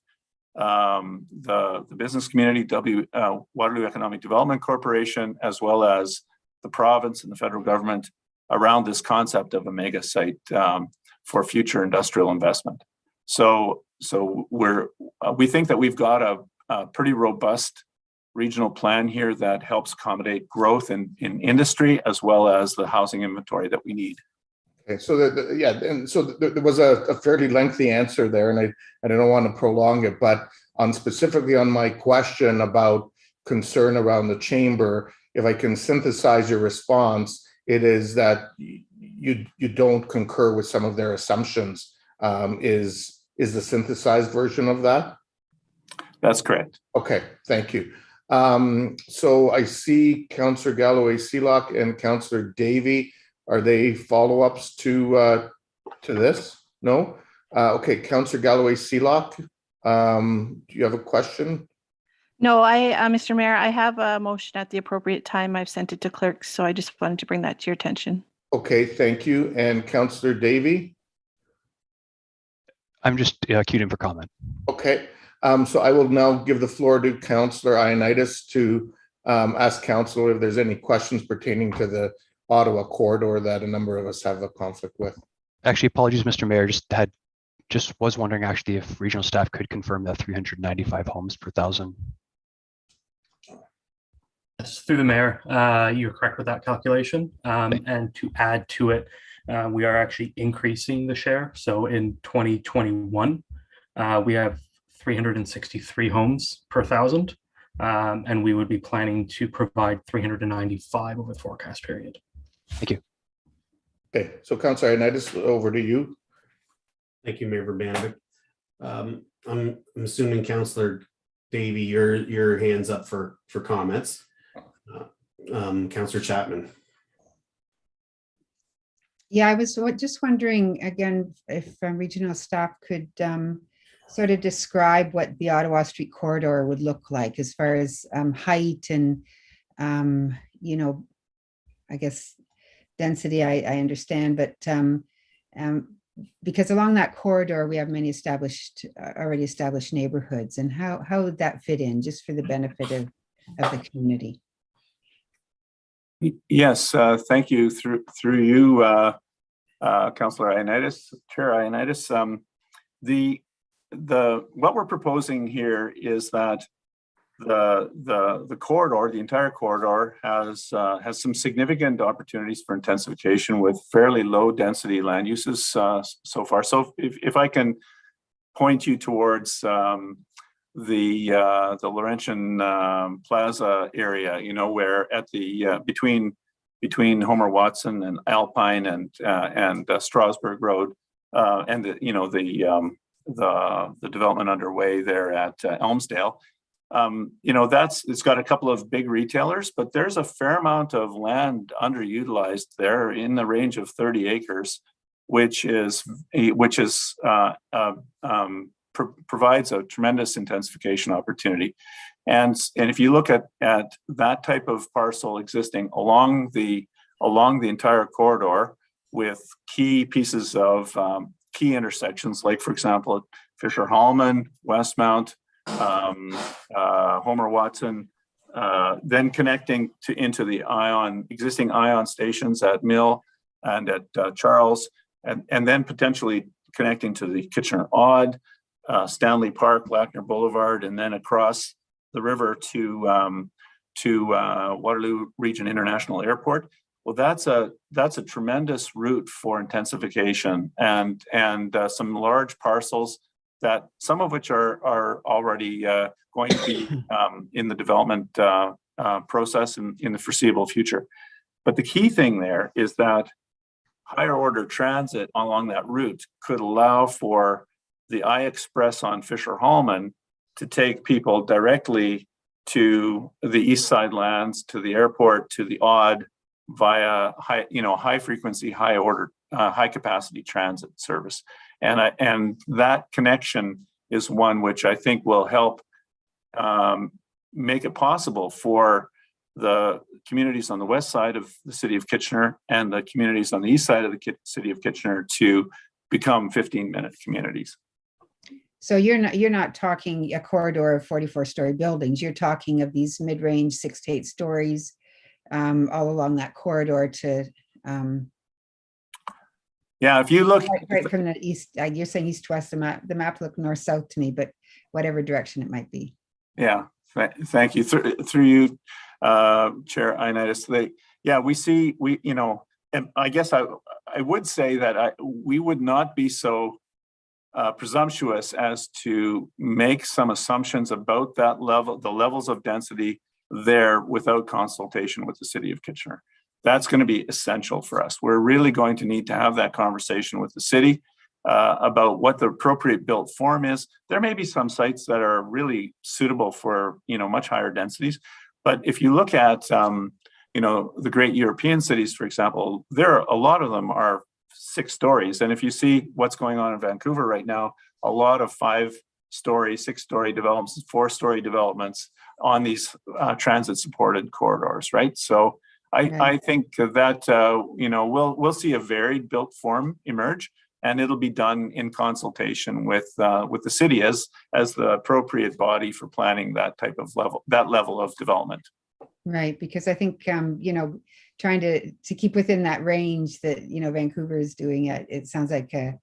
the business community, Waterloo Economic Development Corporation, as well as the province and the federal government, around this concept of a mega site for future industrial investment. So we think that we've got a pretty robust regional plan here that helps accommodate growth in industry as well as the housing inventory that we need. Okay, so there was a fairly lengthy answer there, and I don't want to prolong it, but specifically on my question about concern around the chamber, if I can synthesize your response, it is that you don't concur with some of their assumptions. Is the synthesized version of that? That's correct. Okay, thank you. So I see Councillor Galloway-Seelock and Councillor Davey. Are they follow-ups to this? No? Okay, Councillor Galloway Seelock, do you have a question? No, Mr. Mayor, I have a motion at the appropriate time. I've sent it to clerks, so I just wanted to bring that to your attention. Okay, thank you. And Councillor Davey? I'm just queued in for comment. Okay, so I will now give the floor to Councillor Ioannidis to ask council if there's any questions pertaining to the Ottawa corridor that a number of us have a conflict with. Actually, apologies, Mr. Mayor, just was wondering actually if regional staff could confirm that 395 homes per thousand. Yes, through the mayor, you're correct with that calculation. And to add to it, we are actually increasing the share. So in 2021, we have 363 homes per thousand, and we would be planning to provide 395 over the forecast period. Thank you. Okay, so Councillor Ioannidis, over to you. Thank you, Mayor Urbanovic. I'm assuming Councillor Davey, your hands up for comments. Councillor Chapman. Yeah, I was just wondering again if regional staff could sort of describe what the Ottawa Street corridor would look like as far as height and, you know, I guess density, I understand, but because along that corridor, we have many already established neighborhoods, and how would that fit in just for the benefit of the community? Yes, thank you. Through you, Councillor Ioannidis, Chair Ioannidis. What we're proposing here is that the corridor, the entire corridor, has some significant opportunities for intensification with fairly low density land uses so far. So if I can point you towards the Laurentian Plaza area, you know, where at the between Homer Watson and Alpine and Strasbourg Road, and the development underway there at Elmsdale. You know, it's got a couple of big retailers, but there's a fair amount of land underutilized there in the range of 30 acres, which provides a tremendous intensification opportunity. And if you look at that type of parcel existing along the entire corridor with key pieces of key intersections, like for example, Fisher Hallman, Westmount, Homer Watson, then connecting into the existing ion stations at Mill and at Charles, and then potentially connecting to the Kitchener-Odd, Stanley Park, Lackner Boulevard, and then across the river to Waterloo Region International Airport. Well, that's a tremendous route for intensification and some large parcels that some of which are already going to be in the development process in the foreseeable future. But the key thing there is that higher order transit along that route could allow for the I-Express on Fisher Hallman to take people directly to the East Side lands, to the airport, to the Odd via high frequency, high order, high capacity transit service. And that connection is one which I think will help make it possible for the communities on the west side of the city of Kitchener and the communities on the east side of the city of Kitchener to become 15-minute communities. So you're not talking a corridor of 44-story buildings. You're talking of these mid-range 6 to 8 stories all along that corridor to. Yeah, if you look right from the east, you're saying east-west. The map looked north-south to me, but whatever direction it might be. Yeah, thank you. Through you, Chair Ioannidis. And I guess I would say that we would not be so presumptuous as to make some assumptions about that level, the levels of density there without consultation with the city of Kitchener. That's going to be essential for us. We're really going to need to have that conversation with the city about what the appropriate built form is. There may be some sites that are really suitable for, much higher densities. But if you look at, the great European cities, for example, a lot of them are 6 stories. And if you see what's going on in Vancouver right now, a lot of 5-story, 6-story developments, 4-story developments on these transit supported corridors, right? So I think that, we'll see a varied built form emerge, and it'll be done in consultation with the city as the appropriate body for planning that level of development. Right, because I think, trying to keep within that range that, Vancouver is doing, it sounds like a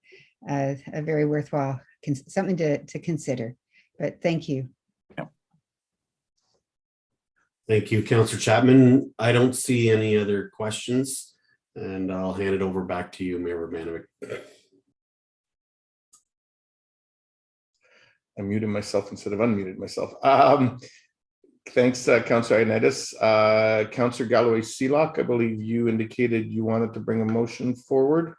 very worthwhile, something to consider. But thank you. Thank you, Councillor Chapman. I don't see any other questions, and I'll hand it over back to you, Mayor Urbanovic. I muted myself instead of unmuted myself. Thanks, Councillor Ioannidis. Councillor Galloway-Seelock, I believe you indicated you wanted to bring a motion forward.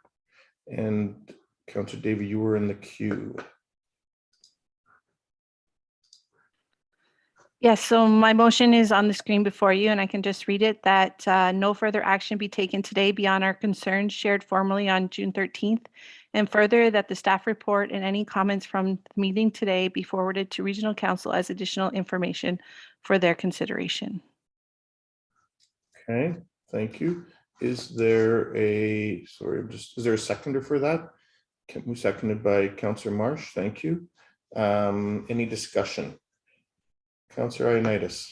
And Councillor Davey, you were in the queue. Yes, so my motion is on the screen before you, and I can just read it, that no further action be taken today beyond our concerns shared formally on June 13th, and further that the staff report and any comments from the meeting today be forwarded to Regional Council as additional information for their consideration. Okay, thank you. Is there a seconder for that? Seconded by Councillor Marsh, thank you. Any discussion? Councillor Ioannidis.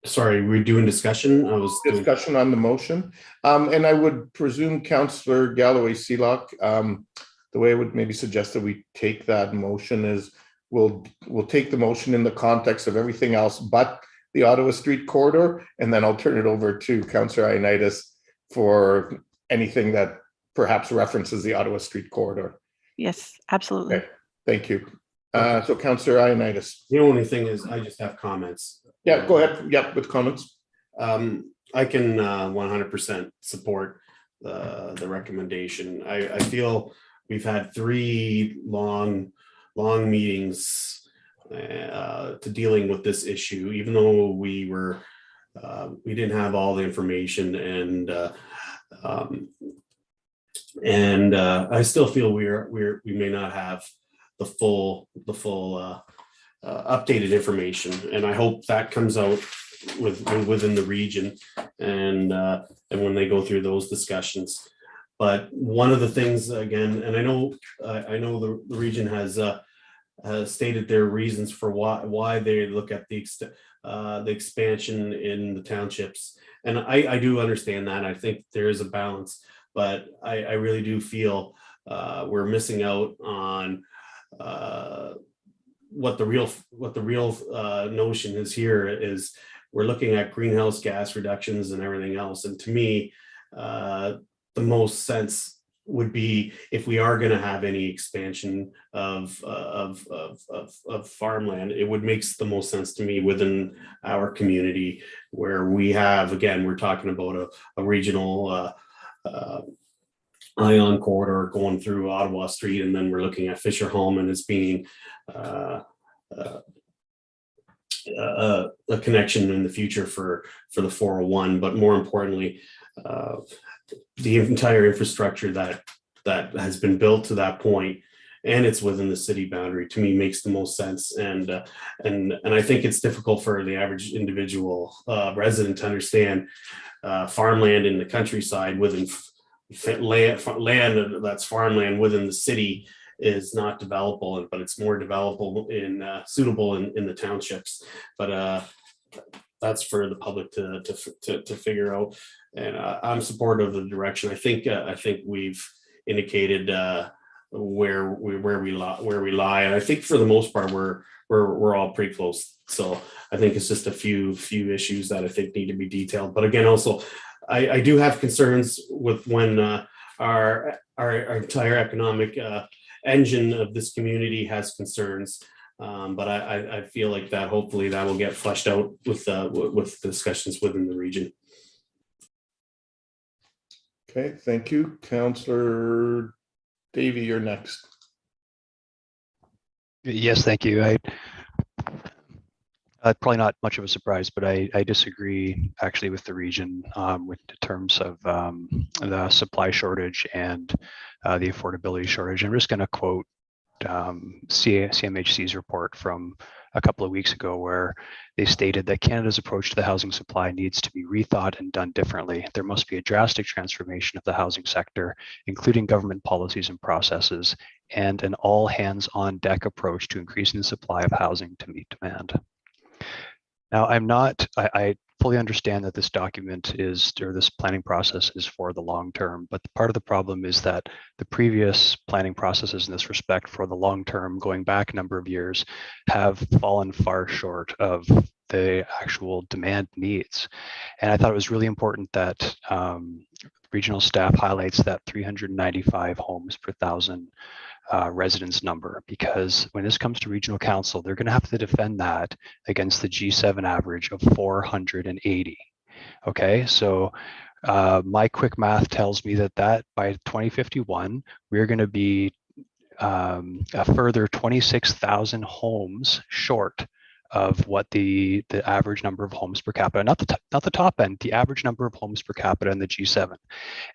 Sorry, we're doing discussion. Discussion on the motion. And I would presume Councillor Galloway-Seelock, the way I would maybe suggest that we take that motion is we'll take the motion in the context of everything else but the Ottawa Street corridor, and then I'll turn it over to Councillor Ioannidis for anything that perhaps references the Ottawa Street corridor. Yes, absolutely. Okay. Thank you. So Councillor Ioannidis. The only thing is I just have comments. Yeah, go ahead. Yep, with comments. I can 100% support the recommendation. I feel we've had 3 long meetings to dealing with this issue, even though we didn't have all the information, and I still feel we may not have the full updated information, and I hope that comes out within the region and when they go through those discussions. But one of the things, again, and I know the region has stated their reasons for why they look at the expansion in the townships, and I do understand that. I think there is a balance, but I really do feel we're missing out on what the real notion is here is we're looking at greenhouse gas reductions and everything else. And to me, the most sense would be if we are going to have any expansion of farmland, it would make the most sense to me within our community where we have, again, we're talking about a regional Ion corridor going through Ottawa Street, and then we're looking at Fisher Hallman as being a connection in the future for the 401, but more importantly, the entire infrastructure that has been built to that point, and it's within the city boundary, to me makes the most sense. And I think it's difficult for the average individual resident to understand farmland in the countryside within land that's farmland within the city is not developable, but it's more developable in suitable in the townships. But that's for the public to figure out. And I'm supportive of the direction. I think we've indicated where we lie, and I think for the most part we're all pretty close. So I think it's just a few issues that I think need to be detailed. But again, also I do have concerns with when our entire economic engine of this community has concerns. But I feel like that hopefully that will get fleshed out with discussions within the region. Okay, thank you. Councillor Davey, you're next. Yes, thank you. Probably not much of a surprise, but I disagree actually with the region with in terms of the supply shortage and the affordability shortage. I'm just going to quote CMHC's report from a couple of weeks ago, where they stated that Canada's approach to the housing supply needs to be rethought and done differently. There must be a drastic transformation of the housing sector, including government policies and processes, and an all hands on deck approach to increasing the supply of housing to meet demand. Now, I fully understand that this document is, or this planning process is for the long term, but part of the problem is that the previous planning processes in this respect for the long term, going back a number of years, have fallen far short of the actual demand needs. And I thought it was really important that regional staff highlights that 395 homes per thousand residence number, because when this comes to regional council, they're going to have to defend that against the G7 average of 480. Okay, so my quick math tells me that by 2051, we're going to be a further 26,000 homes short of what the average number of homes per capita, not the top end, the average number of homes per capita in the G7.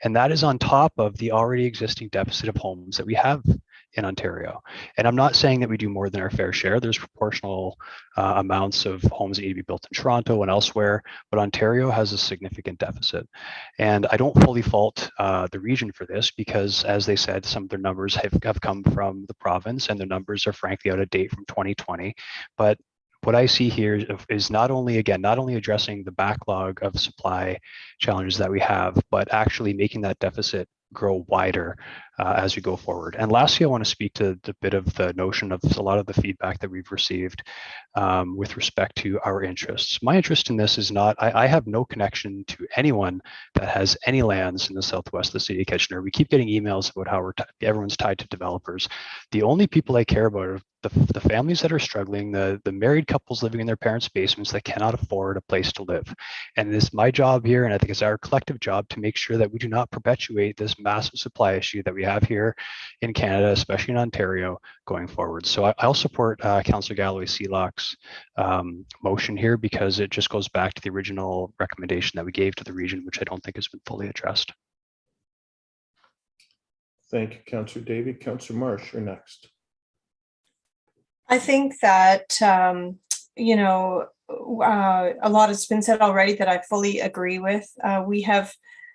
And that is on top of the already existing deficit of homes that we have in Ontario. And I'm not saying that we do more than our fair share. There's proportional amounts of homes that need to be built in Toronto and elsewhere, but Ontario has a significant deficit. And I don't fully fault the region for this, because as they said, some of their numbers have come from the province, and their numbers are frankly out of date from 2020. But what I see here is not only addressing the backlog of supply challenges that we have, but actually making that deficit grow wider as we go forward. And lastly, I want to speak to the bit of the notion of a lot of the feedback that we've received with respect to our interests. My interest in this is not, I have no connection to anyone that has any lands in the southwest of the city of Kitchener. We keep getting emails about how everyone's tied to developers. The only people I care about are the families that are struggling, the married couples living in their parents' basements that cannot afford a place to live. And it's my job here, and I think it's our collective job, to make sure that we do not perpetuate this massive supply issue that we have here in Canada, especially in Ontario, going forward. So I'll support Councillor Galloway-Seelock's motion here, because it just goes back to the original recommendation that we gave to the region, which I don't think has been fully addressed. Thank you, Councillor Davey. Councillor Marsh, you're next. I think that, you know, a lot has been said already that I fully agree with. We have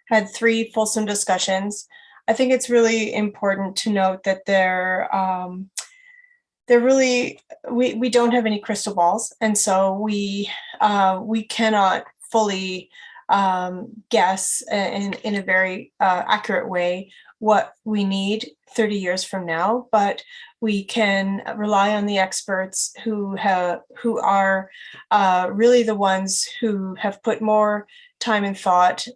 had 3 fulsome discussions. I think it's really important to note that we don't have any crystal balls, and so we cannot fully guess in a very accurate way what we need 30 years from now, but we can rely on the experts who are really the ones who have put more time and thought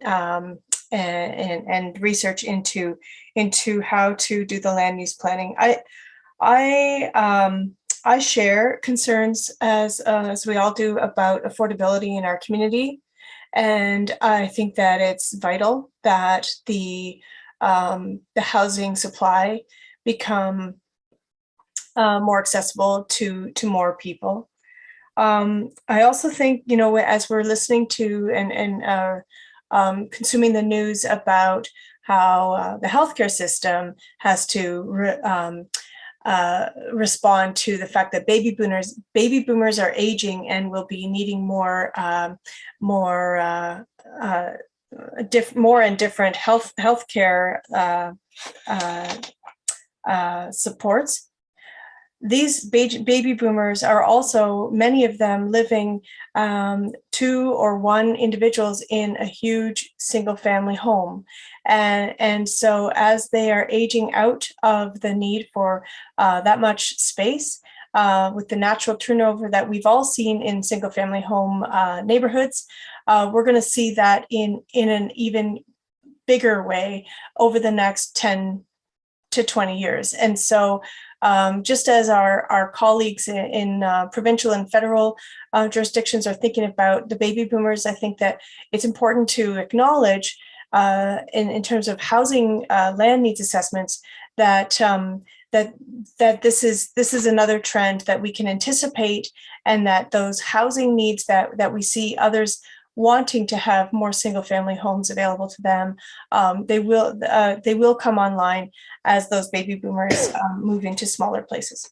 and research into how to do the land use planning. I share concerns as we all do about affordability in our community, and I think that it's vital that the housing supply become more accessible to more people. I also think, you know, as we're listening to and consuming the news about how the healthcare system has to respond to the fact that baby boomers are aging and will be needing more and different healthcare supports. These baby boomers are also, many of them, living 2 or 1 individuals in a huge single family home. And so as they are aging out of the need for that much space, with the natural turnover that we've all seen in single family home neighborhoods, we're going to see that in an even bigger way over the next 10 to 20 years. And so just as our colleagues in provincial and federal jurisdictions are thinking about the baby boomers, I think that it's important to acknowledge in terms of housing land needs assessments that that this is another trend that we can anticipate, and that those housing needs that we see others wanting to have more single family homes available to them, they will come online as those baby boomers move into smaller places.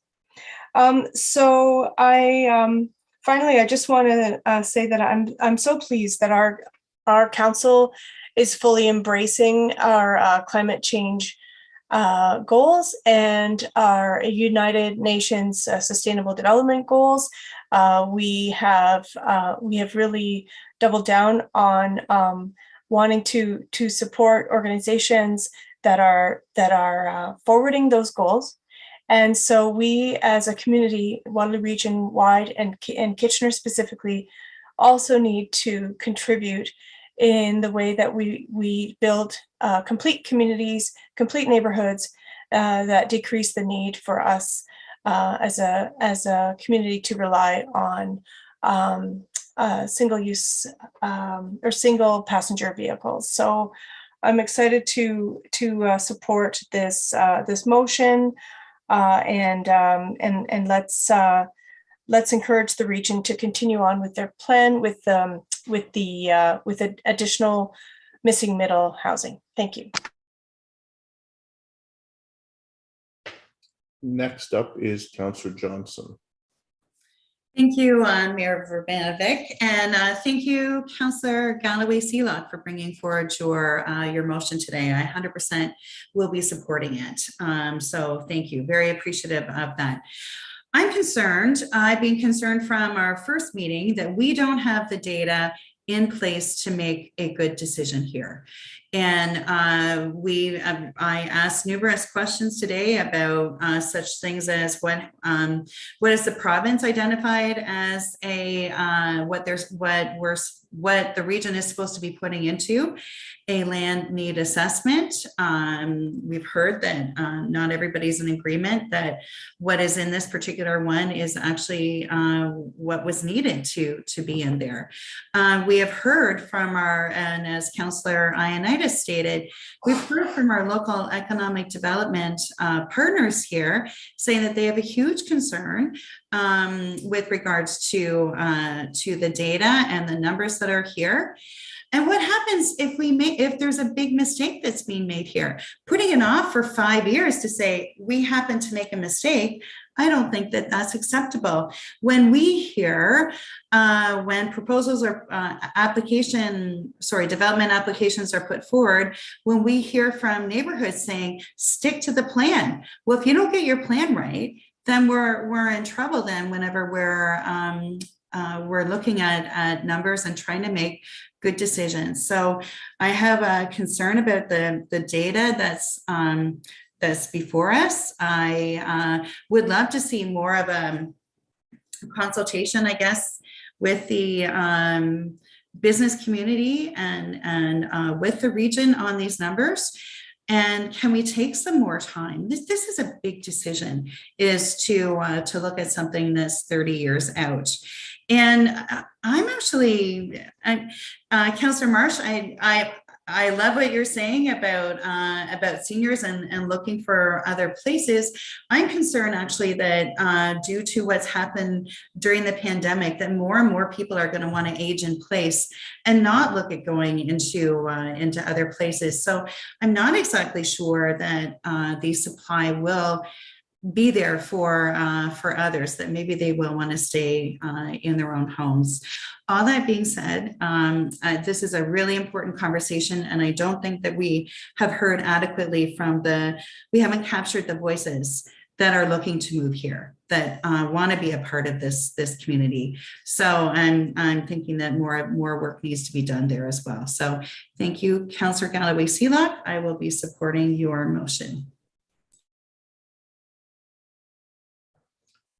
So finally, I just want to say that I'm so pleased that our council is fully embracing our climate change goals and our United Nations Sustainable Development Goals. We have really doubled down on wanting to support organizations that are forwarding those goals. And so we, as a community, Waterloo region wide and Kitchener specifically, also need to contribute in the way that we build complete communities, complete neighborhoods that decrease the need for us as a community to rely on single-use or single passenger vehicles. So I'm excited to support this motion, and let's encourage the region to continue on with their plan with the additional missing middle housing. Thank you. Next up is Councillor Johnson. Thank you, Mayor Urbanovic, and thank you, Councillor Galloway-Seelock, for bringing forward your motion today. I 100% will be supporting it. So thank you, very appreciative of that. I'm concerned, I've been concerned from our first meeting that we don't have the data in place to make a good decision here. And I asked numerous questions today about such things as what is the province identified as what the region is supposed to be putting into a land need assessment. We've heard that not everybody's in agreement that what is in this particular one is actually what was needed to be in there. We have heard from and as Councillor Ioannidis stated, we've heard from our local economic development partners here saying that they have a huge concern with regards to the data and the numbers that are here. And what happens if there's a big mistake that's being made here? Putting it off for 5 years to say we happen to make a mistake, I don't think that that's acceptable. When we hear, when proposals or development applications are put forward, when we hear from neighborhoods saying, stick to the plan. Well, if you don't get your plan right, then we're in trouble then whenever we're looking at numbers and trying to make good decisions. So I have a concern about the data that's before us. I would love to see more of a consultation, I guess, with the business community and with the region on these numbers. And can we take some more time? This is a big decision, is to look at something that's 30 years out. And I'm actually, Councillor Marsh, I love what you're saying about seniors and looking for other places. I'm concerned actually that due to what's happened during the pandemic, that more and more people are going to want to age in place and not look at going into other places. So I'm not exactly sure that the supply will be there for others, that maybe they will want to stay in their own homes. All that being said, this is a really important conversation, and I don't think that we have heard adequately we haven't captured the voices that are looking to move here, that want to be a part of this community. So I'm thinking that more work needs to be done there as well. So thank you, Councillor Galloway-Seelock. I will be supporting your motion.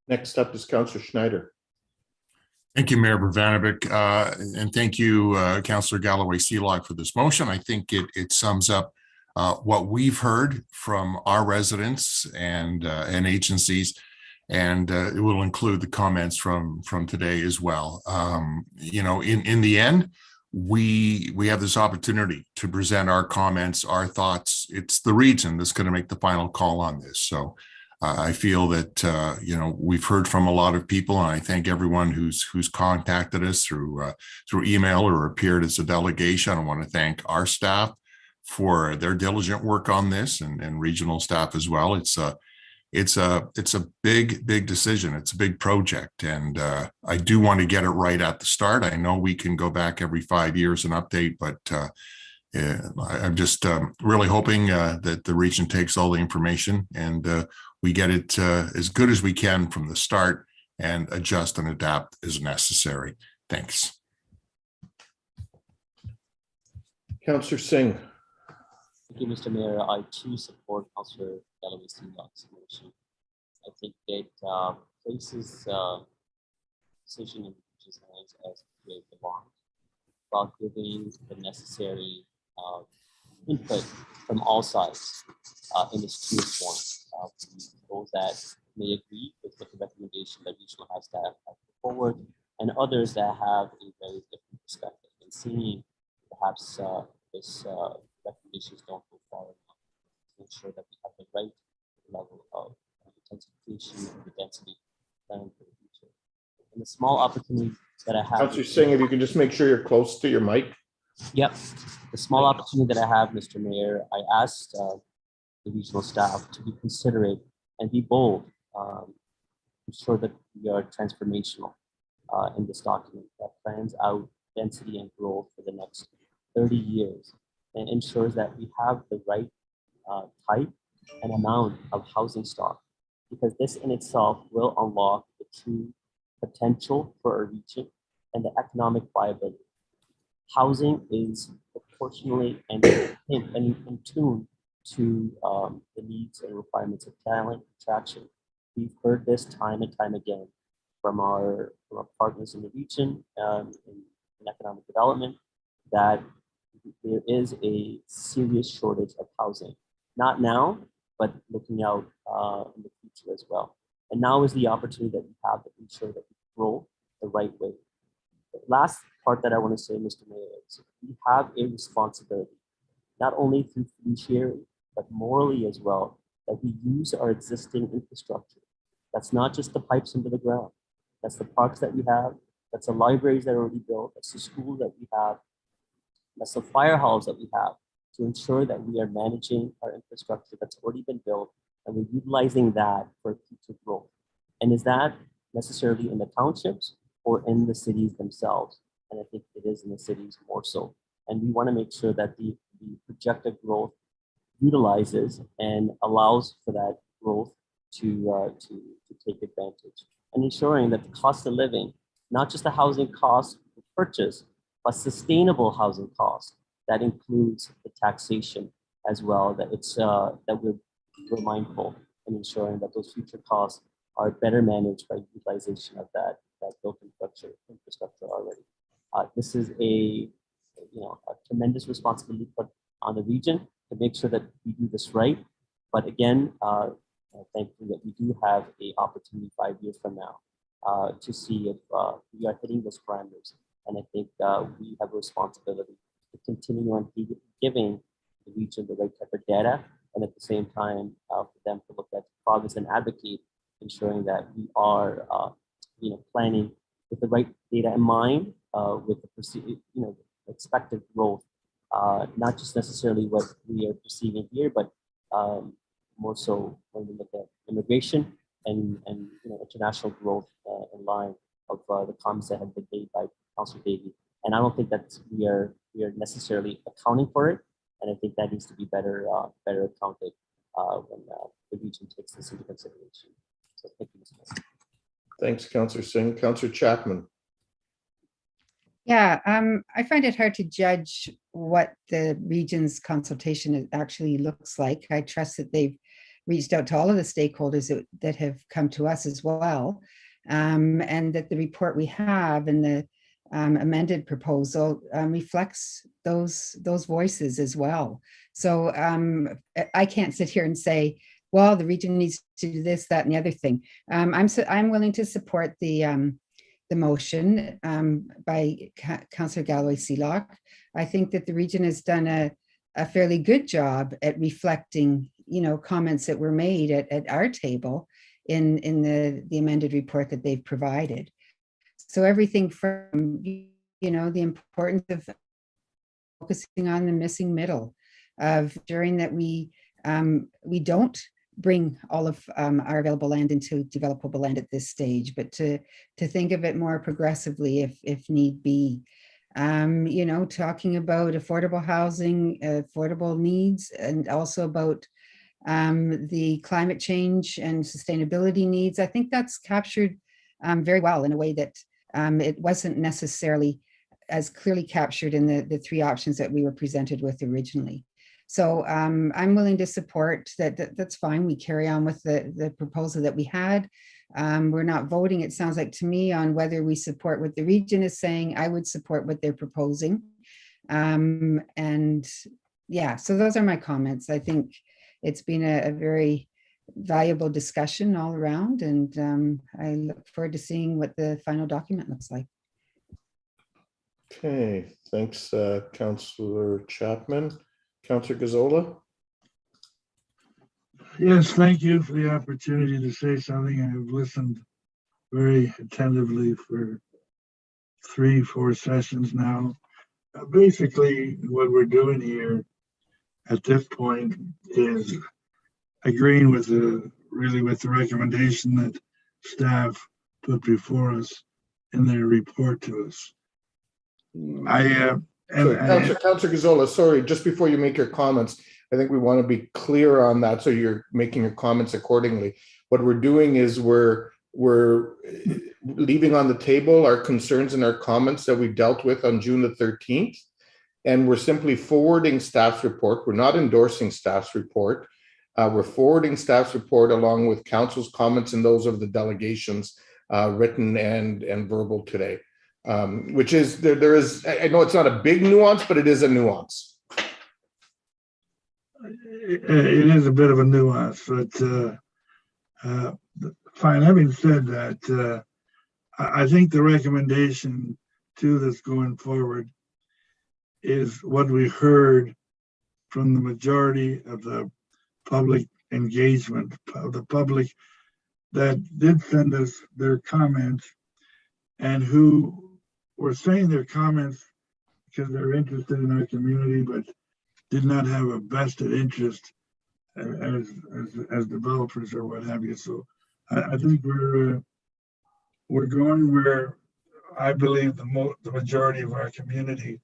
Next up is Councillor Schneider. Thank you, Mayor Urbanovic, and thank you, Councillor Galloway-Seelock, for this motion. I think it sums up what we've heard from our residents and agencies, and it will include the comments from today as well. You know, in the end, we have this opportunity to present our comments, our thoughts. It's the region that's going to make the final call on this. So I feel that, we've heard from a lot of people, and I thank everyone who's contacted us through email or appeared as a delegation. I want to thank our staff for their diligent work on this, and regional staff as well. It's a big decision. It's a big project, and I do want to get it right at the start. I know we can go back every 5 years and update, but I'm just really hoping that the region takes all the information and we get it as good as we can from the start and adjust and adapt as necessary. Thanks. Councillor Singh. Thank you, Mr. Mayor. I too support Councillor Galloway Seelock's motion. I think it places decision in region's hands as they belong, while giving the necessary input from all sides in this true form. Those that may agree with the recommendation that regional has to have put forward, and others that have a very different perspective, and seeing perhaps this recommendations don't go far enough to ensure that we have the right level of intensification and the density plan for the future. And the small opportunity that I have. Councillor Singh, if you can just make sure you're close to your mic. Yep. The small opportunity that I have, Mr. Mayor, I asked the regional staff to be considerate and be bold, ensure that we are transformational in this document that plans out density and growth for the next 30 years and ensures that we have the right type and amount of housing stock, because this in itself will unlock the true potential for our region and the economic viability. Housing is proportionally and in tune to the needs and requirements of talent attraction. We've heard this time and time again from our partners in the region in economic development, that there is a serious shortage of housing. Not now, but looking out in the future as well. And now is the opportunity that we have to ensure that we grow the right way. The last part that I want to say, Mr. Mayor, is we have a responsibility, not only through fiduciary, but morally as well, that we use our existing infrastructure. That's not just the pipes into the ground. That's the parks that we have. That's the libraries that are already built. That's the schools that we have. That's the fire halls that we have, to ensure that we are managing our infrastructure that's already been built and we're utilizing that for future growth. And is that necessarily in the townships or in the cities themselves? And I think it is in the cities more so. And we want to make sure that the projected growth utilizes and allows for that growth to take advantage, and ensuring that the cost of living, not just the housing cost of purchase, but sustainable housing cost that includes the taxation as well, that it's that we're mindful in ensuring that those future costs are better managed by utilization of that built infrastructure already. This is a tremendous responsibility put on the region to make sure that we do this right. But again, thankfully that we do have an opportunity 5 years from now to see if we are hitting those parameters. And I think we have a responsibility to continue on giving the region the right type of data, and at the same time for them to look at progress and advocate, ensuring that we are planning with the right data in mind, with the expected growth, not just necessarily what we are perceiving here, but more so when we look at immigration and international growth in line of the comments that have been made by Councillor Davey. And I don't think that we are necessarily accounting for it, and I think that needs to be better accounted when the region takes this into consideration. So thank you, Mr. Mayor. Thanks, Councillor Singh. Councillor Chapman. Yeah, I find it hard to judge what the region's consultation actually looks like. I trust that they've reached out to all of the stakeholders that have come to us as well, and that the report we have and the amended proposal reflects those voices as well. So I can't sit here and say, well, the region needs to do this, that, and the other thing. I'm willing to support the motion by Councillor Galloway Seelock. I think that the region has done a fairly good job at reflecting comments that were made at our table in the amended report that they've provided. So everything from, the importance of focusing on the missing middle, of ensuring that we don't bring all of our available land into developable land at this stage, but to think of it more progressively if need be. Talking about affordable housing, affordable needs, and also about the climate change and sustainability needs. I think that's captured very well in a way that it wasn't necessarily as clearly captured in the three options that we were presented with originally. So I'm willing to support that. That's fine. We carry on with the proposal that we had. We're not voting, it sounds like to me, on whether we support what the region is saying. I would support what they're proposing. And yeah, so those are my comments. I think it's been a very valuable discussion all around, and I look forward to seeing what the final document looks like. Okay, thanks, Councillor Chapman. Councillor Gazzola. Yes, thank you for the opportunity to say something. I've listened very attentively for 3-4 sessions now. Basically, what we're doing here at this point is agreeing with the recommendation that staff put before us in their report to us. Councillor Gazzola, sorry, just before you make your comments, I think we want to be clear on that, so you're making your comments accordingly. What we're doing is we're leaving on the table our concerns and our comments that we dealt with on June the 13th, and we're simply forwarding staff's report. We're not endorsing staff's report. We're forwarding staff's report along with council's comments and those of the delegations, written and verbal today. Which is, there is, I know it's not a big nuance, but it is a nuance. It is a bit of a nuance, but fine. Having said that, I think the recommendation to this going forward is what we heard from the majority of the public engagement, of the public that did send us their comments and who were saying their comments because they're interested in our community, but did not have a vested interest as developers or what have you. So I think we're going where I believe the majority of our community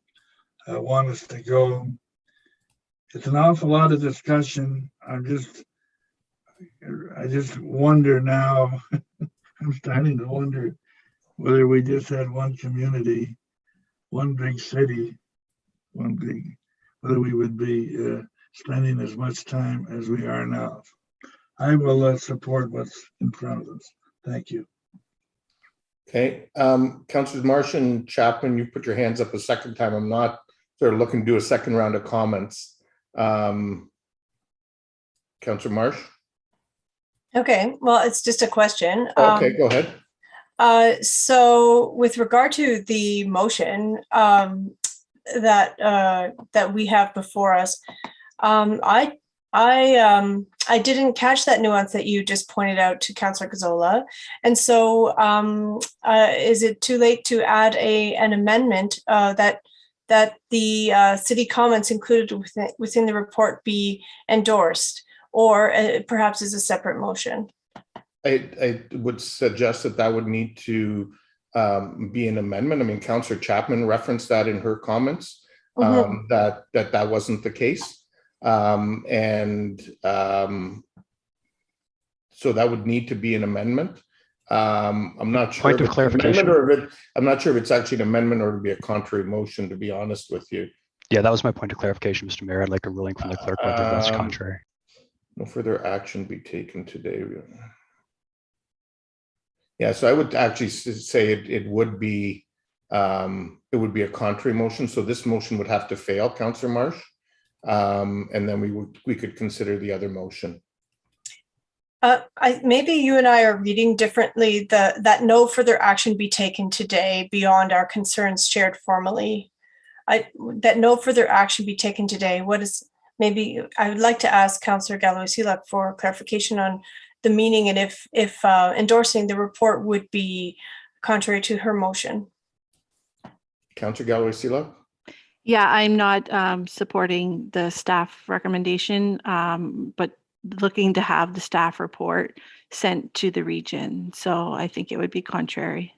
want us to go. It's an awful lot of discussion. I just wonder now. I'm starting to wonder whether we just had one community, one big city, whether we would be spending as much time as we are now. I will support what's in front of us. Thank you. Okay, Councillors Marsh and Chapman, you put your hands up a second time. I'm not sort of looking to do a second round of comments. Councillor Marsh? Okay, well, it's just a question. Okay, go ahead. So with regard to the motion that we have before us, I didn't catch that nuance that you just pointed out to Councillor Gazzola, and so is it too late to add an amendment that the city comments included within the report be endorsed, or perhaps as a separate motion? I would suggest that would need to be an amendment. I mean, Councillor Chapman referenced that in her comments, that wasn't the case. So that would need to be an amendment. I'm not sure. Point of clarification. I'm not sure if it's actually an amendment or to be a contrary motion, to be honest with you. Yeah, that was my point of clarification, Mr. Mayor. I'd like a ruling from the clerk whether that's contrary. No further action be taken today. Yeah, so I would actually say it would be a contrary motion. So this motion would have to fail, Councillor Marsh, and then we could consider the other motion. Maybe you and I are reading differently. That no further action be taken today beyond our concerns shared formally. That no further action be taken today. What maybe I would like to ask Councillor Galloway-Selak for clarification on the meaning and if endorsing the report would be contrary to her motion. Councillor Galloway-Selak? Yeah, I'm not supporting the staff recommendation, but looking to have the staff report sent to the region. So I think it would be contrary.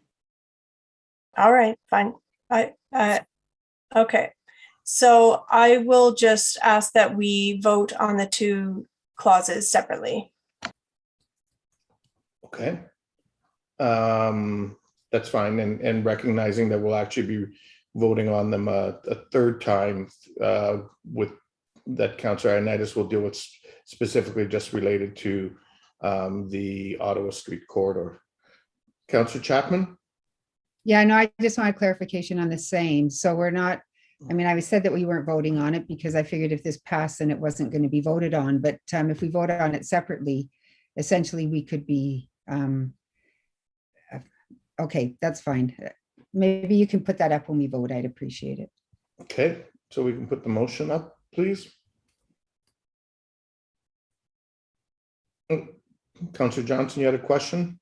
All right, fine. Okay. So I will just ask that we vote on the two clauses separately. Okay. That's fine. And recognizing that we'll actually be voting on them a third time with that Councillor Ioannidis will deal with specifically just related to the Ottawa Street corridor. Councillor Chapman? Yeah, no, I just want a clarification on the same. So we're not, I mean, I said that we weren't voting on it because I figured if this passed, then it wasn't going to be voted on. But if we voted on it separately, essentially we could be, okay, that's fine. Maybe you can put that up when we vote. I'd appreciate it. Okay, so we can put the motion up, please. Councillor Johnson, you had a question?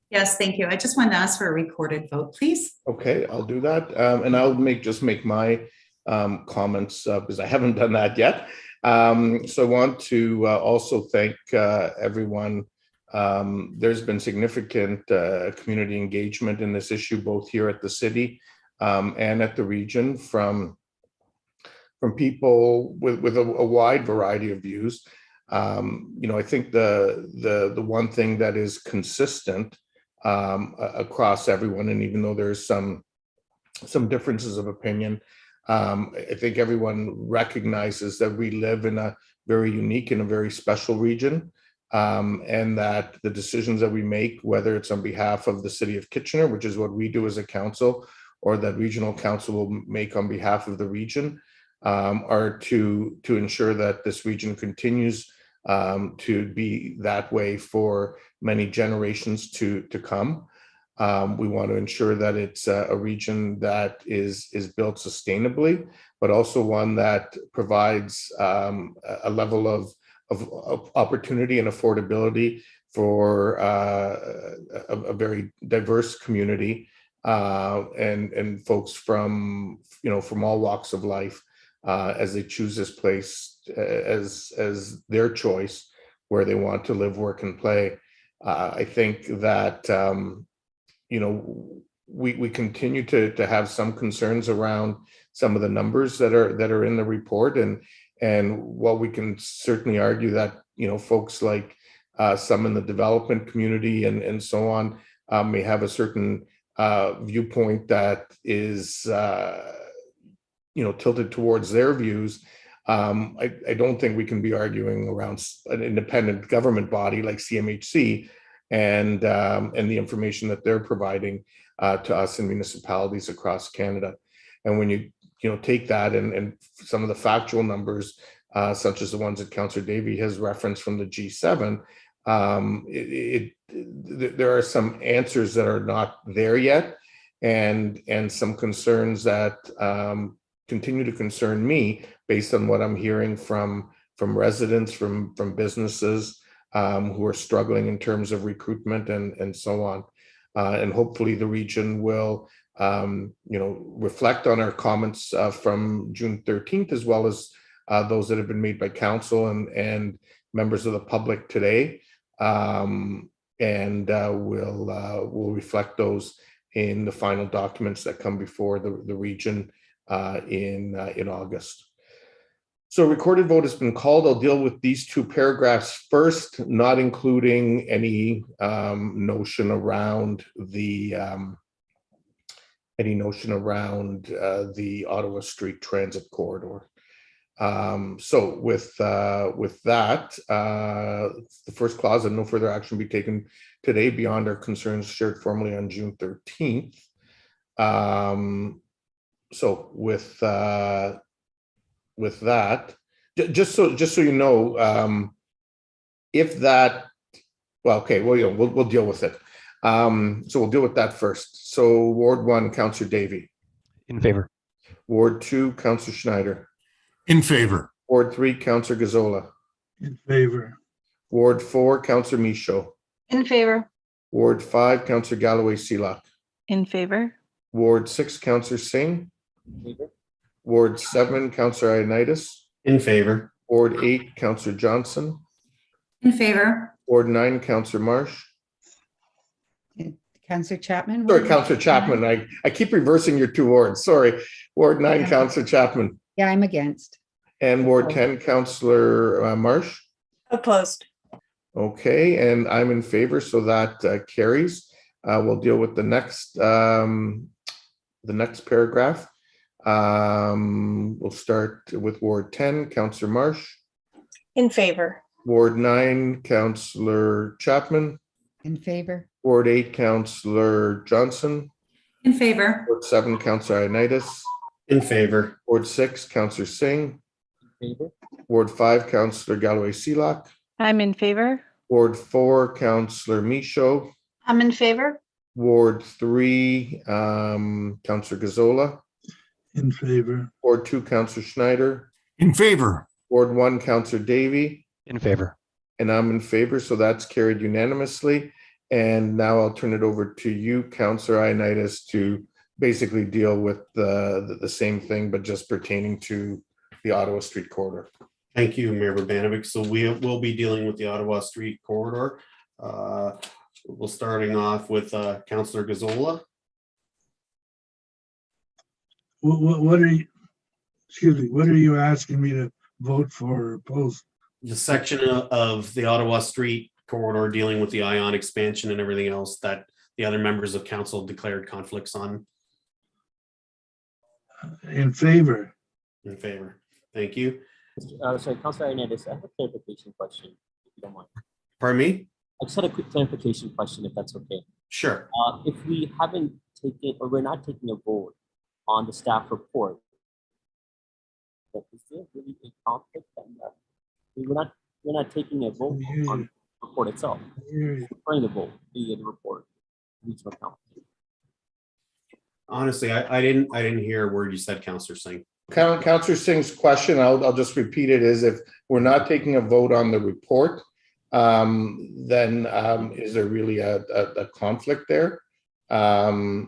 Yes, thank you. I just wanted to ask for a recorded vote, please. Okay, I'll do that. And I'll make my comments because I haven't done that yet. So I want to also thank everyone. There's been significant community engagement in this issue, both here at the city and at the region from people with a wide variety of views. I think the one thing that is consistent across everyone, and even though there's some differences of opinion, I think everyone recognizes that we live in a very unique and a very special region, and that the decisions that we make, whether it's on behalf of the city of Kitchener, which is what we do as a council, or that regional council will make on behalf of the region, are to ensure that this region continues to be that way for many generations to come. We want to ensure that it's a region that is built sustainably, but also one that provides a level of opportunity and affordability for a very diverse community and folks from all walks of life as they choose this place as their choice where they want to live, work, and play. I think that we continue to have some concerns around some of the numbers that are in the report, and while we can certainly argue that folks like some in the development community and so on may have a certain viewpoint that is tilted towards their views. I don't think we can be arguing around an independent government body like CMHC and the information that they're providing to us in municipalities across Canada. And when you take that and some of the factual numbers, such as the ones that Councillor Davey has referenced from the G7, there are some answers that are not there yet, and some concerns that continue to concern me based on what I'm hearing from residents, from businesses who are struggling in terms of recruitment and so on. And hopefully the region will reflect on our comments from June 13th, as well as those that have been made by council and members of the public today. And we'll reflect those in the final documents that come before the region in August. So a recorded vote has been called. I'll deal with these two paragraphs first, not including any notion around the Ottawa Street Transit Corridor. So with that, the first clause, and no further action be taken today beyond our concerns shared formally on June 13th. So with that, just so you know, if that, well, okay, well, we'll deal with it. So we'll deal with that first. So Ward 1, Councillor Davey. In favor. Ward 2, Councillor Schneider. In favor. Ward 3, Counselor Gazzola. In favor. Ward 4, Counselor Michaud. In favor. Ward 5, Counselor Galloway Seelock. In favor. Ward 6, Counselor Singh. Ward 7, Counselor Ioannidis. In favor. Ward 8, Counselor Johnson. In favor. Ward 9, Counselor Marsh. Counselor Chapman? Sorry, Counselor Chapman. I keep reversing your 2 wards. Sorry. Ward 9, Yeah. Counselor Chapman. Yeah, I'm against. And Ward 10, Counselor Marsh. Opposed. Okay, and I'm in favor, so that carries. We'll deal with the next paragraph. We'll start with Ward 10, Counselor Marsh. In favor. Ward 9, Counselor Chapman. In favor. Ward 8, Counselor Johnson. In favor. Ward 7, Counselor Ioannidis. In favor. Ward 6, Counselor Singh. In favor. Ward 5, Counselor Galloway Seelock. I'm in favor. Ward 4, Counselor Michaud. I'm in favor. Ward 3, Counselor Gazzola. In favor. Ward 2, Counselor Schneider. In favor. Ward 1, Counselor Davy. In favor. And I'm in favor, so that's carried unanimously. And now I'll turn it over to you, Counselor Ioannidis, to basically deal with the same thing, but just pertaining to the Ottawa Street corridor. Thank you, Mayor Urbanovic. So we will be dealing with the Ottawa Street corridor. We'll starting off with Councillor Gazzola. What are you, excuse me, what are you asking me to vote for or oppose? The section of the Ottawa Street corridor dealing with the Ion expansion and everything else that the other members of council declared conflicts on. In favor. In favor. Thank you. Sorry, Councillor Ioannidis, I have a clarification question, if you don't mind. Pardon me? I just had a quick clarification question, if that's okay. Sure. If we haven't taken, or we're not taking a vote on the staff report, then is there really a conflict? We're not taking a vote on the report itself. We're referring the vote, the report, regional council. Honestly, I didn't hear a word you said, Councillor Singh. Councillor Singh's question, I'll just repeat it, is if we're not taking a vote on the report, then is there really a conflict there? And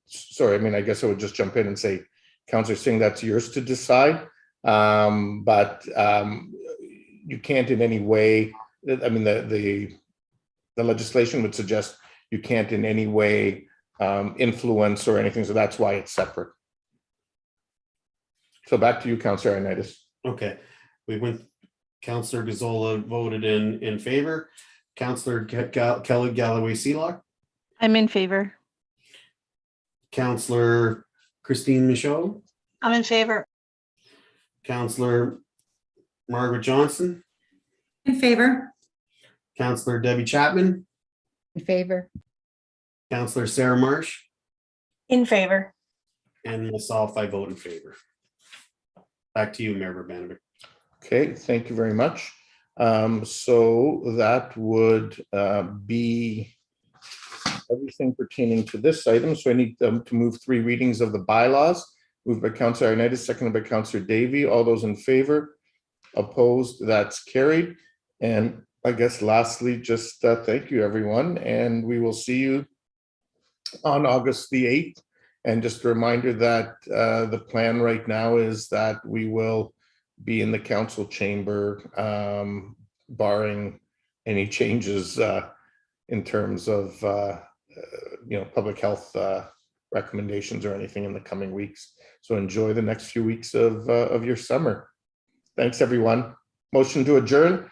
sorry, I mean, I guess I would just jump in and say, Councillor Singh, that's yours to decide. But you can't in any way, I mean, the legislation would suggest you can't in any way influence or anything, so that's why it's separate. So back to you, Councillor Ioannidis. Okay, we went, Councillor Gazzola voted in favor. Councillor Kelly Galloway Seelock. I'm in favor. Councillor Christine Michaud. I'm in favor. Councillor Margaret Johnson. In favor. Councillor Debbie Chapman. In favor. Councillor Sarah Marsh. In favor. And myself, I vote in favor. Back to you, Mayor Urbanovic. Okay, thank you very much. So that would be everything pertaining to this item. So I need to move 3 readings of the bylaws. Moved by Councillor Ioannidis, seconded by Councillor Davy. All those in favor? Opposed? That's carried. And I guess lastly, just thank you, everyone. And we will see you on August the 8th. And just a reminder that the plan right now is that we will be in the council chamber, barring any changes in terms of public health recommendations or anything in the coming weeks. So enjoy the next few weeks of your summer. Thanks, everyone. Motion to adjourn.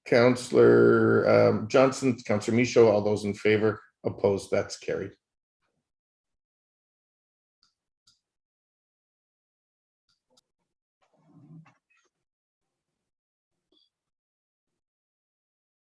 Councillor Johnson, Councillor Michaud, all those in favor? Opposed? That's carried.